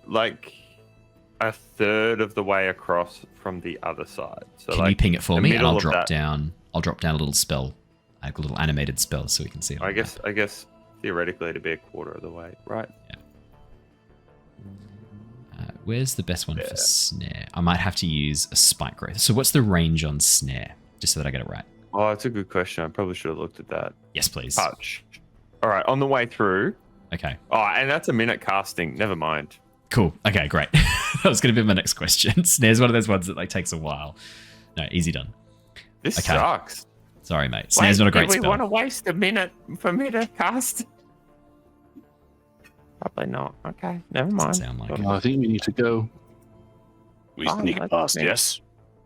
Like a third of the way across from the other side. So can you ping it for me, and I'll drop that. down. I'll drop down a little spell, like a little animated spell, so we can see it. I guess theoretically it'd be a quarter of the way, right? Yeah. Where's the best one for snare? I might have to use a spike growth. So what's the range on snare? Just so that I get it right. Oh, it's a good question. I probably should have looked at that. Yes, please. Touch. All right, on the way through. Okay. Oh, and that's a minute casting. Never mind. Cool. Okay, great. That was going to be my next question. Snare's one of those ones that like takes a while. No, easy done. This sucks. Sorry, mate. Snare's not a great spell. Do we want to waste a minute for me to cast? Probably not. Okay, never mind. Sound like I think we need to go. We sneak past, yes?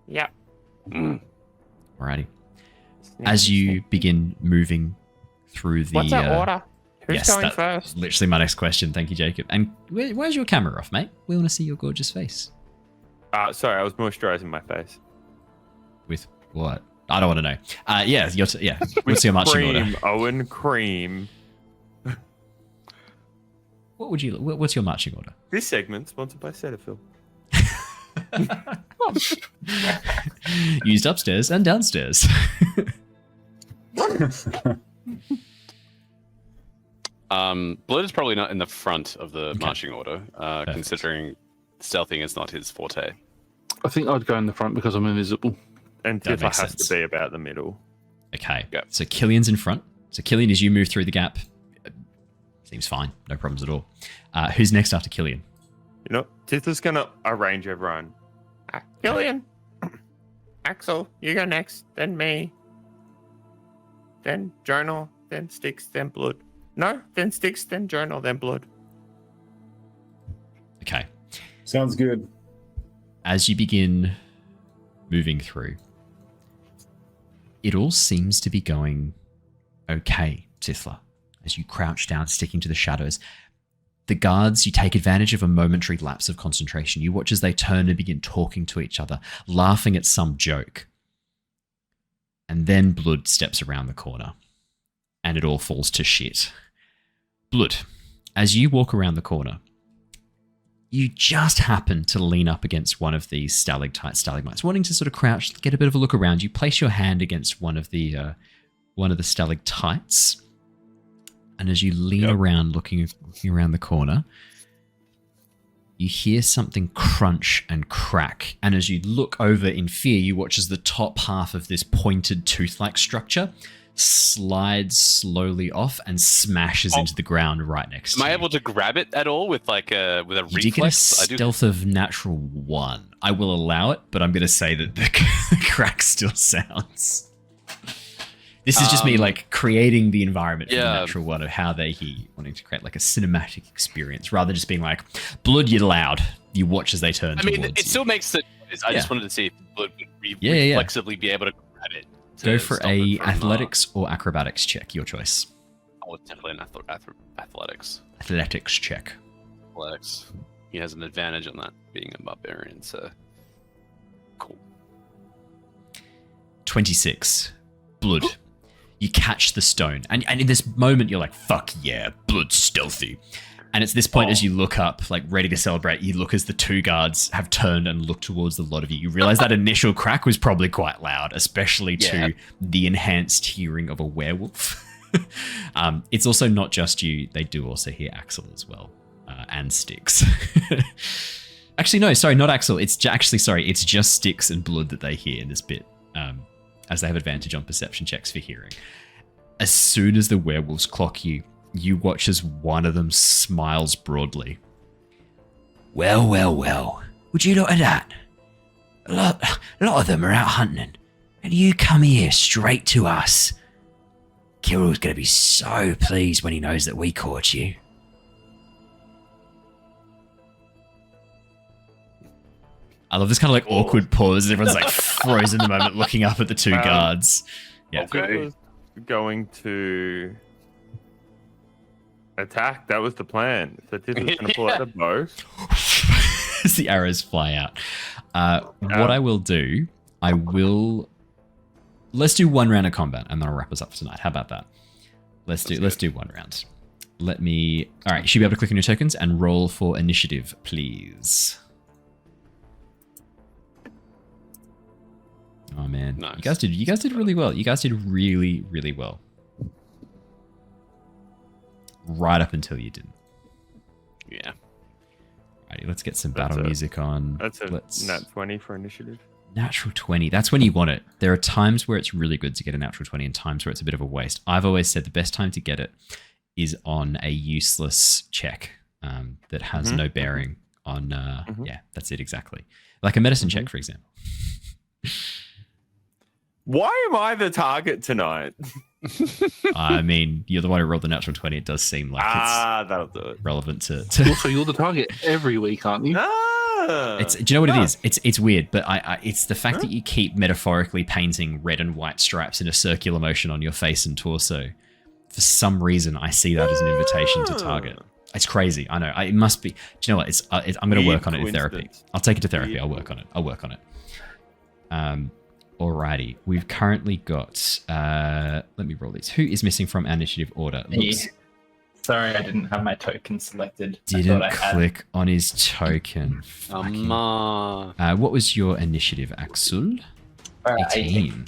Yep. Alrighty. As you begin moving through the... What's our order? Who's going first? Literally my next question. Thank you, Jacob. And where's your camera off, mate? We want to see your gorgeous face. Sorry, I was moisturizing my face. With what? I don't want to know. Yeah. What's your marching order? Owen, cream. What's your marching order? This segment sponsored by Cetaphil. Used upstairs and downstairs. Blood is probably not in the front of the marching order, considering stealthing is not his forte. I think I'd go in the front because I'm invisible. And That Tithla makes has sense. to be about the middle. Okay. Yep. So Killian's in front. So Killian, as you move through the gap, seems fine. No problems at all. Who's next after Killian? You know, Tithla's going to arrange everyone. Killian. Axel, you go next. Then me. Then Jonor. Then Styx. Then Blood. No, then Styx. Then Jonor. Then Blood. Okay. Sounds good. As you begin moving through, It all seems to be going okay, Tithla, as you crouch down, sticking to the shadows. The guards, you take advantage of a momentary lapse of concentration. You watch as they turn and begin talking to each other, laughing at some joke. And then Blood steps around the corner, and it all falls to shit. Blood, as you walk around the corner, you just happen to lean up against one of these stalagmites, wanting to sort of crouch, get a bit of a look around. You place your hand against one of the stalactites, and as you lean around, looking around the corner, you hear something crunch and crack. And as you look over in fear, you watch as the top half of this pointed tooth-like structure slides slowly off and smashes into the ground right next to you. Am I able to grab it at all with a You reflex? did get a stealth of natural 1. I will allow it, but I'm going to say that the crack still sounds. This is just me like creating the environment for the natural 1 of how they hear you, wanting to create like a cinematic experience rather than just being like, Blood, you're loud. You watch as they turn towards you. It still makes the noise. I just wanted to see if Blood would reflexively be able to grab it. Go for a athletics or acrobatics check, your choice. Oh, it's definitely an athletics. Athletics check. Athletics. He has an advantage on that, being a barbarian, so... Cool. 26. Blood. You catch the stone. And in this moment, you're like, fuck yeah, Blood's stealthy. And it's this point as you look up, like ready to celebrate, you look as the 2 guards have turned and looked towards the lot of you. You realize that initial crack was probably quite loud, especially to the enhanced hearing of a werewolf. It's also not just you. They do also hear Axel as well, and Styx. Actually, no, sorry, not Axel. It's just Styx and Blood that they hear in this bit, as they have advantage on perception checks for hearing. As soon as the werewolves clock you, you watch as one of them smiles broadly. Well, well, well. Would you look at that? A lot of them are out hunting, and you come here straight to us. Kirill's going to be so pleased when he knows that we caught you. I love this kind of like awkward pause. Everyone's like frozen the moment, looking up at the 2 guards. Yeah. Okay. Going to attack. That was the plan. So Tithla's going to pull out a bow. As the arrows fly out. What I will do, let's do 1 round of combat and then I'll wrap us up for tonight. How about that? Let's do 1 round. All right, you should be able to click on your tokens and roll for initiative, please. Oh man, nice. You guys did really well. You guys did really, really well. Right up until you didn't. Yeah. Alrighty, let's get some battle music on. That's a nat 20 for initiative. Natural 20. That's when you want it. There are times where it's really good to get a natural 20 and times where it's a bit of a waste. I've always said the best time to get it is on a useless check that has no bearing on... Yeah, that's it exactly. Like a medicine check, for example. Why am I the target tonight? I mean, you're the one who rolled the natural 20. It does seem like it's that'll do it. Relevant to... Also, you're the target every week, aren't you? Do you know what it is? It's weird, but it's the fact that you keep metaphorically painting red and white stripes in a circular motion on your face and torso. For some reason, I see that as an invitation to target. It's crazy. I know. It must be. Do you know what? I'm going to work on it in therapy. I'll take it to therapy. I'll work on it. Alrighty. We've currently got... let me roll these. Who is missing from our initiative order? Sorry, I didn't have my token selected. Didn't click on his token. What was your initiative, Axel? 18.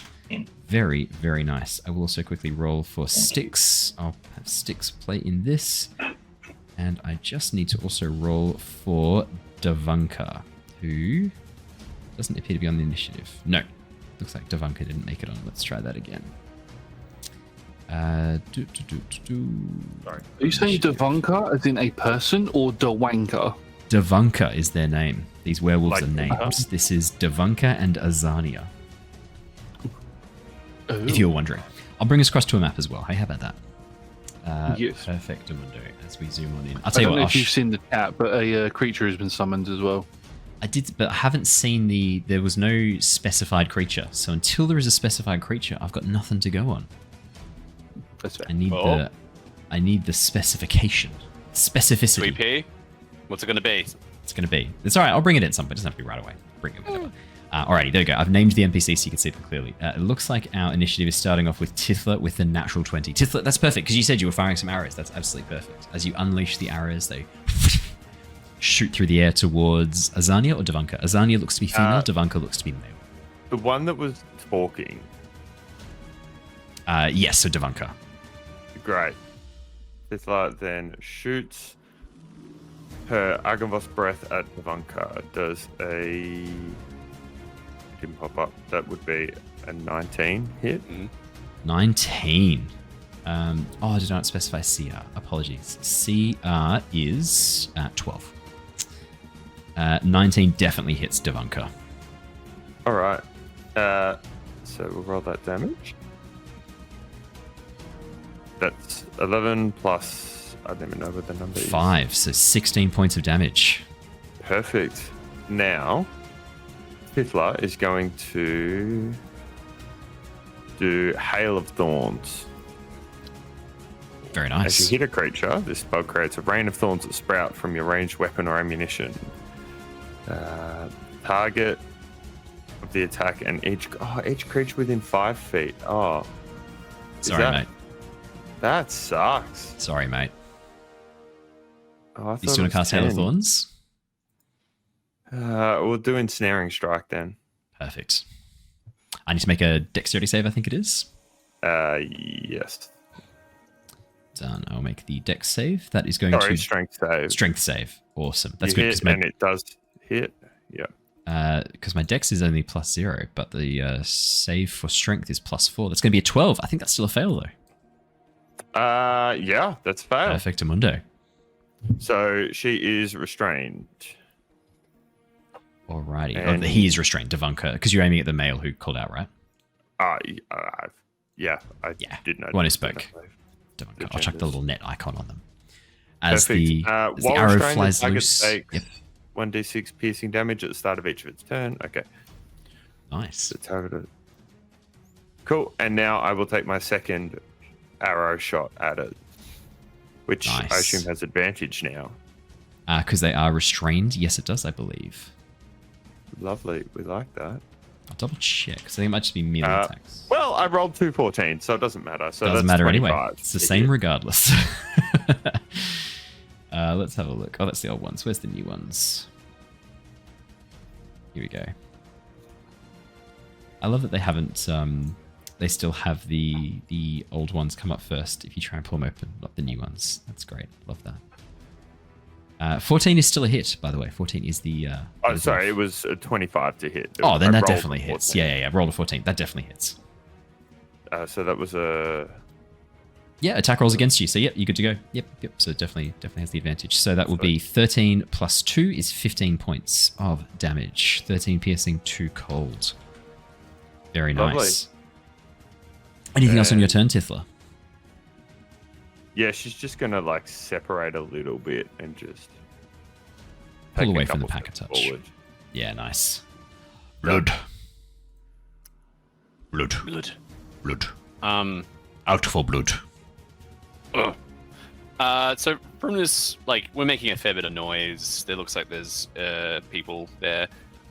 Very, very nice. I will also quickly roll for Styx. I'll have Styx play in this. And I just need to also roll for Davunka, who doesn't appear to be on the initiative. No. Looks like Davunka didn't make it on. Let's try that again. Sorry. Are you saying Davunka as in a person or Dawanka? Davunka is their name. These werewolves are names. This is Davunka and Azania. If you're wondering. I'll bring us across to a map as well. Hey, how about that? Yes. Perfect. As we zoom on in. I don't know if you've seen the chat, but a creature has been summoned as well. I did, but I haven't seen there was no specified creature. So until there is a specified creature, I've got nothing to go on. That's right. I need the specification. Specificity. 3P? What's it going to be? It's going to be. It's all right. I'll bring it in some, but it doesn't have to be right away. Bring it whenever. Alrighty, there we go. I've named the NPC so you can see them clearly. It looks like our initiative is starting off with Tithla with the natural 20. Tithla, that's perfect, because you said you were firing some arrows. That's absolutely perfect. As you unleash the arrows, they shoot through the air towards Azania or Devanka. Azania looks to be female, Devanka looks to be male. The one that was talking. Yes, so Devanka. Great. Tithla then shoots her Agavos breath at Devanka. Does a... Didn't pop up. That would be a 19 hit. 19. I did not specify CR. Apologies. CR is 12. 19 definitely hits Devanka. All right. So we'll roll that damage. That's 11 plus... I don't even know what the number is. 5, so 16 points of damage. Perfect. Now... Tithla is going to do Hail of Thorns. Very nice. As you hit a creature, this spell creates a rain of thorns that sprout from your ranged weapon or ammunition. Target of the attack and each creature within 5 feet. Oh. Sorry, mate. That sucks. Sorry, mate. Oh, you still want to cast Hail of Thorns? We'll do Ensnaring Strike then. Perfect. I need to make a dexterity save, I think it is. Yes. Done. I'll make the dex save. That is going to... Strength save. Strength save. Awesome. That's you good. Hit, and it does hit. Yeah. Because my dex is only +0, but the save for strength is +4. That's going to be a 12. I think that's still a fail, though. Yeah, that's a fail. Perfectamundo. So she is restrained. Alrighty. He is restrained, Devanka, because you're aiming at the male who called out, right? I did know. One who spoke. Devanka. I'll chuck the little net icon on them. As Perfect. the arrow flies loose. Takes 1d6 piercing damage at the start of each of its turn. Okay. Nice. Let's have it. Cool. And now I will take my second arrow shot at it, which I assume has advantage now. Because they are restrained. Yes, it does, I believe. Lovely. We like that. I'll double check, because I think it might just be melee attacks. Well, I rolled 2 14, so it doesn't matter. So doesn't that's matter 25. Anyway. It's the same regardless. Let's have a look. Oh, that's the old ones. Where's the new ones? Here we go. I love that they haven't... they still have the old ones come up first if you try and pull them open, not the new ones. That's great. Love that. 14 is still a hit, by the way. 14 is the... sorry, it was 25 to hit. Oh, then that definitely hits. Yeah. Roll a 14. That definitely hits. So that was a... Yeah, attack rolls against you. So, yep, you're good to go. Yep. So it definitely has the advantage. So that will be 13 plus 2 is 15 points of damage. 13 piercing, 2 cold. Very nice. Lovely. Anything else on your turn, Tithla? Yeah, she's just going to, separate a little bit and just... pull away from the pack a touch. Forward. Yeah, nice. Blood. Out for blood. So from this, we're making a fair bit of noise. There looks like there's people there.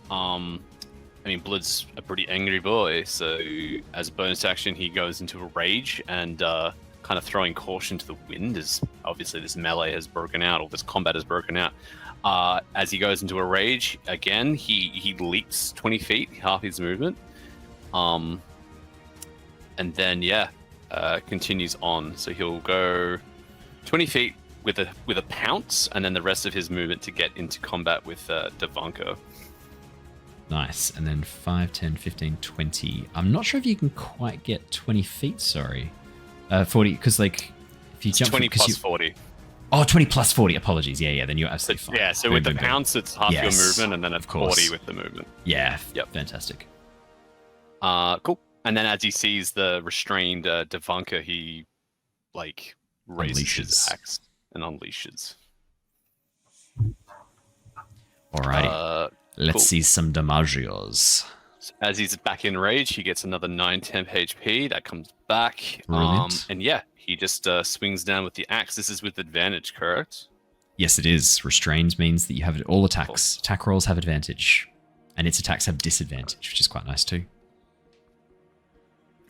Blood's a pretty angry boy, so as a bonus action, he goes into a rage and kind of throwing caution to the wind, as obviously this melee has broken out, or this combat has broken out. As he goes into a rage, again, he leaps 20 feet, half his movement. And then, continues on. So he'll go 20 feet with a pounce, and then the rest of his movement to get into combat with Devanka. Nice. And then 5, 10, 15, 20. I'm not sure if you can quite get 20 feet, sorry. 40, because if you jump... 20 plus 40. Oh, 20 plus 40. Apologies. Yeah, then you're absolutely fine. Yeah, so with the pounce, it's half your movement, and then it's 40 with the movement. Yeah, fantastic. Cool. And then as he sees the restrained Devanka, he, raises his axe and unleashes. Alrighty. Let's see some damagios. So as he's back in rage, he gets another 9 temp HP. That comes back. Brilliant. And yeah, he just swings down with the axe. This is with advantage, correct? Yes, it is. Restrained means that you have all attacks. Attack rolls have advantage. And its attacks have disadvantage, which is quite nice too.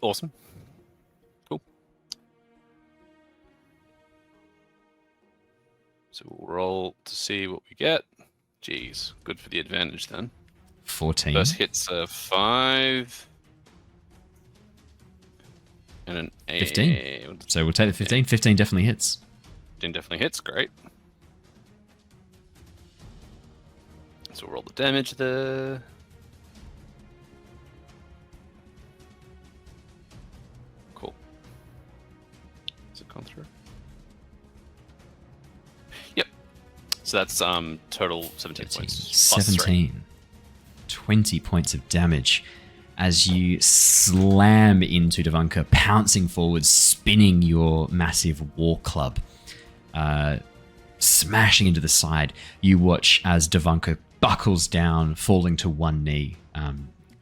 Awesome. Cool. So we'll roll to see what we get. Jeez, good for the advantage then. 14. First hit's a 5. And an 15. So we'll take the 15. 15 definitely hits. 15 definitely hits, great. So we'll roll the damage there. Cool. Has it gone through? Yep. So that's total 17 points. Plus 17. 20 points of damage as you slam into Devunka, pouncing forward, spinning your massive war club, smashing into the side. You watch as Devunka buckles down, falling to one knee,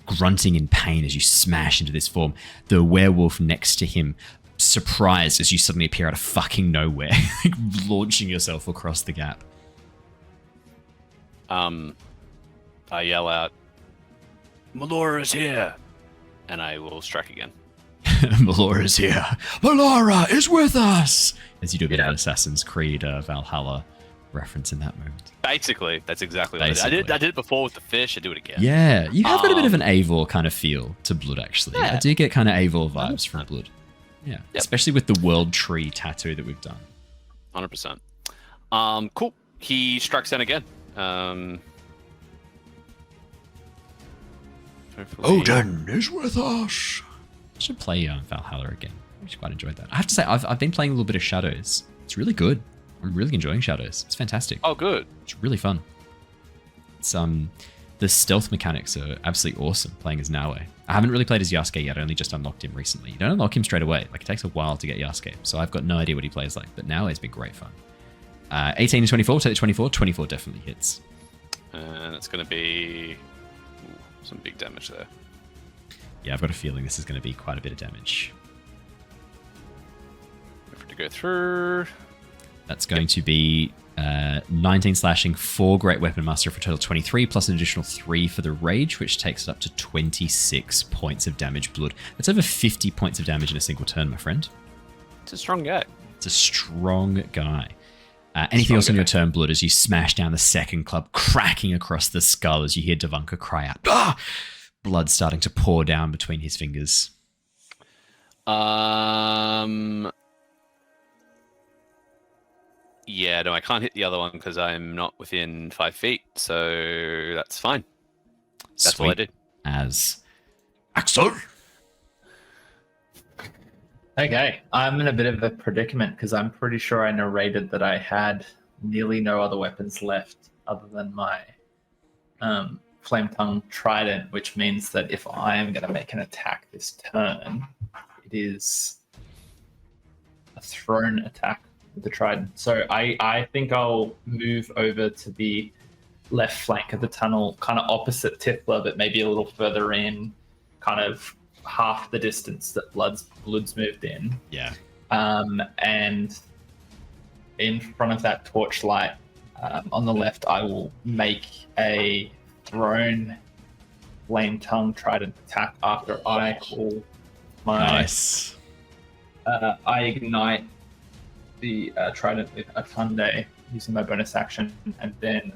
grunting in pain as you smash into this form. The werewolf next to him, surprised as you suddenly appear out of fucking nowhere, launching yourself across the gap. I yell out, Meloran is here! And I will strike again. Meloran is here! Meloran is with us! As you do a bit of an Assassin's Creed Valhalla reference in that moment. Basically, that's exactly what I did. I did it before with the fish, I do it again. Yeah, you have got a bit of an Eivor kind of feel to Blood, actually. Yeah. I do get kind of Eivor vibes from Blood. Yeah, Yep. Especially with the world tree tattoo that we've done. 100%. Cool. He strikes down again. Odin is with us. I should play Valhalla again. I actually quite enjoyed that. I have to say, I've been playing a little bit of Shadows. It's really good. I'm really enjoying Shadows. It's fantastic. Oh, good. It's really fun. It's the stealth mechanics are absolutely awesome playing as Naue. I haven't really played as Yasuke yet. I only just unlocked him recently. You don't unlock him straight away. Like, it takes a while to get Yasuke. So I've got no idea what he plays like. But Naue's been great fun. 18 and 24. Take the 24. 24 definitely hits. And it's going to be some big damage there. Yeah, I've got a feeling this is going to be quite a bit of damage. Wait for it to go through. That's going to be 19 slashing, 4 Great Weapon Master for a total of 23, plus an additional 3 for the Rage, which takes it up to 26 points of damage Blood. That's over 50 points of damage in a single turn, my friend. It's a strong guy. It's a strong guy. Anything else on your turn, Blood, as you smash down the second club, cracking across the skull as you hear Devunka cry out, "Ah!" Blood starting to pour down between his fingers. Yeah, no, I can't hit the other one because I'm not within 5 feet, so that's fine. That's Sweet all I did. As Axel. Okay, I'm in a bit of a predicament because I'm pretty sure I narrated that I had nearly no other weapons left other than my Flame Tongue Trident, which means that if I am going to make an attack this turn, it is a thrown attack with the Trident. So I think I'll move over to the left flank of the tunnel, kind of opposite Tithla, but maybe a little further in, kind of half the distance that Blood's moved in. Yeah. And in front of that torchlight on the left, I will make a thrown Flame Tongue Trident attack after I call my... Nice. I ignite the Trident with a Tunde using my bonus action, and then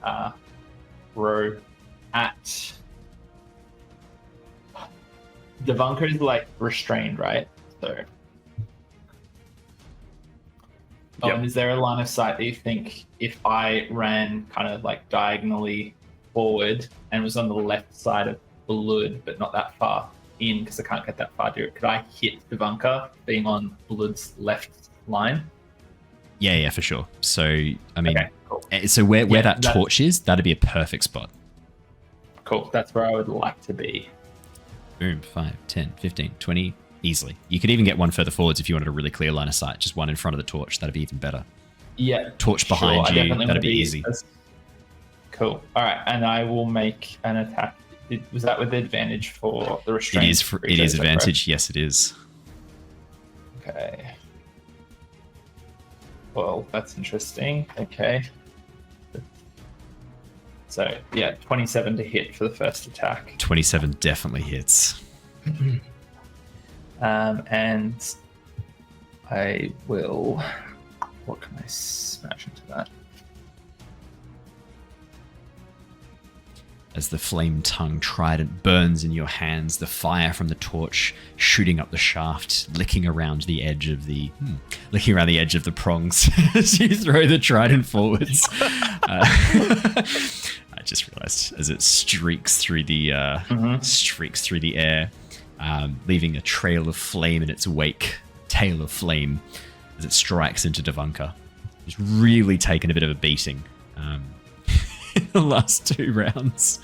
throw at... Devunka is like restrained, right? So, and is there a line of sight that you think if I ran kind of like diagonally forward and was on the left side of Blood, but not that far in because I can't get that far to it, could I hit Devunka being on Blood's left line? Yeah, for sure. So, I mean, Okay, cool. so where that torch is, that'd be a perfect spot. Cool. That's where I would like to be. Boom, 5, 10, 15, 20, easily. You could even get one further forwards if you wanted a really clear line of sight. Just one in front of the torch, that'd be even better. Yeah. Torch behind you, that'd be easy. Cool. All right, and I will make an attack. Was that with advantage for the restraint? It is advantage. Yes, it is. Okay. Well, that's interesting. Okay. So, yeah, 27 to hit for the first attack. 27 definitely hits. And I will... What can I smash into that? As the flame-tongue trident burns in your hands, the fire from the torch shooting up the shaft, licking around the edge of the prongs as you throw the trident forwards. I just realized as it streaks through the air, leaving a trail of flame in its wake, tail of flame, as it strikes into Devunka. It's really taken a bit of a beating. The last 2 rounds,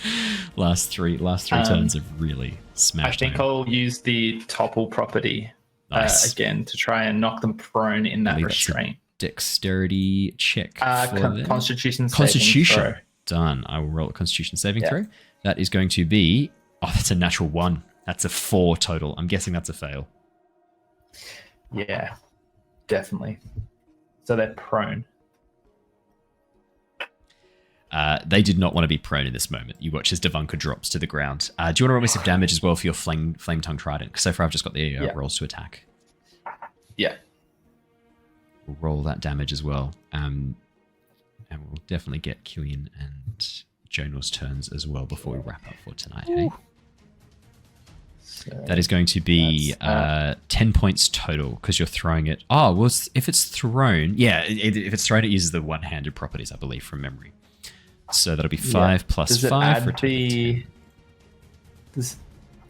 last three turns have really smashed. I think I'll use the topple property again to try and knock them prone in that restraint. Dexterity check. Constitution. Constitution. Done. I will roll a Constitution saving throw. That is going to be. Oh, that's a natural 1. That's a 4 total. I'm guessing that's a fail. Yeah, definitely. So they're prone. They did not want to be prone in this moment. You watch as Devunka drops to the ground. Do you want to roll me some damage as well for your flame tongue trident? Because so far I've just got the rolls to attack. Yeah. We'll roll that damage as well. And we'll definitely get Killian and Jonor's turns as well before we wrap up for tonight. Hey? So that is going to be 10 points total because you're throwing it. Oh, well, if it's thrown, if it's thrown, it uses the one-handed properties, I believe, from memory. So that'll be 5 plus 5 for a total of 10. Does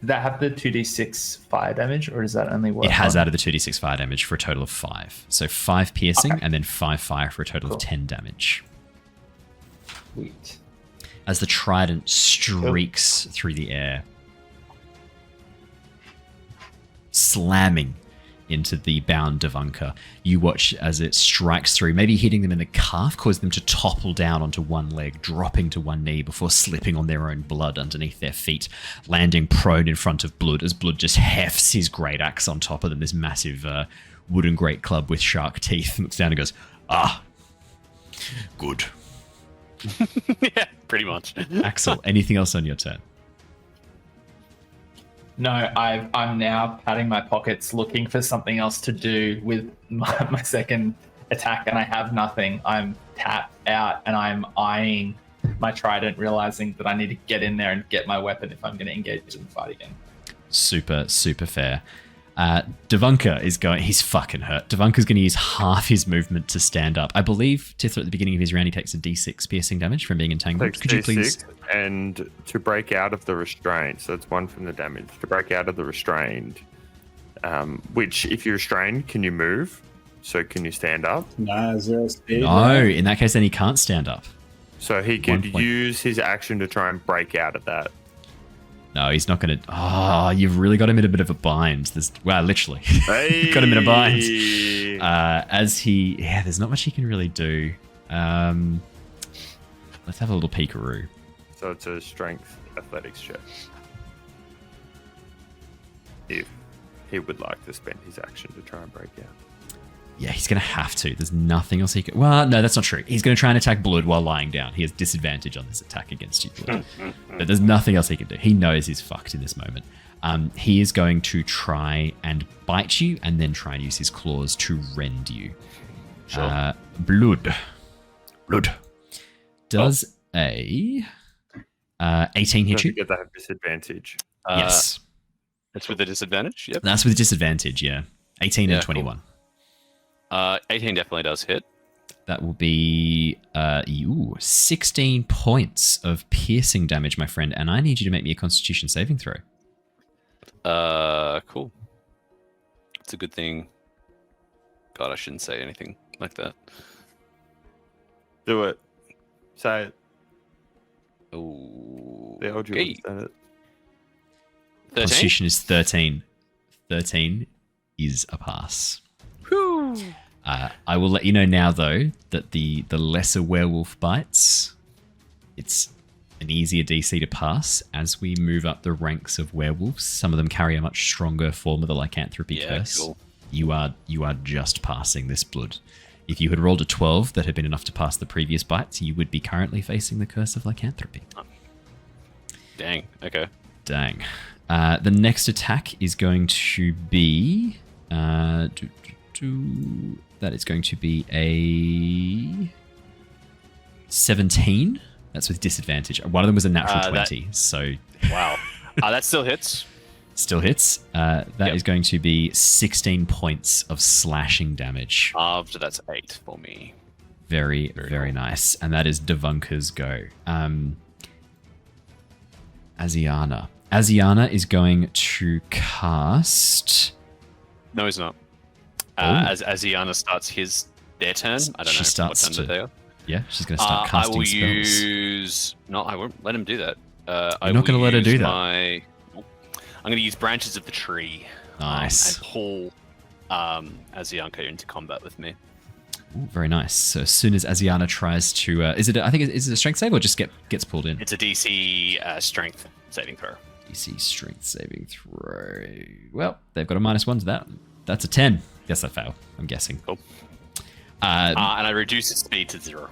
that have the 2d6 fire damage, or does that only work? It has added the 2d6 fire damage for a total of 5. So 5 piercing and then 5 fire for a total of 10 damage. Sweet. As the trident streaks through the air, slamming into the bound Devunka, you watch as it strikes through, maybe hitting them in the calf, causing them to topple down onto one leg, dropping to one knee before slipping on their own blood underneath their feet, landing prone in front of Blood as Blood just hefts his great axe on top of them, this massive wooden great club with shark teeth, and looks down and goes, good. Yeah, pretty much. Axel, anything else on your turn? No, I'm now patting my pockets, looking for something else to do with my second attack, and I have nothing. I'm tapped out, and I'm eyeing my trident, realizing that I need to get in there and get my weapon if I'm going to engage in the fight again. Super, super fair. Devunka is going... He's fucking hurt. Devunka's going to use half his movement to stand up. I believe Tithla at the beginning of his round, he takes a d6 piercing damage from being entangled. Could you please... And to break out of the restraint, so it's 1 from the damage. To break out of the restrained, which if you're restrained, can you move? So can you stand up? No, 0 speed. No, in that case, then he can't stand up. So he could use his action to try and break out of that. No, he's not going to... Oh, you've really got him in a bit of a bind. Literally. Hey. Got him in a bind. As he... Yeah, there's not much he can really do. Let's have a little peekaroo. So it's a strength athletics check. If he would like to spend his action to try and break out. Yeah, he's going to have to. There's nothing else he can... Well, no, that's not true. He's going to try and attack Blood while lying down. He has disadvantage on this attack against you, Blood. But there's nothing else he can do. He knows he's fucked in this moment. He is going to try and bite you and then try and use his claws to rend you. Sure. Blood. Does a 18 hit you? Don't forget they have disadvantage. Yes. That's with a disadvantage? Yep. That's with disadvantage, yeah. 18 and 21. Cool. 18 definitely does hit. That will be 16 points of piercing damage, my friend, and I need you to make me a Constitution saving throw. Cool. It's a good thing. God, I shouldn't say anything like that. Do it. Say it. Oh. The old you understand it. 13? Constitution is 13. 13 is a pass. Whew. I will let you know now, though, that the lesser werewolf bites, It's an easier DC to pass as we move up the ranks of werewolves. Some of them carry a much stronger form of the lycanthropy curse. Cool. You are just passing this blood. If you had rolled a 12 that had been enough to pass the previous bites, you would be currently facing the curse of lycanthropy. Dang. Okay. Dang. The next attack is going to be... that is going to be a 17. That's with disadvantage. One of them was a natural 20, so... Wow. That still hits. Still hits. That is going to be 16 points of slashing damage. So that's 8 for me. Very cool. Nice. And that is Devunka's go. Asiana. Asiana is going to cast... No, he's not. As Asiana starts their turn, I don't know what turn they are. Yeah, she's going to start casting spells. I will use... No, I won't let him do that. You're not going to let her do that? I'm going to use Branches of the Tree. Nice. And pull Asiana into combat with me. Ooh, very nice. So as soon as Asiana tries to... is it a strength save or just gets pulled in? It's a DC strength saving throw. DC strength saving throw. Well, they've got a -1 to that. That's a 10. Guess that failed, I'm guessing. Cool. And I reduce its speed to 0.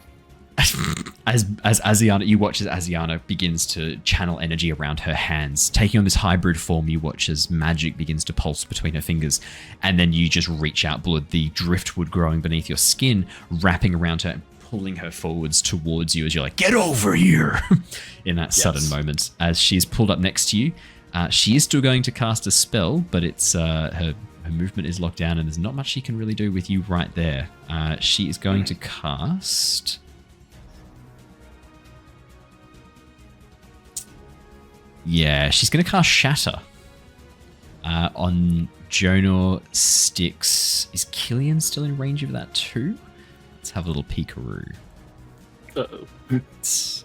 As Asiana, you watch as Asiana begins to channel energy around her hands, taking on this hybrid form. You watch as magic begins to pulse between her fingers, and then you just reach out, blood, the driftwood growing beneath your skin, wrapping around her and pulling her forwards towards you as you're like, get over here! In that sudden moment. As she's pulled up next to you, she is still going to cast a spell, but it's her movement is locked down and there's not much she can really do with you right there. She is going to cast... Yeah, she's going to cast Shatter on Jonor, Styx. Is Killian still in range of that too? Let's have a little peekaroo. Uh-oh.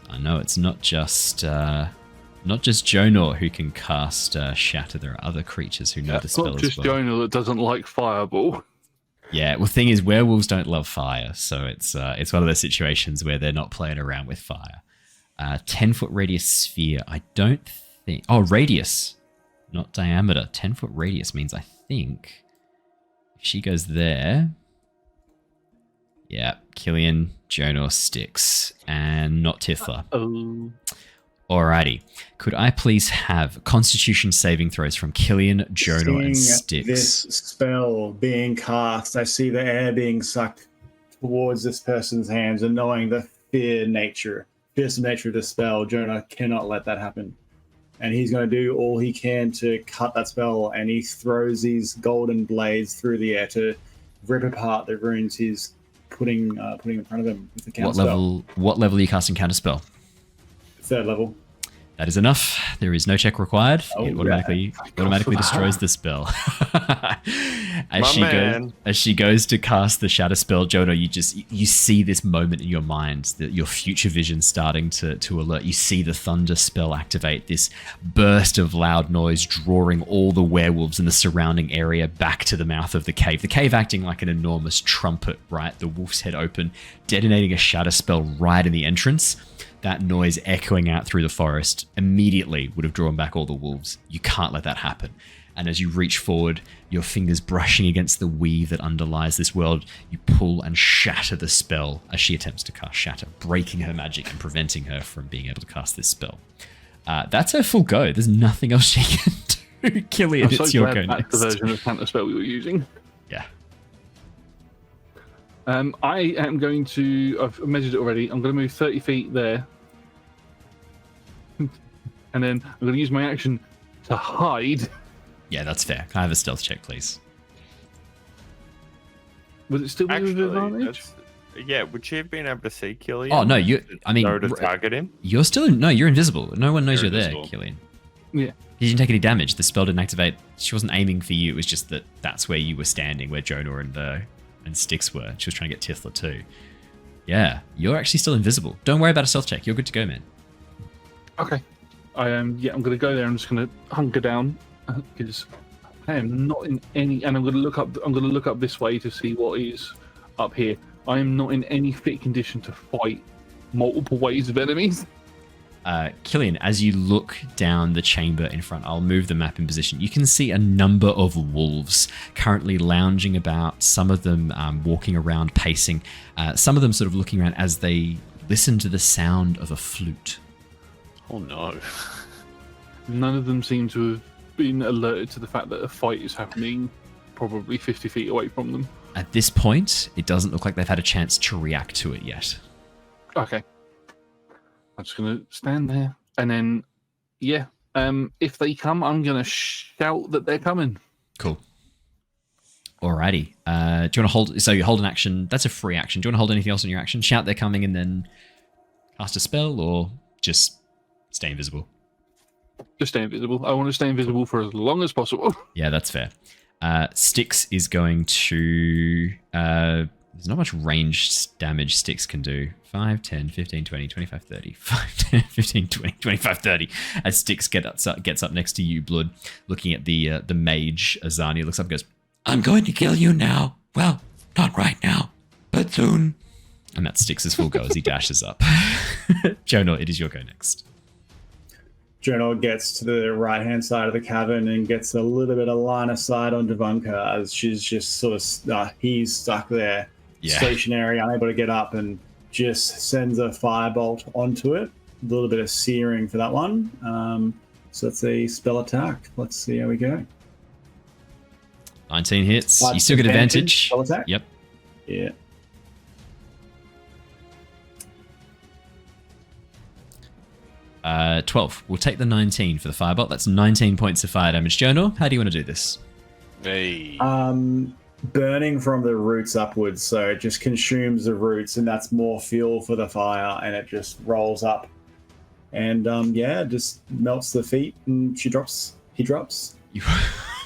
I know it's not just Jonor who can cast Shatter. There are other creatures who know the spell as well. Not just Jonor that doesn't like Fireball. Yeah, well, the thing is, werewolves don't love fire, so it's one of those situations where they're not playing around with fire. 10-foot radius sphere. I don't think... Oh, radius, not diameter. 10-foot radius means I think if she goes there... Yeah, Killian, Jonor, Styx, and not Tithla. Oh. Alrighty. Could I please have Constitution saving throws from Killian, Jonor, and Styx? This spell being cast, I see the air being sucked towards this person's hands, and knowing the fearsome nature of the spell, Jonor cannot let that happen. And he's going to do all he can to cut that spell, and he throws these golden blades through the air to rip apart the runes he's putting in front of him with the counterspell. What level are you casting counterspell? 3rd level. That is enough. There is no check required. It automatically destroys the spell. As she goes to cast the shatter spell, Jonor, you see this moment in your mind, that your future vision starting to alert. You see the thunder spell activate, this burst of loud noise drawing all the werewolves in the surrounding area back to the mouth of the cave. The cave acting like an enormous trumpet, right? The wolf's head open, detonating a shatter spell right in the entrance. That noise echoing out through the forest immediately would have drawn back all the wolves. You can't let that happen. And as you reach forward, your fingers brushing against the weave that underlies this world, you pull and shatter the spell as she attempts to cast Shatter, breaking her magic and preventing her from being able to cast this spell. That's her full go. There's nothing else she can do. Killian, it's your go next. That's the version of counter spell we were using. Yeah. I am going to... I've measured it already. I'm going to move 30 feet there. And then I'm going to use my action to hide. Yeah, that's fair. Can I have a stealth check, please? Would it still be with advantage? Yeah, would she have been able to see Killian? Oh, no, to target him? You're still... No, you're invisible. No one knows you're there, Killian. Yeah. You didn't take any damage. The spell didn't activate. She wasn't aiming for you. It was just that's where you were standing, where Jonor and Styx were. She was trying to get Tithla too. Yeah, you're actually still invisible. Don't worry about a stealth check. You're good to go, man. Okay. I'm going to go there. I'm just going to hunker down because I am not in any. And I'm going to look up. I'm going to look up this way to see what is up here. I am not in any fit condition to fight multiple waves of enemies. Killian, as you look down the chamber in front, I'll move the map in position. You can see a number of wolves currently lounging about, some of them walking around, pacing, some of them sort of looking around as they listen to the sound of a flute. Oh no. None of them seem to have been alerted to the fact that a fight is happening probably 50 feet away from them. At this point, it doesn't look like they've had a chance to react to it yet. Okay. I'm just going to stand there. And then, yeah, if they come, I'm going to shout that they're coming. Cool. Alrighty. Do you want to hold... So you hold an action. That's a free action. Do you want to hold anything else on your action? Shout they're coming and then cast a spell, or just stay invisible? Just stay invisible. I want to stay invisible for as long as possible. Yeah, that's fair. Styx is going to... there's not much ranged damage Styx can do. 5, 10, 15, 20, 25, 30. 5, 10, 15, 20, 25, 30. As Styx gets up next to you, Blood, looking at the mage, Azania, looks up and goes, I'm going to kill you now. Well, not right now, but soon. And that's Styx's full go as he dashes up. Jonor, it is your go next. Jonor gets to the right-hand side of the cavern and gets a little bit of line of sight on Devonka as she's just sort of, he's stuck there, stationary, unable to get up, and just sends a firebolt onto it. A little bit of searing for that one. So it's a spell attack. Let's see how we go. 19 hits. You still get advantage. Spell attack? Yep. Yeah. Uh, 12. We'll take the 19 for the firebolt. That's 19 points of fire damage. Jonor, how do you want to do this? Hey. Burning from the roots upwards, so it just consumes the roots, and that's more fuel for the fire, and it just rolls up. And just melts the feet, and he drops.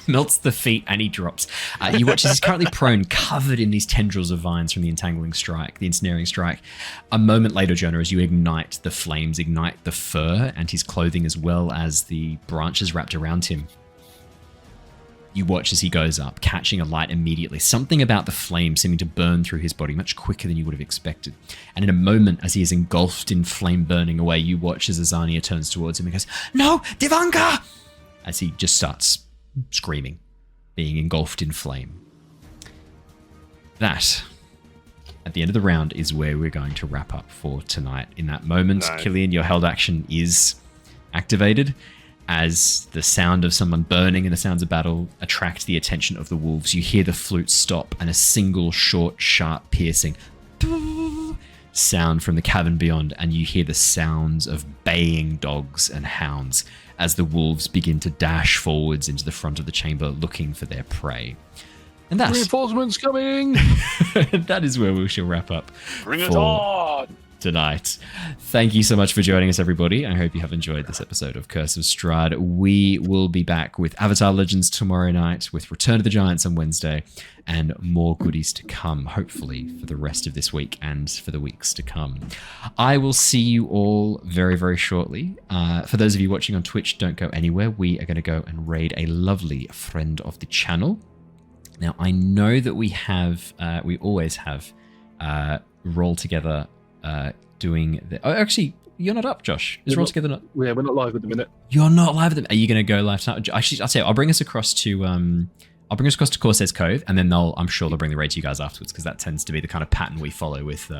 Melts the feet and he drops. You watch as he's currently prone, covered in these tendrils of vines from the ensnaring strike. A moment later, Jonor, as you ignite the flames, ignite the fur and his clothing as well as the branches wrapped around him. You watch as he goes up, catching a light immediately. Something about the flame seeming to burn through his body much quicker than you would have expected. And in a moment, as he is engulfed in flame burning away, you watch as Azania turns towards him and goes, "No, Devonka!" As he just starts screaming, being engulfed in flame. That, at the end of the round, is where we're going to wrap up for tonight. In that moment, Nice. Killian, your held action is activated as the sound of someone burning and the sounds of battle attract the attention of the wolves. You hear the flute stop and a single short, sharp, piercing sound from the cavern beyond, and you hear the sounds of baying dogs and hounds as the wolves begin to dash forwards into the front of the chamber looking for their prey. And that's Reinforcements coming! that is where we shall wrap up. Bring it for on! Tonight. Thank you so much for joining us, everybody. I hope you have enjoyed this episode of Curse of Strahd. We will be back with Avatar Legends tomorrow night, with Return of the Giants on Wednesday, and more goodies to come, hopefully, for the rest of this week and for the weeks to come. I will see you all very, very shortly. For those of you watching on Twitch, don't go anywhere. We are going to go and raid a lovely friend of the channel. Now, I know that we always have RollTogether doing the... Oh, actually, you're not up, Josh. Is RollTogether not... Yeah, we're not live at the minute. You're not live at the... Are you going to go live tonight? Actually, I'll tell you, I'll bring us across to... I'll bring us across to Corsair's Cove, and then I'm sure they'll bring the raid to you guys afterwards, because that tends to be the kind of pattern we follow with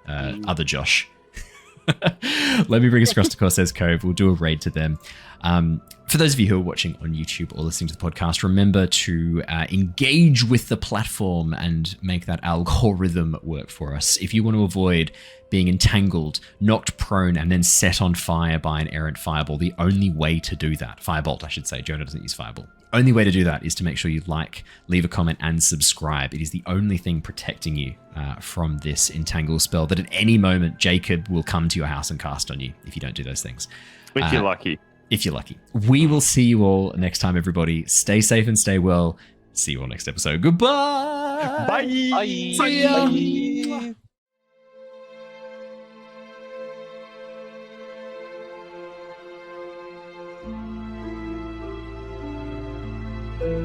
other Josh. Let me bring us across to Corsair's Cove. We'll do a raid to them. For those of you who are watching on YouTube or listening to the podcast, remember to engage with the platform and make that algorithm work for us. If you want to avoid being entangled, knocked prone, and then set on fire by an errant fireball, the only way to do that, firebolt, I should say, Jonor doesn't use fireball. Only way to do that is to make sure you like, leave a comment, and subscribe. It is the only thing protecting you from this entangle spell that at any moment Jacob will come to your house and cast on you if you don't do those things. If you're lucky. If you're lucky. We will see you all next time, everybody. Stay safe and stay well. See you all next episode. Goodbye. Bye. See ya. Bye. Bye.